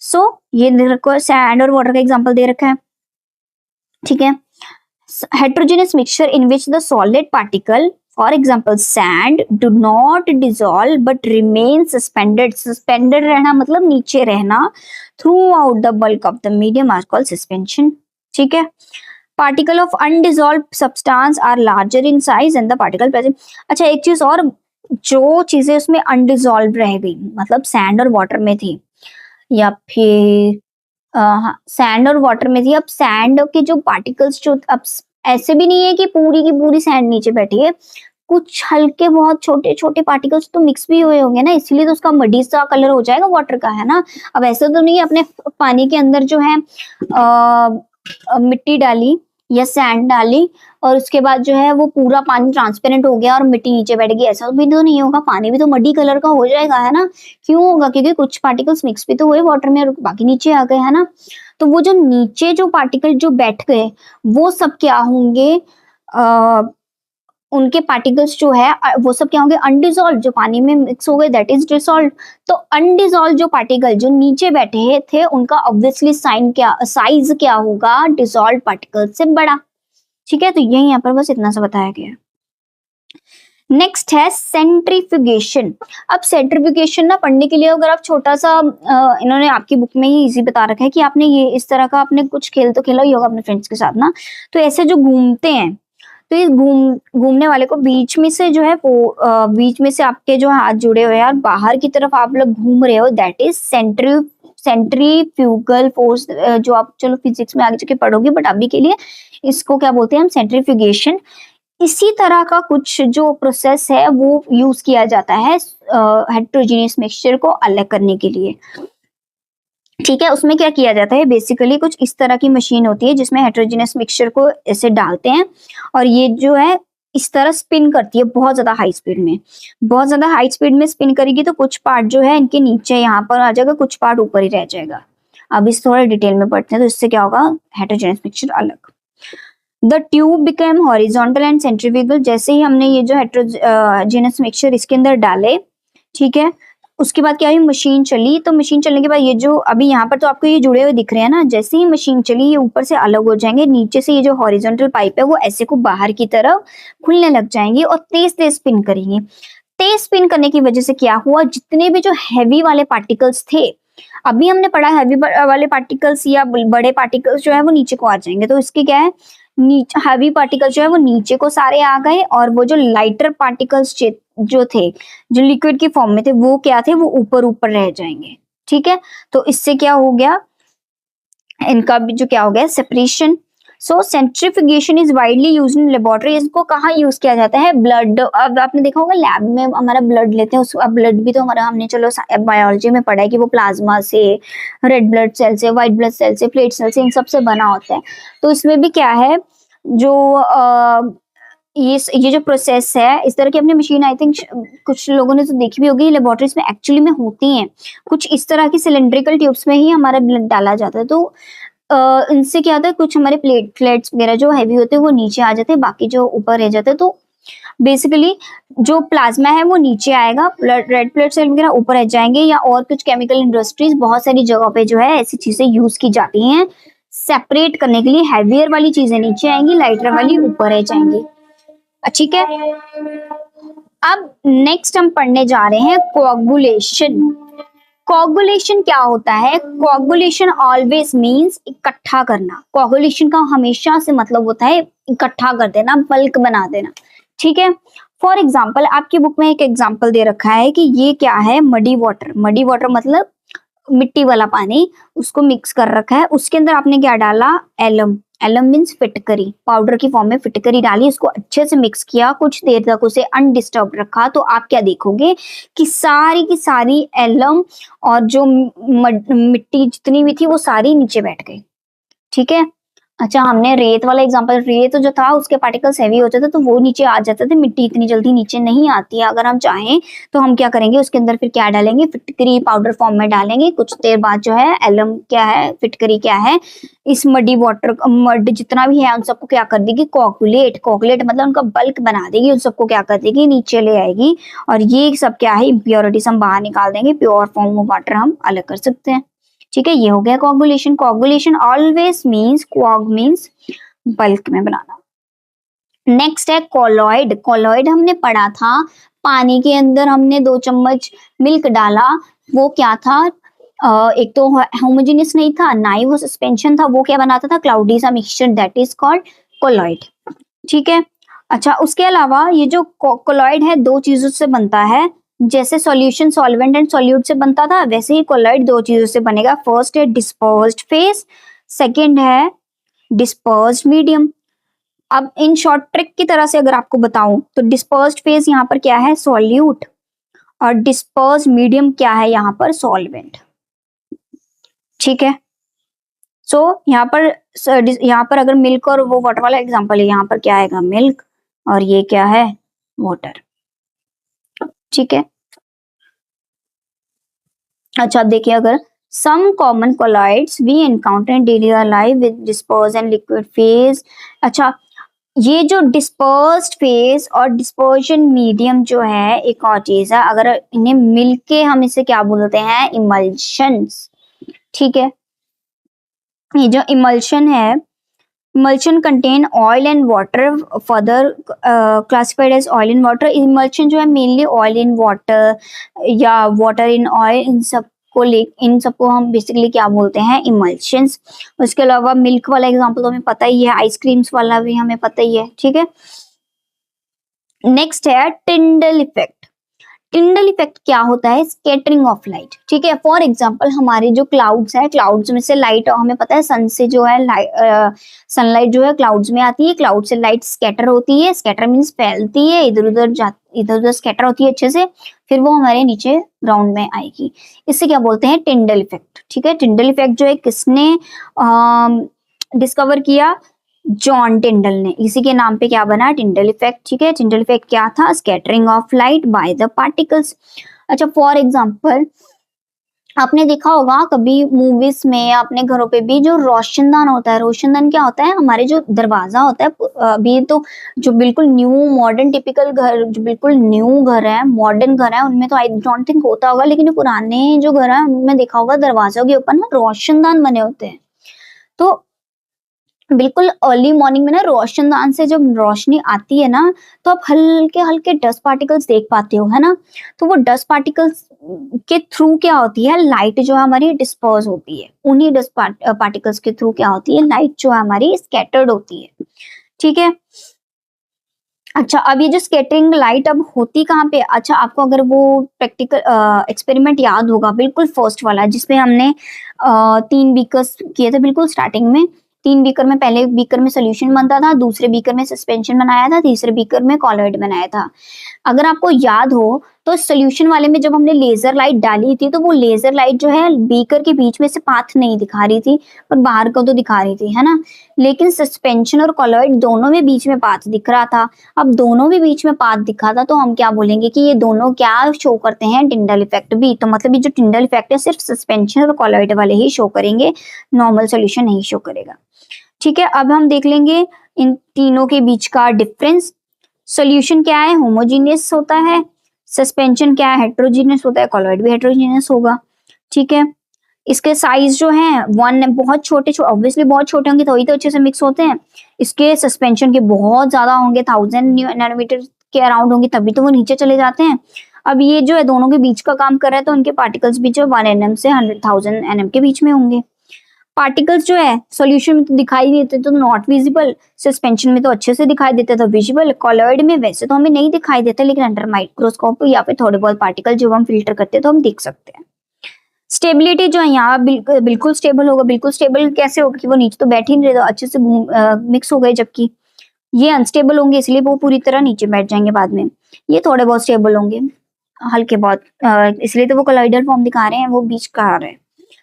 सो ये सैंड और वाटर का एग्जांपल दे रखा है। ठीक है, heterogeneous mixture in which the solid particle, for example sand, do not dissolve but remain suspended. Suspended रहना मतलब नीचे रहना throughout the bulk of the medium are called suspension. ठीक है, particle of undissolved substance are larger in size than the particle present. अच्छा, एक चीज और, जो चीजें उसमें undissolved रह गई, मतलब सैंड और वाटर में थी, या फिर सैंड और वाटर में थी, अब सैंड के जो पार्टिकल्स जो, अब ऐसे भी नहीं है कि पूरी की पूरी सैंड नीचे बैठी है, कुछ हल्के बहुत छोटे छोटे पार्टिकल्स तो मिक्स भी हुए होंगे ना, इसलिए तो उसका मडी सा कलर हो जाएगा वाटर का, है ना। अब ऐसा तो नहीं है अपने पानी के अंदर जो है मिट्टी डाली या सैंड डाली और उसके बाद जो है वो पूरा पानी ट्रांसपेरेंट हो गया और मिट्टी नीचे बैठ गई, ऐसा भी तो नहीं होगा, पानी भी तो मड्डी कलर का हो जाएगा, है ना। क्यों होगा? क्योंकि कुछ पार्टिकल्स मिक्स भी तो हुए वाटर में और बाकी नीचे आ गए, है ना। तो वो जो नीचे जो पार्टिकल जो बैठ गए वो सब क्या होंगे, उनके पार्टिकल्स जो है वो सब क्या होंगे, अनडिजॉल्व, जो पानी में मिक्स हो गए दैट इज डिसॉल्व। तो अनडिजॉल्व जो पार्टिकल जो नीचे बैठे थे उनका ऑब्वियसली साइज क्या होगा, डिसॉल्व पार्टिकल से बड़ा। ठीक है, तो यही यहाँ पर बस इतना सा बताया गया है। नेक्स्ट है सेंट्रीफ्यूगेशन। अब सेंट्रीफ्यूगेशन ना पढ़ने के लिए अगर आप छोटा सा इन्होंने आपकी बुक में ही इजी बता रखा है कि आपने ये इस तरह का आपने कुछ खेल तो खेला ही होगा अपने फ्रेंड्स के साथ ना, तो ऐसे जो घूमते हैं, तो इस घूमने वाले को बीच में से जो है वो बीच में से आपके जो हाथ जुड़े हुए हैं और बाहर की तरफ आप लोग घूम रहे हो, दैट इज सेंट्रीफ्यूगल फोर्स। जो आप चलो फिजिक्स में आगे जाके पढ़ोगे, बट अभी के लिए इसको क्या बोलते हैं हम, सेंट्रीफ्यूगेशन। इसी तरह का कुछ जो प्रोसेस है वो यूज किया जाता है हेट्रोजीनियस मिक्सचर को अलग करने के लिए। ठीक है, उसमें क्या किया जाता है, बेसिकली कुछ इस तरह की मशीन होती है जिसमें हेट्रोजीनियस मिक्सचर को ऐसे डालते हैं और ये जो है इस तरह स्पिन करती है बहुत ज्यादा हाई स्पीड में। बहुत ज्यादा हाई स्पीड में स्पिन करेगी तो कुछ पार्ट जो है इनके नीचे यहाँ पर आ जाएगा, कुछ पार्ट ऊपर ही रह जाएगा। अब इस थोड़ा डिटेल में पढ़ते हैं तो इससे क्या होगा, हेट्रोजीनियस मिक्सचर अलग। The tube became horizontal and centrifugal. जैसे ही हमने ये जो हेट्रोजीनियस मिक्सचर इसके अंदर डाले, ठीक है, उसके बाद क्या हुई, मशीन चली। तो मशीन चलने के बाद ये जो अभी यहाँ पर तो आपको ये जुड़े हुए दिख रहे हैं ना, जैसे ही मशीन चली ये ऊपर से अलग हो जाएंगे, नीचे से ये जो हॉरिजॉन्टल पाइप है वो ऐसे को बाहर की तरफ खुलने लग जाएंगे और तेज तेज स्पिन करेंगे। तेज स्पिन करने की वजह से क्या हुआ, जितने भी जो हैवी वाले पार्टिकल्स थे, अभी हमने पढ़ा हैवी वाले पार्टिकल्स या बड़े पार्टिकल्स जो है वो नीचे को आ जाएंगे, तो इसके क्या है, नीचे हैवी पार्टिकल्स जो है वो नीचे को सारे आ गए और वो जो लाइटर पार्टिकल्स जो थे, जो लिक्विड की फॉर्म में थे, वो क्या थे, वो ऊपर ऊपर रह जाएंगे। ठीक है, तो इससे क्या हो गया, इनका भी जो क्या हो गया, separation. So centrifugation is widely used in laboratory. इसको कहाँ यूज किया जाता है, ब्लड। अब आपने देखा होगा लैब में हमारा ब्लड लेते हैं, उस अब ब्लड भी तो हमारा हमने चलो बायोलॉजी में पढ़ा है कि वो प्लाज्मा से, रेड ब्लड सेल से, व्हाइट ब्लड सेल से, प्लेट सेल से, इन सब से बना होता है। तो इसमें भी क्या है, जो ये जो प्रोसेस है, इस तरह की अपनी मशीन आई थिंक कुछ लोगों ने तो देखी भी होगी, लेबोरेटरीज में एक्चुअली में होती हैं। कुछ इस तरह की सिलेंड्रिकल ट्यूब्स में ही हमारा ब्लड डाला जाता है। तो इनसे क्या होता है, कुछ हमारे प्लेट्स वगैरह जो हैवी होते हैं वो नीचे आ जाते हैं, बाकी जो ऊपर रह जाते हैं। तो बेसिकली जो प्लाज्मा है वो नीचे आएगा, रेड ब्लड सेल वगैरह ऊपर रह जाएंगे, या और कुछ केमिकल इंडस्ट्रीज बहुत सारी जगह पे जो है ऐसी चीजें यूज की जाती हैं सेपरेट करने के लिए। हैवियर वाली चीजें नीचे आएंगी, लाइटर वाली ऊपर रह जाएंगी। ठीक है, अब नेक्स्ट हम पढ़ने जा रहे हैं कोगुलेशन। कोगुलेशन क्या होता है, कोगुलेशन ऑलवेज मीन्स इकट्ठा करना। कोगुलेशन का हमेशा से मतलब होता है इकट्ठा कर देना, बल्क बना देना। ठीक है, फॉर एग्जाम्पल आपकी बुक में एक एग्जाम्पल दे रखा है कि ये क्या है, मडी वाटर। मडी वाटर मतलब मिट्टी वाला पानी, उसको मिक्स कर रखा है, उसके अंदर आपने क्या डाला, एलम। एलम मीन्स फिटकरी, पाउडर की फॉर्म में फिटकरी डाली, उसको अच्छे से मिक्स किया, कुछ देर तक उसे अनडिस्टर्ब रखा। तो आप क्या देखोगे कि सारी की सारी एलम और जो मिट्टी जितनी भी थी वो सारी नीचे बैठ गई। ठीक है, अच्छा हमने रेत वाला एग्जांपल, रेत जो था उसके पार्टिकल्स हैवी होते थे तो वो नीचे आ जाते थे, मिट्टी इतनी जल्दी नीचे नहीं आती है। अगर हम चाहें तो हम क्या करेंगे, उसके अंदर फिर क्या डालेंगे, फिटकरी पाउडर फॉर्म में डालेंगे। कुछ देर बाद जो है एलम क्या है, फिटकरी क्या है, इस मडी वाटर मड जितना भी है उन सबको क्या कर देगी, कोगुलेट। कोगुलेट मतलब उनका बल्क बना देगी, उन सबको क्या कर देगी, नीचे ले आएगी। और ये सब क्या है, इम्प्योरिटीज हम बाहर निकाल देंगे, प्योर फॉर्म ऑफ वाटर हम अलग कर सकते हैं। ठीक है, ये हो गया coagulation. Coagulation always means, coag means bulk में बनाना। नेक्स्ट है कोलॉइड। कोलॉइड हमने पढ़ा था, पानी के अंदर हमने 2 चम्मच मिल्क डाला, वो क्या था, एक तो होमोजेनियस नहीं था, ना ही वो सस्पेंशन था, वो क्या बनाता था, क्लाउडी सा mixture, that is called colloid. ठीक है, अच्छा उसके अलावा ये जो कोलॉइड है 2 चीजों से बनता है। जैसे सॉल्यूशन सॉल्वेंट एंड सॉल्यूट से बनता था, वैसे ही कोलॉइड 2 चीजों से बनेगा। फर्स्ट है डिस्पर्स्ड फेज, सेकंड है डिस्पर्स्ड मीडियम। अब इन शॉर्ट ट्रिक की तरह से अगर आपको बताऊं तो डिस्पर्स्ड फेज यहाँ पर क्या है, सॉल्यूट, और डिस्पर्स्ड मीडियम क्या है, यहाँ पर सॉल्वेंट। ठीक है, सो यहाँ पर अगर मिल्क और वो वाटर वाला एग्जांपल है, यहाँ पर क्या आएगा, मिल्क, और ये क्या है, वाटर। ठीक है, अच्छा देखिए, अगर some common colloids we encounter in daily life with disperse and liquid phase. अच्छा, ये जो डिस्पर्स्ड फेज और डिस्पर्शन मीडियम जो है, एक और चीज है, अगर इन्हें मिलके हम इसे क्या बोलते हैं, इमल्शंस। ठीक है, ये जो इमल्शन है, emulsion contain oil and water, further classified as oil in water. Emulsion जो है मेनली ऑयल इन वाटर या वाटर इन ऑयल, इन सबको हम बेसिकली क्या बोलते हैं, इमल्शंस। उसके अलावा मिल्क वाला एग्जांपल तो हमें पता ही है, आइसक्रीम्स वाला भी हमें पता ही है। ठीक है, नेक्स्ट है टिंडल इफेक्ट। टिंडल इफेक्ट क्या होता है? स्कैटरिंग ऑफ लाइट, ठीक है। फॉर एग्जांपल हमारे जो क्लाउड्स है, क्लाउड्स में से लाइट, हमें पता है सन से जो है सनलाइट जो है क्लाउड्स में आती है, क्लाउड से लाइट स्कैटर होती है, स्कैटर मीन्स फैलती है, इधर उधर स्कैटर होती है अच्छे से, फिर वो हमारे नीचे ग्राउंड में आएगी। इसे क्या बोलते हैं? टिंडल इफेक्ट, ठीक है। टिंडल इफेक्ट जो है किसने डिस्कवर किया? जॉन टिंडल ने। इसी के नाम पे क्या बना? टिंडल इफेक्ट, ठीक है। टिंडल इफेक्ट क्या था? Scattering of light by the particles. अच्छा, फॉर एग्जांपल आपने देखा होगा कभी मूवीज में या अपने घरों पे भी, जो रोशनदान होता है, रोशनदान क्या होता है? हमारे जो दरवाजा होता है, अभी तो जो बिल्कुल न्यू मॉडर्न टिपिकल घर, जो बिल्कुल न्यू घर है, मॉडर्न घर है, उनमें तो आई डोंट थिंक होता होगा, लेकिन जो पुराने जो घर है उनमें देखा होगा दरवाजों के ऊपर ना रोशनदान बने होते हैं। तो बिल्कुल अर्ली मॉर्निंग में ना रोशनदान से जब रोशनी आती है ना, तो आप हल्के हल्के डस्ट पार्टिकल्स देख पाते हो, है ना। तो वो डस्ट पार्टिकल्स के थ्रू क्या होती है? लाइट जो है हमारी डिस्पर्स होती है, उन्हीं डस्ट पार्टिकल्स के थ्रू क्या होती है? लाइट जो है हमारी स्कैटर्ड होती है, ठीक है। अच्छा, अब ये जो स्कैटरिंग लाइट अब होती कहाँ पे? अच्छा, आपको अगर वो प्रैक्टिकल एक्सपेरिमेंट याद होगा, बिल्कुल फर्स्ट वाला जिसमें हमने 3 बीकर्स किए थे बिल्कुल स्टार्टिंग में। 3 बीकर में, पहले बीकर में सोल्यूशन बनता था, दूसरे बीकर में सस्पेंशन बनाया था, तीसरे बीकर में कॉलॉइड बनाया था। अगर आपको याद हो तो सोल्यूशन वाले में जब हमने लेजर लाइट डाली थी, तो वो लेजर लाइट जो है बीकर के बीच में से पाथ नहीं दिखा रही थी, पर बाहर को तो दिखा रही थी, है ना। लेकिन सस्पेंशन और कॉलॉइड दोनों में बीच में पाथ दिख रहा था। अब दोनों भी बीच में पाथ दिखा था, तो हम क्या बोलेंगे कि ये दोनों क्या शो करते हैं? टिंडल इफेक्ट भी। तो मतलब ये जो टिंडल इफेक्ट है सिर्फ सस्पेंशन और कॉलॉइड वाले ही शो करेंगे, नॉर्मल सोल्यूशन नहीं शो करेगा, ठीक है। अब हम देख लेंगे इन तीनों के बीच का डिफरेंस। सोल्यूशन क्या है? होमोजीनियस होता है। सस्पेंशन क्या है? हेट्रोजीनियस होता है। कॉलॉइड भी हेट्रोजीनियस होगा, ठीक है। इसके साइज जो है वन बहुत छोटे, ऑब्वियसली बहुत छोटे होंगे तभी तो अच्छे से मिक्स होते हैं। इसके सस्पेंशन के बहुत ज्यादा होंगे, 1000 नैनोमीटर के अराउंड होंगे, तभी तो वो नीचे चले जाते हैं। अब ये जो है दोनों के बीच का काम कर रहा है, तो उनके पार्टिकल्स भी जो 1 nm से 100,000 nm के बीच में होंगे। पार्टिकल्स जो है सॉल्यूशन में तो दिखाई नहीं देते, तो नॉट विजिबल। सस्पेंशन में तो अच्छे से दिखाई देते, तो विजिबल। कॉलॉइड में वैसे तो हमें नहीं दिखाई देते, लेकिन अंडर माइक्रोस्कोप या फिर थोड़े बहुत पार्टिकल जब हम फिल्टर करते हैं तो हम देख सकते हैं। स्टेबिलिटी जो है यहाँ बिल्कुल स्टेबल होगा। बिल्कुल स्टेबल कैसे होगा? कि वो नीचे तो बैठ ही नहीं रहे, तो अच्छे से मिक्स हो गए, जबकि ये अनस्टेबल होंगे, इसलिए वो पूरी तरह नीचे बैठ जाएंगे बाद में। ये थोड़े बहुत स्टेबल होंगे, हल्के बहुत, इसलिए तो वो कोलाइडल फॉर्म दिखा रहे हैं, वो बीच का आ रहे हैं।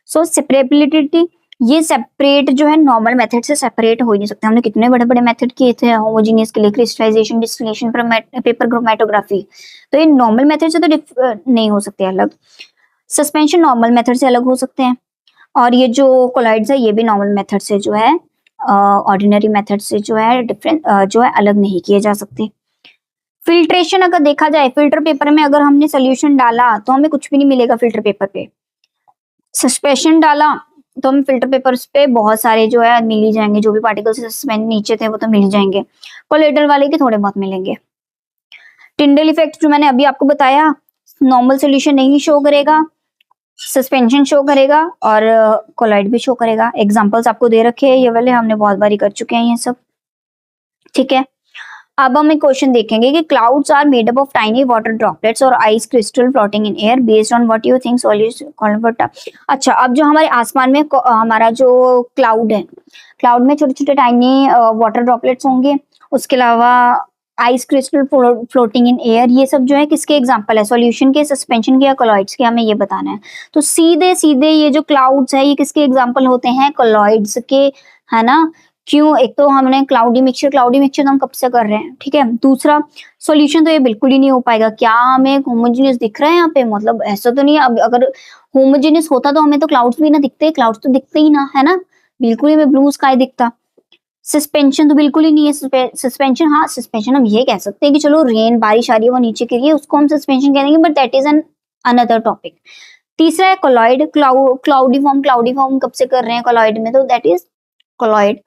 सो सेपरेबिलिटी, ये सेपरेट जो है नॉर्मल मेथड से सेपरेट हो ही नहीं सकते। हमने कितने बड़े बड़े मेथड किए थे होमोजेनियस के लिए, क्रिस्टलाइजेशन, डिस्टिलेशन, पेपर क्रोमेटोग्राफी। तो ये नॉर्मल मेथड से तो नहीं हो सकते अलग। सस्पेंशन नॉर्मल मेथड से अलग हो सकते हैं, और ये जो कोलाइड्स है ये भी नॉर्मल मेथड से जो है, ऑर्डिनरी मेथड से जो है डिफरेंट जो है अलग नहीं किए जा सकते। फिल्ट्रेशन अगर देखा जाए, फिल्टर पेपर में अगर हमने सोल्यूशन डाला तो हमें कुछ भी नहीं मिलेगा फिल्टर पेपर पे। सस्पेंशन डाला तो हम फिल्टर पेपर्स पे बहुत सारे जो है मिल ही जाएंगे, जो भी पार्टिकल्स सस्पेंड नीचे थे वो तो मिल ही जाएंगे, कोलेटरल वाले के थोड़े बहुत मिलेंगे। टिंडल इफेक्ट जो मैंने अभी आपको बताया, नॉर्मल सोल्यूशन नहीं शो करेगा, सस्पेंशन शो करेगा और कोलाइड भी शो करेगा। एग्जांपल्स आपको दे रखे हैं ये वाले, हमने बहुत बारी कर चुके हैं ये सब, ठीक है। अब हम एक क्वेश्चन देखेंगे कि clouds are made up of tiny water droplets और ice crystal floating in air based on what you think solution. अच्छा, अब जो हमारे आसमान में हमारा जो क्लाउड है, क्लाउड में छोटे छोटे टाइनी वाटर ड्रॉपलेट्स होंगे, उसके अलावा ice crystal floating in air, ये सब जो है किसके एग्जांपल है? सॉल्यूशन के, सस्पेंशन के या कोलॉइड्स के? हमें ये बताना है। तो सीधे सीधे ये जो क्लाउड्स है ये किसके एग्जांपल होते हैं? कोलॉइड्स के, है ना। क्यों? एक तो हमने क्लाउडी मिक्सचर तो हम कब से कर रहे हैं, ठीक है। दूसरा, सॉल्यूशन तो ये बिल्कुल ही नहीं हो पाएगा। क्या हमें होमोजेनियस दिख रहा है यहाँ पे? मतलब ऐसा तो नहीं है। अब अगर होमोजेनियस होता तो हमें तो क्लाउड्स भी ना दिखते, क्लाउड्स तो दिखते ही ना, है ना। बिल्कुल ही हमें ब्लू स्काई दिखता। सस्पेंशन तो बिल्कुल ही नहीं है। सस्पेंशन, हाँ सस्पेंशन हम ये कह सकते हैं कि चलो रेन, बारिश आ रही है, वो नीचे गिरी है, उसको हम सस्पेंशन कह देंगे, but that is an another topic. तीसरा है कोलॉइड, क्लाउडी फॉर्म कब से कर रहे हैं कोलॉइड में? तो दैट इज कोलॉइड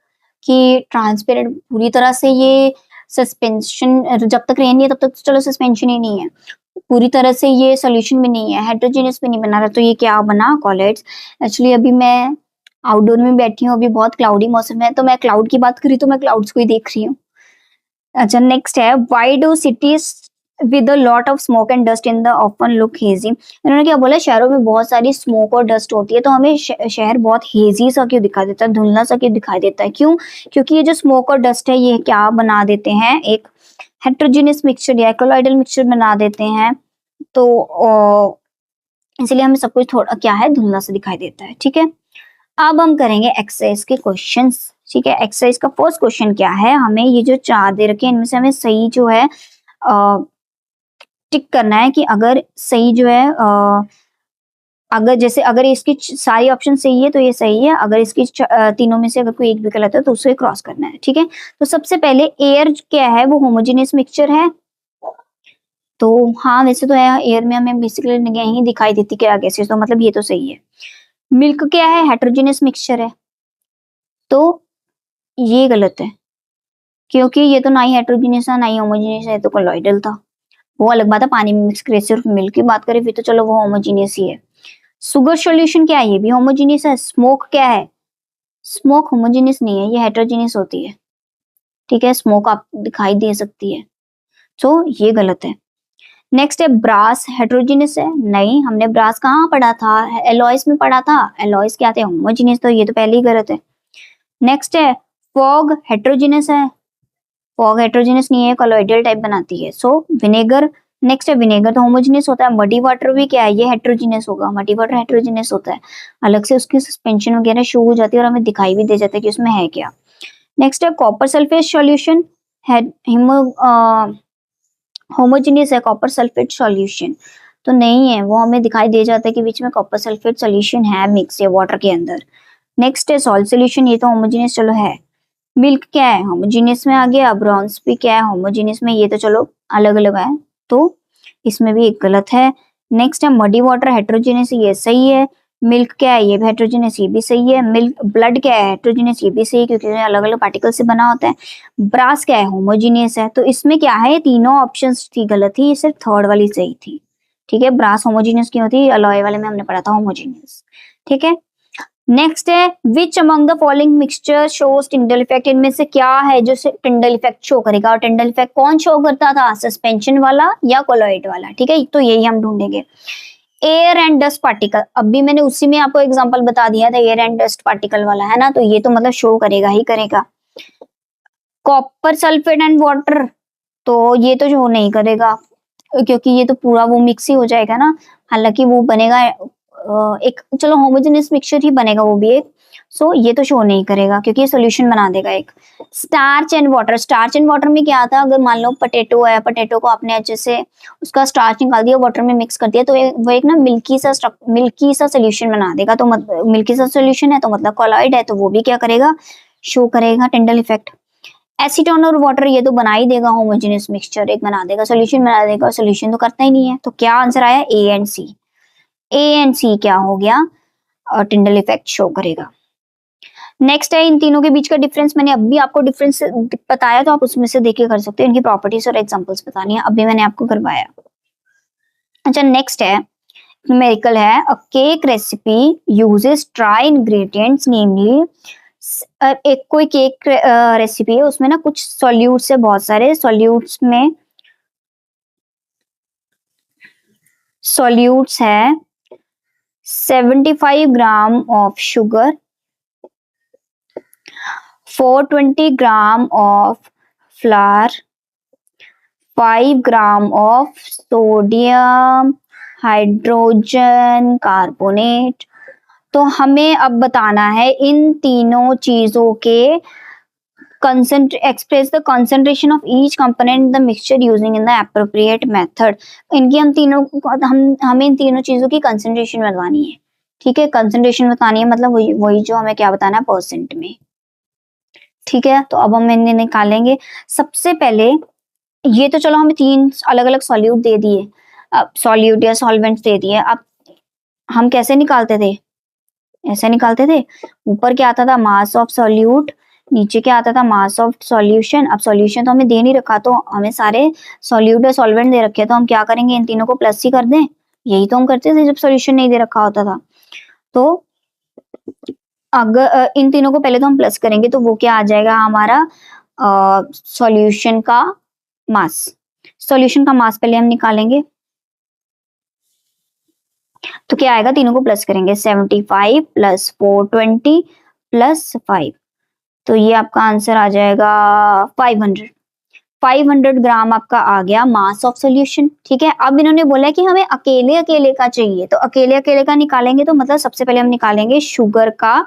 कि ट्रांसपेरेंट पूरी तरह से ये सस्पेंशन, जब तक रेन नहीं है तब तक तो चलो सस्पेंशन ही नहीं है, पूरी तरह से ये सोल्यूशन भी नहीं है, हेट्रोजेनियस भी नहीं बना रहा, तो ये क्या बना? कॉलॉइड्स। एक्चुअली अभी मैं आउटडोर में बैठी हूँ, अभी बहुत क्लाउडी मौसम है, तो मैं क्लाउड की बात करी तो मैं क्लाउड्स को ही देख रही हूँ। अच्छा, नेक्स्ट है, why do cities with a lot of smoke and dust in the often look hazy. इन्होंने क्या बोला, शहरों में बहुत सारी स्मोक और डस्ट होती है तो हमें शहर बहुत हेजी सा क्यों दिखाई देता है, धुंधला सा क्यों दिखाई देता है, क्यों? क्योंकि ये जो स्मोक और डस्ट है ये क्या बना देते हैं, एक हेट्रोजीनियस मिक्सचर या कोलॉइडल मिक्सचर बना देते हैं। तो इसलिए हमें सब कुछ थोड़ा क्या है, धुंधला सा दिखाई देता है। ठीक है, अब हम करेंगे एक्सरसाइज के क्वेश्चंस। ठीक है, एक्सरसाइज का फर्स्ट क्वेश्चन क्या है, हमें ये जो चार दे रखे हैं इनमें से हमें सही जो है टिक करना है कि अगर सही जो है अगर जैसे अगर इसकी सारी ऑप्शन सही है तो ये सही है, अगर इसकी तीनों में से अगर कोई एक भी गलत है तो उसे क्रॉस करना है। ठीक है, तो सबसे पहले एयर क्या है, वो होमोजेनियस मिक्सचर है। तो हाँ वैसे तो है, एयर में हमें बेसिकली नहीं दिखाई देती क्या गैसेस, तो मतलब ये तो सही है। मिल्क क्या है, हेट्रोजेनियस मिक्सचर है, तो ये गलत है क्योंकि ये तो ना ही हेट्रोजीनियस है ना ही होमोजीनियस है, तो कोलॉइडल था। वो अलग बात है, पानी में मिक्स करे सिर्फ मिल्क की बात करें फिर तो चलो वो होमोजीनियस ही है। सुगर सॉल्यूशन क्या है, ये भी होमोजीनियस है। स्मोक क्या है, स्मोक होमोजीनियस नहीं है, ये हेट्रोजीनियस होती है। ठीक है, स्मोक आप दिखाई दे सकती है, तो ये गलत है। नेक्स्ट है ब्रास, हेट्रोजीनियस है, नहीं हमने ब्रास कहाँ पढ़ा था, एलॉयस में पढ़ा था, एलॉयस क्या थे, होमोजीनियस, तो ये तो पहले ही गलत है। नेक्स्ट है फॉग, हेट्रोजीनियस है, फॉग हेट्रोजीनियस नहीं है, कोलॉइडल टाइप बनाती है। सो विनेगर, नेक्स्ट है विनेगर तो होमोजीनियस होता है। मडी वाटर भी क्या है, ये हेट्रोजीनियस होगा, मडी वाटर हेट्रोजीनियस होता है, अलग से उसकी सस्पेंशन वगैरह शो हो जाती है और हमें दिखाई भी दे जाता है कि उसमें है क्या। नेक्स्ट है कॉपर सल्फेट सॉल्यूशन, होमोजीनियस है कॉपर सल्फेट सॉल्यूशन, तो नहीं है, वो हमें दिखाई दे जाता है कि बीच में कॉपर सल्फेट सॉल्यूशन है मिक्स है वाटर के अंदर। नेक्स्ट है सॉल्ट सॉल्यूशन, ये तो होमोजीनियस चलो है। मिल्क क्या है, होमोजीनियस में आ गया। ब्रॉन्ज भी क्या है, होमोजीनियस में, ये तो चलो अलग अलग है, तो इसमें भी एक गलत है। नेक्स्ट है मडी वाटर, हेट्रोजीनियस, ये सही है। मिल्क क्या है, ये भी हेट्रोजीनियस, ये भी सही है। मिल्क ब्लड क्या है, हेट्रोजीनियस, ये भी सही है क्योंकि अलग अलग पार्टिकल से बना होता है। ब्रास क्या है, होमोजीनियस है, तो इसमें क्या है, तीनों ऑप्शंस थी गलत थी, सिर्फ थर्ड वाली सही थी। ठीक है, ब्रास होमोजीनियस क्यों थी, अलॉय वाले में हमने पढ़ा था होमोजीनियस। ठीक है, नेक्स्ट है which among the following mixture shows Tyndall effect, इनमें से क्या है जो टिंडल इफेक्ट शो करेगा, और टिंडल इफेक्ट कौन शो करता था, सस्पेंशन वाला या कोलॉइड वाला। ठीक है, तो यही हम ढूंढेंगे। एयर एंड डस्ट पार्टिकल, अभी मैंने उसी में आपको एग्जांपल बता दिया था, एयर एंड डस्ट पार्टिकल वाला है ना, तो ये तो मतलब शो करेगा ही करेगा। कॉपर सल्फेट एंड वाटर, तो ये तो शो नहीं करेगा क्योंकि ये तो पूरा वो मिक्स ही हो जाएगा ना, हालांकि वो बनेगा एक चलो होमोजेनियस मिक्सचर ही बनेगा वो भी एक। सो ये तो शो नहीं करेगा क्योंकि ये सोल्यूशन बना देगा एक। Starch and water, starch and water में क्या आता है, अगर मान लो पटेटो है, पटेटो को आपने अच्छे से उसका स्टार्च निकाल दिया, वाटर में मिक्स कर दिया, तो वो एक ना मिल्की सा सोल्यूशन बना देगा, तो मिल्की सा सोल्यूशन है तो मतलब कॉलॉइड है, तो वो भी क्या करेगा, शो करेगा टिंडल इफेक्ट। एसीटोन और वाटर ये तो बना ही देगा, होमोजेनियस मिक्सचर एक बना देगा, सोल्यूशन बना देगा, सोल्यूशन तो करता ही नहीं है, तो क्या आंसर आया, A and C. A and सी क्या हो गया, और टिंडल इफेक्ट शो करेगा। नेक्स्ट है इन तीनों के बीच का डिफरेंस, मैंने अभी आपको डिफरेंस बताया तो आप उसमें से देख के कर सकते हो, इनकी प्रॉपर्टीज और एग्जांपल्स बतानी है, अभी मैंने आपको करवाया। अच्छा नेक्स्ट है न्यूमेरिकल है, a cake recipe uses three ingredients namely, एक कोई केक रेसिपी है उसमें ना कुछ सॉल्यूट्स है, बहुत सारे सॉल्यूट्स है 75 gram of sugar, 420 gram of flower, 5 gram of sodium hydrogen carbonate. तो हमें अब बताना है इन तीनों चीजों के express the concentration of each component in the mixture using in the appropriate method। इनकी हमें इन तीनों चीजों की कंसेंट्रेशन बतानी है। ठीक है, कंसेंट्रेशन बतानी है मतलब वही जो हमें क्या बताना है परसेंट में। ठीक है, तो अब हम इन्हें निकालेंगे। सबसे पहले ये तो चलो हमें तीन अलग अलग सॉल्यूट दे दिए, अब सॉल्यूट या सॉल्वेंट्स दे दिए, अब हम कैसे निकालते थे, ऐसे निकालते थे, ऊपर क्या आता था मास ऑफ सॉल्यूट, नीचे क्या आता था मास ऑफ सॉल्यूशन। अब सॉल्यूशन तो हमें दे नहीं रखा, तो हमें सारे सॉल्यूट और सॉल्वेंट दे रखे, तो हम क्या करेंगे, इन तीनों को प्लस ही कर दें, यही तो हम करते थे जब सॉल्यूशन नहीं दे रखा होता था। तो अगर इन तीनों को पहले तो हम प्लस करेंगे तो वो क्या आ जाएगा हमारा सॉल्यूशन का मास, सॉल्यूशन का मास पहले हम निकालेंगे, तो क्या आएगा, तीनों को प्लस करेंगे, 75 प्लस 420 प्लस 5, तो ये आपका आंसर आ जाएगा 500। 500 ग्राम आपका आ गया मास ऑफ सॉल्यूशन। ठीक है, अब इन्होंने बोला है कि हमें अकेले अकेले का चाहिए, तो अकेले अकेले का निकालेंगे तो मतलब सबसे पहले हम निकालेंगे शुगर का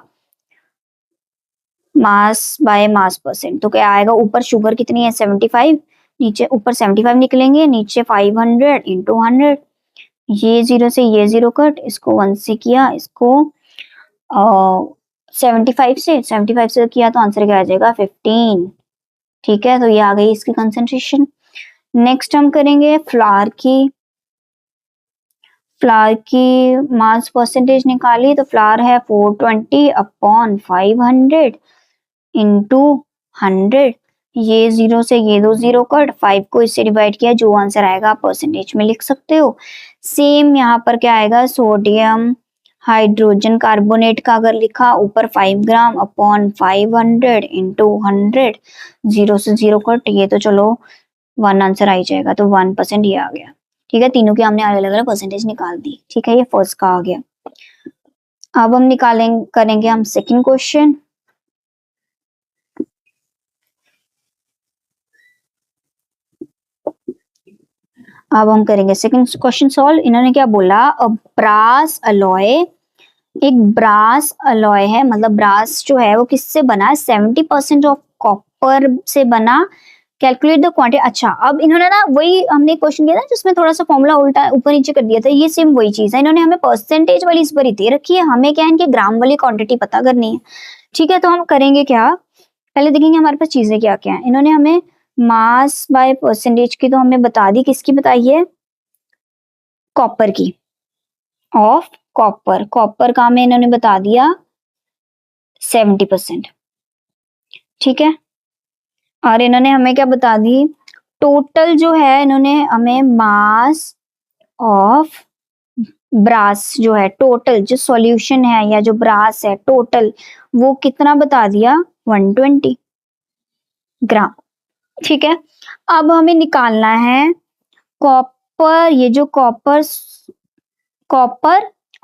मास बाय मास परसेंट। तो क्या आएगा, ऊपर शुगर कितनी है 75, नीचे ऊपर 75 निकलेंगे, नीचे 500 इंटू 100, ये जीरो से ये जीरो कट, इसको 1 से किया, इसको 75 से किया तो आंसर क्या आ जाएगा 15। ठीक है, तो ये आ गई इसकी कंसेंट्रेशन। नेक्स्ट हम करेंगे फ्लावर की मास परसेंटेज निकाली, तो फ्लावर है 420 अपॉन 500 इंटू 100, ये जीरो से ये दो जीरो कट, 5 को इससे डिवाइड किया, जो आंसर आएगा आप परसेंटेज में लिख सकते हो। सेम यहाँ पर क्या आएगा, सोडियम हाइड्रोजन कार्बोनेट का अगर लिखा, ऊपर 5 ग्राम अपॉन 500 इंटू 100, जीरो से जीरो कट, ये तो चलो 1 आंसर आ ही जाएगा, तो 1% ये आ गया। ठीक है, तीनों की हमने अलग अलग परसेंटेज निकाल दी। ठीक है, ये फर्स्ट का आ गया। अब हम करेंगे हम सेकंड क्वेश्चन। अब हम करेंगे सेकंड क्वेश्चन सॉल्व। इन्होंने क्या बोला, ब्रास अलॉय, एक ब्रास अलॉय है, मतलब ब्रास जो है वो किससे बना है, 70% ऑफ कॉपर से बना, कैलकुलेट द क्वांटिटी। अच्छा, अब इन्होंने ना वही हमने क्वेश्चन किया था जिसमें थोड़ा सा फॉर्मूला उल्टा ऊपर नीचे कर दिया था, ये सेम वही चीज है, इन्होंने हमें परसेंटेज वाली इस पर ही दे रखी है, हमें क्या है इनके ग्राम वाली क्वांटिटी पता करनी है। ठीक है, तो हम करेंगे क्या, पहले देखेंगे हमारे पास चीजें क्या क्या है। इन्होंने हमें मास बाय परसेंटेज की तो हमें बता दी, किसकी बताई है, कॉपर की, ऑफ कॉपर का हमें इन्होंने बता दिया 70%। ठीक है, और इन्होंने हमें क्या बता दी, टोटल जो है इन्होंने हमें मास ऑफ ब्रास जो है, टोटल जो सॉल्यूशन है या जो ब्रास है टोटल, वो कितना बता दिया 120 ग्राम। ठीक है, अब हमें निकालना है कॉपर, ये जो कॉपर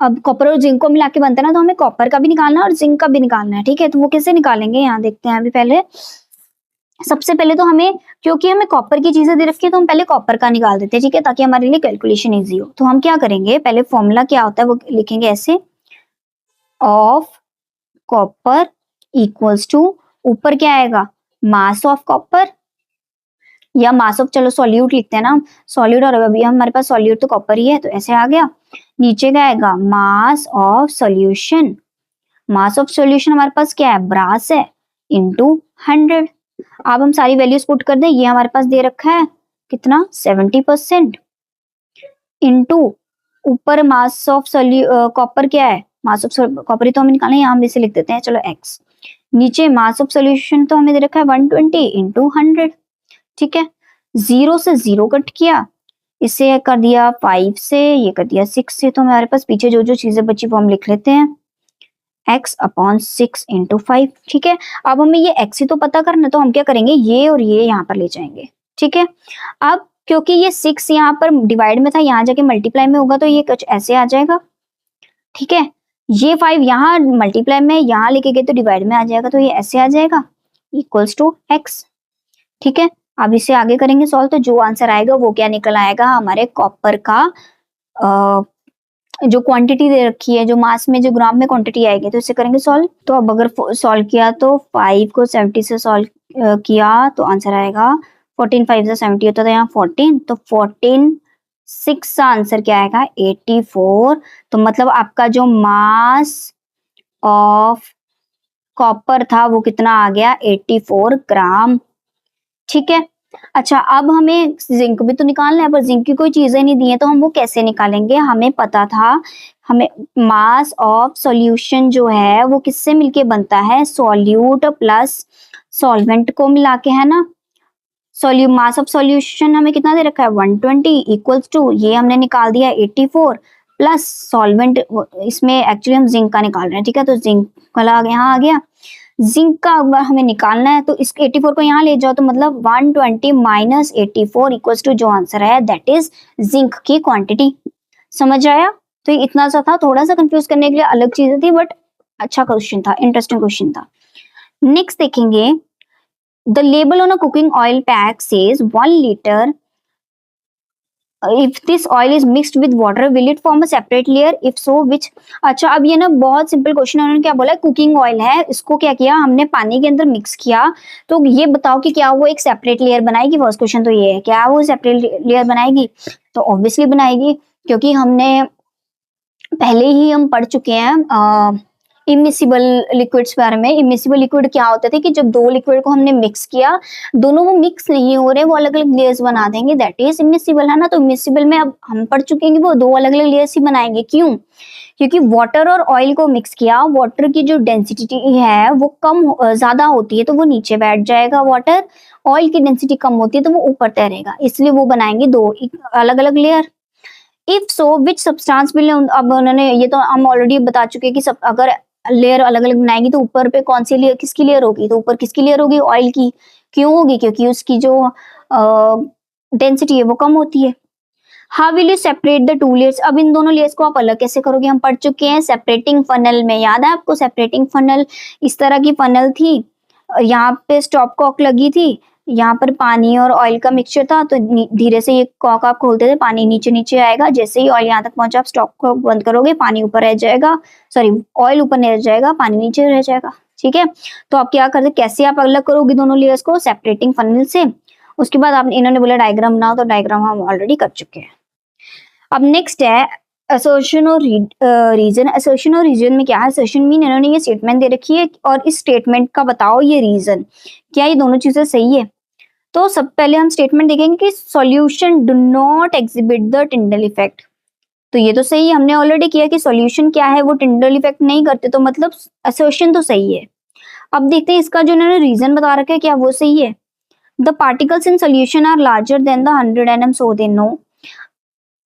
अब कॉपर और जिंक को मिला के बनता है ना, तो हमें कॉपर का भी निकालना है और जिंक का भी निकालना है। ठीक है, तो वो कैसे निकालेंगे, यहाँ देखते हैं अभी। पहले सबसे पहले तो हमें, क्योंकि हमें कॉपर की चीजें दे रखी है, तो हम पहले कॉपर का निकाल देते हैं। ठीक है, ताकि हमारे लिए कैलकुलेशन इजी हो। तो हम क्या करेंगे, पहले फॉर्मूला क्या होता है वो लिखेंगे ऐसे, ऑफ कॉपर इक्वल्स टू, ऊपर क्या आएगा, मास ऑफ कॉपर या मास ऑफ, चलो सॉल्यूट लिखते हैं ना, सॉल्यूट, और अभी हमारे पास सॉल्यूट तो कॉपर ही है, तो ऐसे आ गया। नीचे क्या आएगा, mass of solution, mass of solution हमारे पास क्या है, ब्रास है, इंटू 100। अब हम सारी वैल्यूज पुट कर दें, ये हमारे पास दे रखा है कितना 70%, इंटू ऊपर मास ऑफ कॉपर क्या है, मास ऑफ कॉपर ही तो हमें निकालना है, यहाँ हम इसे लिख देते हैं चलो x, नीचे मास ऑफ सोल्यूशन तो हमें दे रखा है 120 इंटू 100। ठीक है, जीरो से जीरो कट किया, इसे कर दिया 5 से, ये कर दिया 6 से, तो हमारे पास पीछे जो जो चीजें बची वो हम लिख लेते हैं, x अपॉन 6 इंटू 5। ठीक है, अब हमें ये x ही तो पता करना, तो हम क्या करेंगे, ये और ये यहाँ पर ले जाएंगे। ठीक है, अब क्योंकि ये 6 यहाँ पर डिवाइड में था, यहाँ जाके मल्टीप्लाई में होगा, तो ये कुछ ऐसे आ जाएगा। ठीक है, ये 5 यहाँ मल्टीप्लाई में, यहाँ लेके गए तो डिवाइड में आ जाएगा, तो ये ऐसे आ जाएगा इक्वल्स टू x। ठीक है, अब इसे आगे करेंगे सॉल्व, तो जो आंसर आएगा वो क्या निकल आएगा, हमारे कॉपर का जो क्वांटिटी दे रखी है, जो मास में जो ग्राम में क्वांटिटी आएगी, तो इसे करेंगे सॉल्व। तो अब अगर सॉल्व किया तो 5 को 70 से सॉल्व किया तो आंसर आएगा 14, 5 से 70 होता था, यहाँ 14, तो 14 6 का आंसर क्या आएगा 84। तो मतलब आपका जो मास ऑफ कॉपर था वो कितना आ गया 84 ग्राम। ठीक है, अच्छा, अब हमें जिंक भी तो निकालना है, पर जिंक की कोई चीजें नहीं दी है, तो हम वो कैसे निकालेंगे, हमें पता था, हमें मास ऑफ सॉल्यूशन जो है वो किससे मिलके बनता है, सॉल्यूट प्लस सॉल्वेंट को मिला के, है ना। मास ऑफ सॉल्यूशन हमें कितना दे रखा है 120 इक्वल्स टू, ये हमने निकाल दिया 84 प्लस सॉल्वेंट, इसमें एक्चुअली हम जिंक का निकाल रहे हैं। ठीक है, तो जिंक वाला यहाँ आ गया, जिंक का अगर हमें निकालना है तो इस 84 को यहाँ ले जाओ तो मतलब 120 माइनस 84 इक्वल्स टू जो आंसर है दैट इज जिंक की क्वांटिटी। समझ आया? तो ये इतना सा था, थोड़ा सा कंफ्यूज करने के लिए अलग चीजें थी, बट अच्छा क्वेश्चन था, इंटरेस्टिंग क्वेश्चन था। नेक्स्ट देखेंगे, the label on a cooking oil pack says 1 litre, if this oil is mixed with water will it form a separate layer, if so which। अच्छा, अब ये ना बहुत सिंपल क्वेश्चन है, उन्होंने क्या बोला, कुकिंग ऑयल है, इसको क्या किया हमने, पानी के अंदर मिक्स किया, तो ये बताओ कि क्या वो एक सेपरेट लेयर बनाएगी। फर्स्ट क्वेश्चन तो ये है, क्या वो सेपरेट लेयर बनाएगी? तो ऑब्वियसली बनाएगी, क्योंकि हमने पहले ही हम पढ़ चुके हैं इमिसिबल लिक्विड्स के बारे में। इमिसिबल लिक्विड क्या होते थे कि जब दो लिक्विड को हमने मिक्स किया, दोनों वो मिक्स नहीं हो रहे, वो अलग अलग लेयर्स बना देंगे, दैट इज इमिसिबल, है ना। तो इमिसिबल में अब हम पढ़ चुके हैं कि वो दो अलग अलग लेयर्स ही बनाएंगे। क्यों? क्योंकि वाटर और ऑयल को मिक्स किया, वाटर की जो डेंसिटी है वो ज्यादा होती है तो वो नीचे बैठ जाएगा वाटर, ऑयल की डेंसिटी कम होती है तो वो ऊपर तैरेगा, इसलिए वो बनाएंगे दो अलग अलग layer. If so which substance will, अब उन्होंने ये तो हम ऑलरेडी बता चुके हैं कि सब अगर लेयर अलग अलग बनाएंगी तो ऊपर पे कौन सी लेयर, किसकी लेयर होगी, तो ऊपर किसकी लेयर होगी, ऑयल की। क्यों होगी? क्योंकि उसकी जो डेंसिटी है वो कम होती है। How will you separate the two layers, अब इन दोनों लेयर्स को आप अलग कैसे करोगे, हम पढ़ चुके हैं सेपरेटिंग फनल में, याद है आपको सेपरेटिंग फनल? इस तरह की फनल थी, यहाँ पे स्टॉप कॉक लगी थी, यहाँ पर पानी और ऑयल का मिक्सचर था, तो धीरे से ये कॉक आप खोलते थे, पानी नीचे नीचे आएगा, जैसे ही ऑयल यहाँ तक पहुंचा आप स्टॉप कॉक बंद करोगे, पानी ऊपर रह जाएगा, सॉरी ऑयल ऊपर नहीं रह जाएगा, पानी नीचे रह जाएगा। ठीक है, तो आप क्या करते, कैसे आप अलग करोगे दोनों लेयर्स को, सेपरेटिंग फनल से। उसके बाद आप, इन्होंने बोला डायग्राम बनाओ, तो डायग्राम हम ऑलरेडी कर चुके हैं। अब नेक्स्ट है असर्शन और रीजन। असर्शन और रीजन में क्या है, असर्शन मीन इन्होंने ये स्टेटमेंट दे रखी है और इस स्टेटमेंट का बताओ ये रीजन, क्या ये दोनों चीजें सही है? तो सब पहले हम स्टेटमेंट देखेंगे कि solution do not exhibit the Tyndall effect, तो ये तो सही है, हमने ऑलरेडी किया कि सॉल्यूशन क्या है, वो टिंडल इफेक्ट नहीं करते, तो मतलब असर्शन तो सही है। अब देखते हैं इसका जो इन्होंने रीजन बता रखा है क्या वो सही है। The particles in solution are larger than the 100 nm, so they no.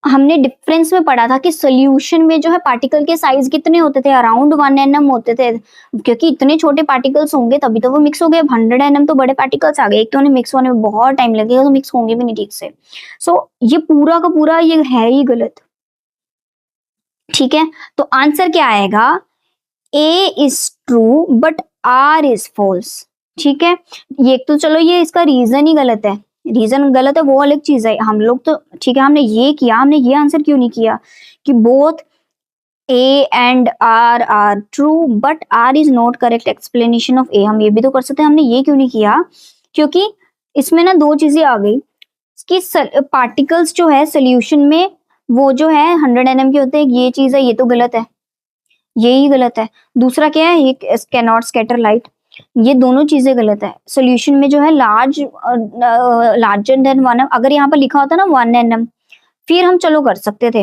हमने डिफरेंस में पढ़ा था कि सोल्यूशन में जो है पार्टिकल के साइज कितने होते थे, अराउंड 1 nm होते थे, क्योंकि इतने छोटे पार्टिकल्स होंगे तभी तो वो मिक्स हो गए। 100 nm तो बड़े पार्टिकल्स आ गए, एक तो उन्हें मिक्स होने में बहुत टाइम लगेगा, तो मिक्स होंगे भी नहीं ठीक से। सो ये पूरा का पूरा ये है ही गलत। ठीक है, तो आंसर क्या आएगा, A is true but R is false. ठीक है, ये तो चलो ये इसका रीजन ही गलत है, रीजन गलत है वो अलग चीज है, हम लोग तो ठीक है हमने ये किया, हमने ये आंसर क्यों नहीं किया कि both A and R true but R is not correct explanation of A, हम ये भी तो कर सकते हैं, हमने ये क्यों नहीं किया, क्योंकि इसमें ना दो चीजें आ गई कि पार्टिकल्स जो है सोल्यूशन में वो जो है 100 nm के होते हैं, ये चीज है, ये तो गलत है, यही गलत है। दूसरा क्या है, ये कैन नॉट स्कैटर लाइट, ये दोनों चीजें गलत है। सोल्यूशन में जो है लार्जर देन 1 अगर यहाँ पर लिखा होता ना 1 nm, फिर हम चलो कर सकते थे,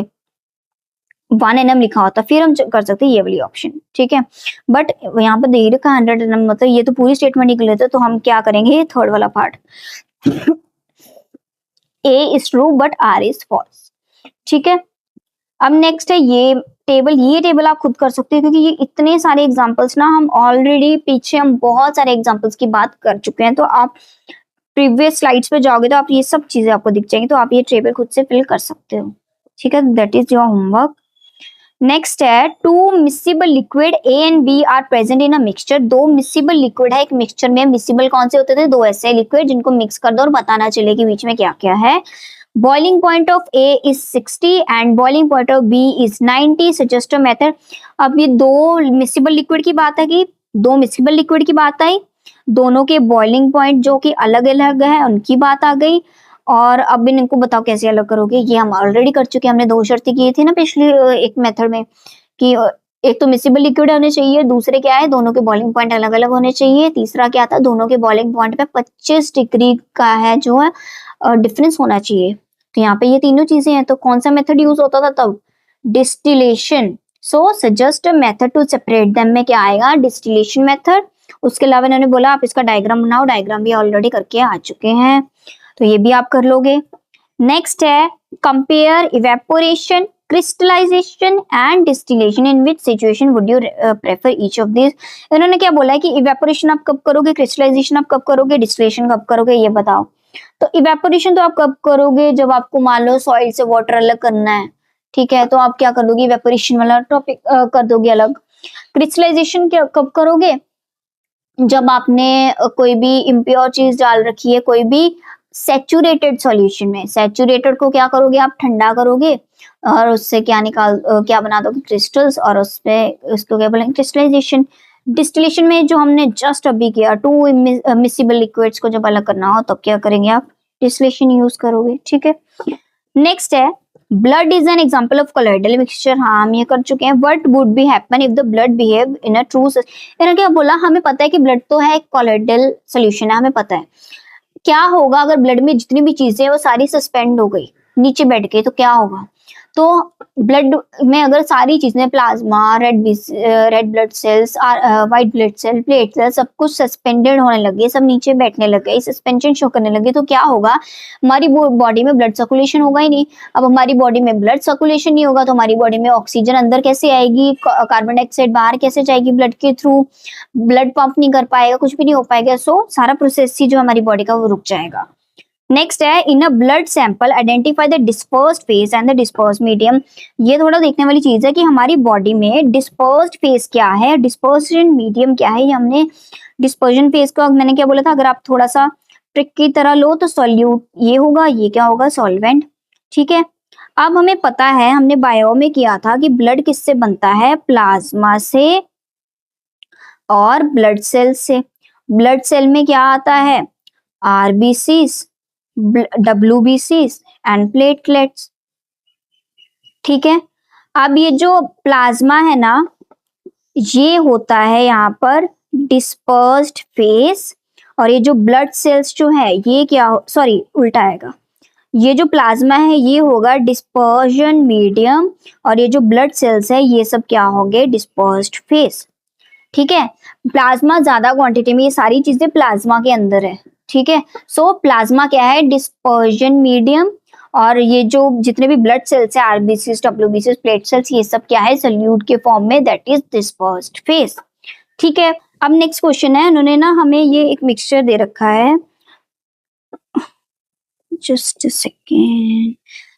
1 nm लिखा होता फिर हम कर सकते ये वाली ऑप्शन। ठीक है, बट यहाँ पर दे रखा 100 nm, मतलब ये तो पूरी स्टेटमेंट ही गलत है, तो हम क्या करेंगे, थर्ड वाला part, A is true but R is false. ठीक है, अब नेक्स्ट है ये टेबल आप खुद कर सकते हो, क्योंकि ये इतने सारे एग्जांपल्स ना हम ऑलरेडी पीछे हम बहुत सारे एग्जांपल्स की बात कर चुके हैं, तो आप प्रीवियस स्लाइड्स पे जाओगे तो आप ये सब चीजें आपको दिख जाएंगी, तो आप ये टेबल खुद से फिल कर सकते हो। ठीक है, that is your homework. Next है, two miscible liquid A and B are present in a mixture. दो मिसिबल लिक्विड है एक मिक्सचर में, मिसिबल कौन से होते थे, दो ऐसे लिक्विड जिनको मिक्स कर दो और पता ना चले कि बीच में क्या क्या है। Boiling point of A is 60 and boiling point of B is 90. Suggest a method. अब ये दो मिसिबल लिक्विड की बात है कि दो मिसिबल लिक्विड की बात आई, दोनों के बॉइलिंग पॉइंट जो कि अलग अलग है उनकी बात आ गई, और अब इनको बताओ कैसे अलग करोगे, ये हम ऑलरेडी कर चुके हैं, हमने दो शर्तें की थी ना पिछली एक मेथड में कि एक तो मिसिबल लिक्विड होने चाहिए, दूसरे क्या है दोनों के बॉइलिंग पॉइंट अलग अलग होने चाहिए, तीसरा क्या था दोनों के बॉइलिंग पॉइंट पे 25 डिग्री का है जो है डिफरेंस होना चाहिए। तो यहाँ पे ये तीनों चीजें हैं, तो कौन सा मेथड यूज होता था तब, distillation. So suggest a method to separate them में क्या आएगा, डिस्टिलेशन मेथड। उसके अलावा इन्होंने बोला आप इसका डायग्राम बनाओ, डायग्राम भी ऑलरेडी करके आ चुके हैं, तो ये भी आप कर लोगे। नेक्स्ट है compare evaporation crystallization and distillation, in which situation would you prefer each of this. इन्होंने क्या बोला है कि इवेपोरेशन आप कब करोगे, क्रिस्टलाइजेशन आप कब करोगे, डिस्टिलेशन कब करोगे, ये बताओ। तो इवेपोरेशन तो आप कब करोगे, जब आपको मान लो सॉइल से वाटर अलग करना है, ठीक है, तो आप क्या कर दोगे, इवेपोरेशन वाला टॉपिक कर दोगे अलग। क्रिस्टलाइजेशन कब करोगे, जब आपने कोई भी इम्प्योर चीज डाल रखी है कोई भी सैचुरेटेड सॉल्यूशन में, सैचुरेटेड को क्या करोगे आप, ठंडा करोगे और उससे क्या क्या बना दोगे, क्रिस्टल्स, और उसपे उसको क्या बोलेंगे, क्रिस्टलाइजेशन। डिस्टिलेशन में जो हमने जस्ट अभी किया, टू मिसिबल लिक्विड्स को जब अलग करना हो तब क्या करेंगे आप, डिस्टिलेशन यूज करोगे, ठीक है। नेक्स्ट है blood is an example of colloidal mixture, हाँ हम ये कर चुके हैं। What would be happen if the blood behave in a true, इन्होंने क्या बोला, हमें पता है कि ब्लड तो है एक कोलोइडल सोल्यूशन है, हमें पता है क्या होगा अगर ब्लड में जितनी भी चीजें हैं वो सारी सस्पेंड हो गई, नीचे बैठ गई, तो क्या होगा। तो ब्लड में अगर सारी चीजें, plasma, red blood cells, white blood cell, platelets, सब कुछ सस्पेंडेड होने लगे, सब नीचे बैठने लगे, सस्पेंशन शो करने लगे, तो क्या होगा, हमारी बॉडी में ब्लड सर्कुलेशन होगा ही नहीं। अब हमारी बॉडी में ब्लड सर्कुलेशन नहीं होगा तो हमारी बॉडी में ऑक्सीजन अंदर कैसे आएगी, कार्बन डाइऑक्साइड बाहर कैसे जाएगी ब्लड के थ्रू, ब्लड पंप नहीं कर पाएगा, कुछ भी नहीं हो पाएगा। सो सारा प्रोसेस ही जो हमारी बॉडी का वो रुक जाएगा। नेक्स्ट है in a blood sample identify the dispersed phase and the dispersed medium. ये थोड़ा देखने वाली चीज है कि हमारी बॉडी में डिस्पर्स्ड फेज क्या है, डिस्पर्शन मीडियम क्या है। ये हमने डिस्पर्जन फेज को मैंने क्या बोला था, अगर आप थोड़ा सा ट्रिक की तरह लो तो सॉल्यूट ये होगा, ये क्या होगा, सॉल्वेंट, ठीक है। अब हमें पता है, हमने बायो में किया था कि ब्लड किससे बनता है, प्लाज्मा से और ब्लड सेल से। ब्लड सेल में क्या आता है, आरबीसीज, WBCs एंड प्लेटलेट्स, ठीक है। अब ये जो प्लाज्मा है ना, ये होता है यहाँ पर डिस्पर्स्ड फेज, और ये जो ब्लड सेल्स जो है ये क्या, सॉरी उल्टा आएगा, ये जो प्लाज्मा है ये होगा डिस्पर्जन मीडियम, और ये जो ब्लड सेल्स है ये सब क्या होंगे, डिस्पर्स्ड फेज, ठीक है। प्लाज्मा ज्यादा क्वांटिटी में, ये सारी चीजें प्लाज्मा के अंदर है, ठीक है। सो प्लाज्मा क्या है, डिस्पर्जन मीडियम, और ये जो जितने भी ब्लड सेल्स है, आरबीसीज, WBCs, प्लेट सेल्स, ये सब क्या है, सल्यूट के फॉर्म में, दैट इज डिस्पर्स्ड फेज, ठीक है। अब नेक्स्ट क्वेश्चन है, उन्होंने ना हमें ये एक मिक्सचर दे रखा है, जस्ट अ सेकेंड,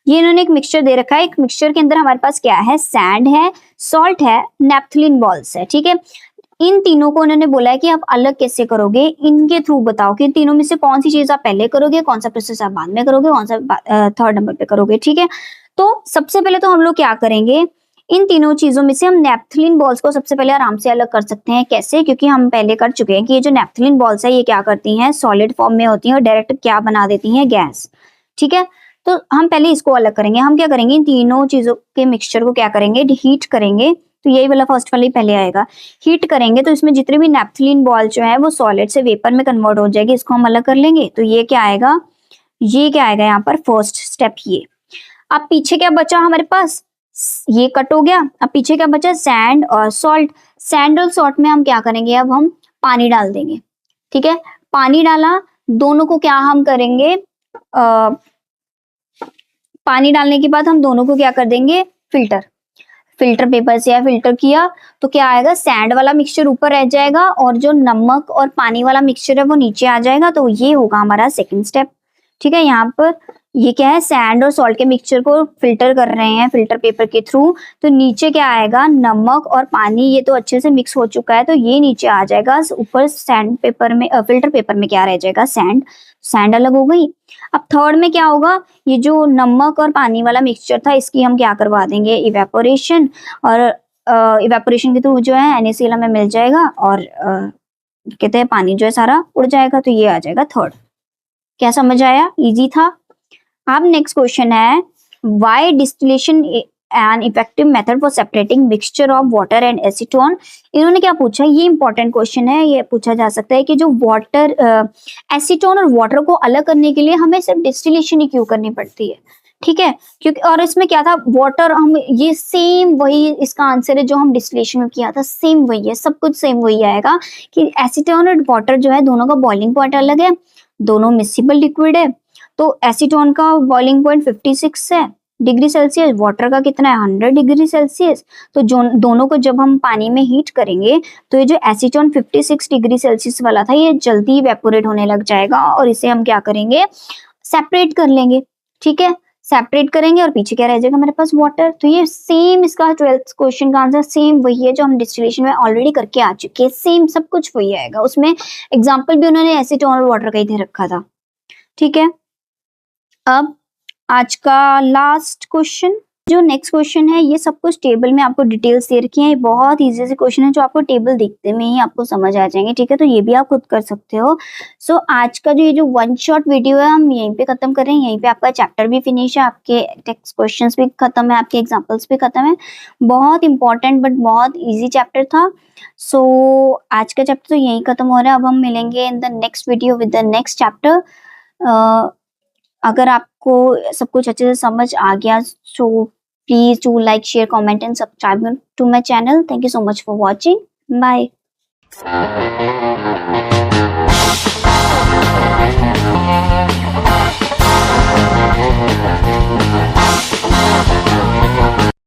ये इन्होंने एक मिक्सचर दे रखा है। एक मिक्सचर के अंदर हमारे पास क्या है, सैंड है, सॉल्ट है, नेपथलीन बॉल्स है, ठीक है। इन तीनों को उन्होंने बोला है कि आप अलग कैसे करोगे, इनके थ्रू बताओ कि इन तीनों में से कौन सी चीज आप पहले करोगे, कौन सा प्रोसेस आप बाद में करोगे, कौन सा थर्ड नंबर पे करोगे, ठीक है। तो सबसे पहले तो हम लोग क्या करेंगे, इन तीनों चीजों में से हम नेपथलीन बॉल्स को सबसे पहले आराम से अलग कर सकते हैं। कैसे, क्योंकि हम पहले कर चुके हैं कि ये जो नेपथलीन बॉल्स है ये क्या करती हैं, सॉलिड फॉर्म में होती हैं और डायरेक्ट क्या बना देती हैं, गैस, ठीक है। तो हम पहले इसको अलग करेंगे। हम क्या करेंगे, इन तीनों चीजों के मिक्सचर को क्या करेंगे, हीट करेंगे। तो यही वाला फर्स्ट वाला ही पहले आएगा, हीट करेंगे तो इसमें जितने भी नेपथलीन बॉल जो है वो सॉलिड से वेपर में कन्वर्ट हो जाएगी, इसको हम अलग कर लेंगे। तो ये क्या आएगा, ये क्या आएगा यहाँ पर फर्स्ट स्टेप ये। अब पीछे क्या बचा हमारे पास, ये कट हो गया। अब पीछे क्या बचा, सैंड और सॉल्ट। सैंड और सॉल्ट में हम क्या करेंगे, अब हम पानी डाल देंगे, ठीक है। पानी डाला, दोनों को क्या हम करेंगे, पानी डालने के बाद हम दोनों को क्या कर देंगे, फिल्टर पेपर से या फिल्टर किया तो क्या आएगा, सैंड वाला मिक्सचर ऊपर रह जाएगा और जो नमक और पानी वाला मिक्सचर है वो नीचे आ जाएगा। तो ये होगा हमारा सेकंड स्टेप, ठीक है। यहाँ पर ये क्या है, सैंड और सॉल्ट के मिक्सचर को फिल्टर कर रहे हैं फिल्टर पेपर के थ्रू, तो नीचे क्या आएगा, नमक और पानी, ये तो अच्छे से मिक्स हो चुका है तो ये नीचे आ जाएगा। ऊपर सैंड पेपर में, फिल्टर पेपर में क्या रह जाएगा, सैंड अलग हो गई। अब थर्ड में क्या होगा, ये जो नमक और पानी वाला मिक्सचर था इसकी हम क्या करवा देंगे, इवेपोरेशन, और इवेपोरेशन के थ्रू जो है NaCl हमें मिल जाएगा और कहते हैं पानी जो है सारा उड़ जाएगा। तो ये आ जाएगा थर्ड। क्या समझ आया, इजी था। अब नेक्स्ट क्वेश्चन है, why distillation an effective method for separating mixture of water and acetone. इन्होंने क्या पूछा, ये इंपॉर्टेंट क्वेश्चन है, ये पूछा जा सकता है कि जो वाटर, एसीटोन और वाटर को अलग करने के लिए हमें सिर्फ डिस्टिलेशन ही क्यों करनी पड़ती है, ठीक है। क्योंकि और इसमें क्या था, वाटर, हम ये सेम वही इसका आंसर है जो हम डिस्टिलेशन में किया था, सेम वही है, सब कुछ सेम वही आएगा कि एसीटोन और वाटर जो है दोनों का बॉइलिंग पॉइंट अलग है, दोनों मिसिबल लिक्विड है। तो एसीटोन का बॉइलिंग पॉइंट 56 है डिग्री सेल्सियस, वाटर का कितना है 100 डिग्री सेल्सियस। तो जो दोनों को जब हम पानी में हीट करेंगे तो ये जो एसीटोन 56 डिग्री सेल्सियस वाला था ये जल्दी इवेपोरेट होने लग जाएगा और इसे हम क्या करेंगे, सेपरेट कर लेंगे। ठीक है, सेपरेट करेंगे और पीछे क्या रह जाएगा हमारे पास, वाटर। तो ये सेम इसका 12th क्वेश्चन का आंसर सेम वही है जो हम डिस्टिलेशन में ऑलरेडी करके आ चुके हैं, सेम सब कुछ वही आएगा। उसमें एग्जाम्पल भी उन्होंने एसीटोन और वाटर का ही दे रखा था। ठीक है, अब आज का लास्ट क्वेश्चन, जो नेक्स्ट क्वेश्चन है ये सब कुछ टेबल में आपको डिटेल्स दे रखी है। ये बहुत इजी से क्वेश्चन है जो आपको टेबल देखते में ही आपको समझ आ जाएंगे। ठीक है, तो ये भी आप खुद कर सकते हो। सो आज का जो ये जो वन शॉट वीडियो है हम यहीं पे खत्म कर रहे हैं। यहीं पे आपका चैप्टर भी फिनिश है, आपके टेक्स्ट क्वेश्चंस भी खत्म है, आपके एग्जांपल्स भी खत्म है। बहुत इंपॉर्टेंट बट बहुत इजी चैप्टर था। सो आज का चैप्टर तो यहीं खत्म हो रहा है। अब हम मिलेंगे in the next video with the next chapter. अगर आपको सब कुछ अच्छे से समझ आ गया सो please do like, share, comment and subscribe to my channel. Thank you so much for watching. Bye.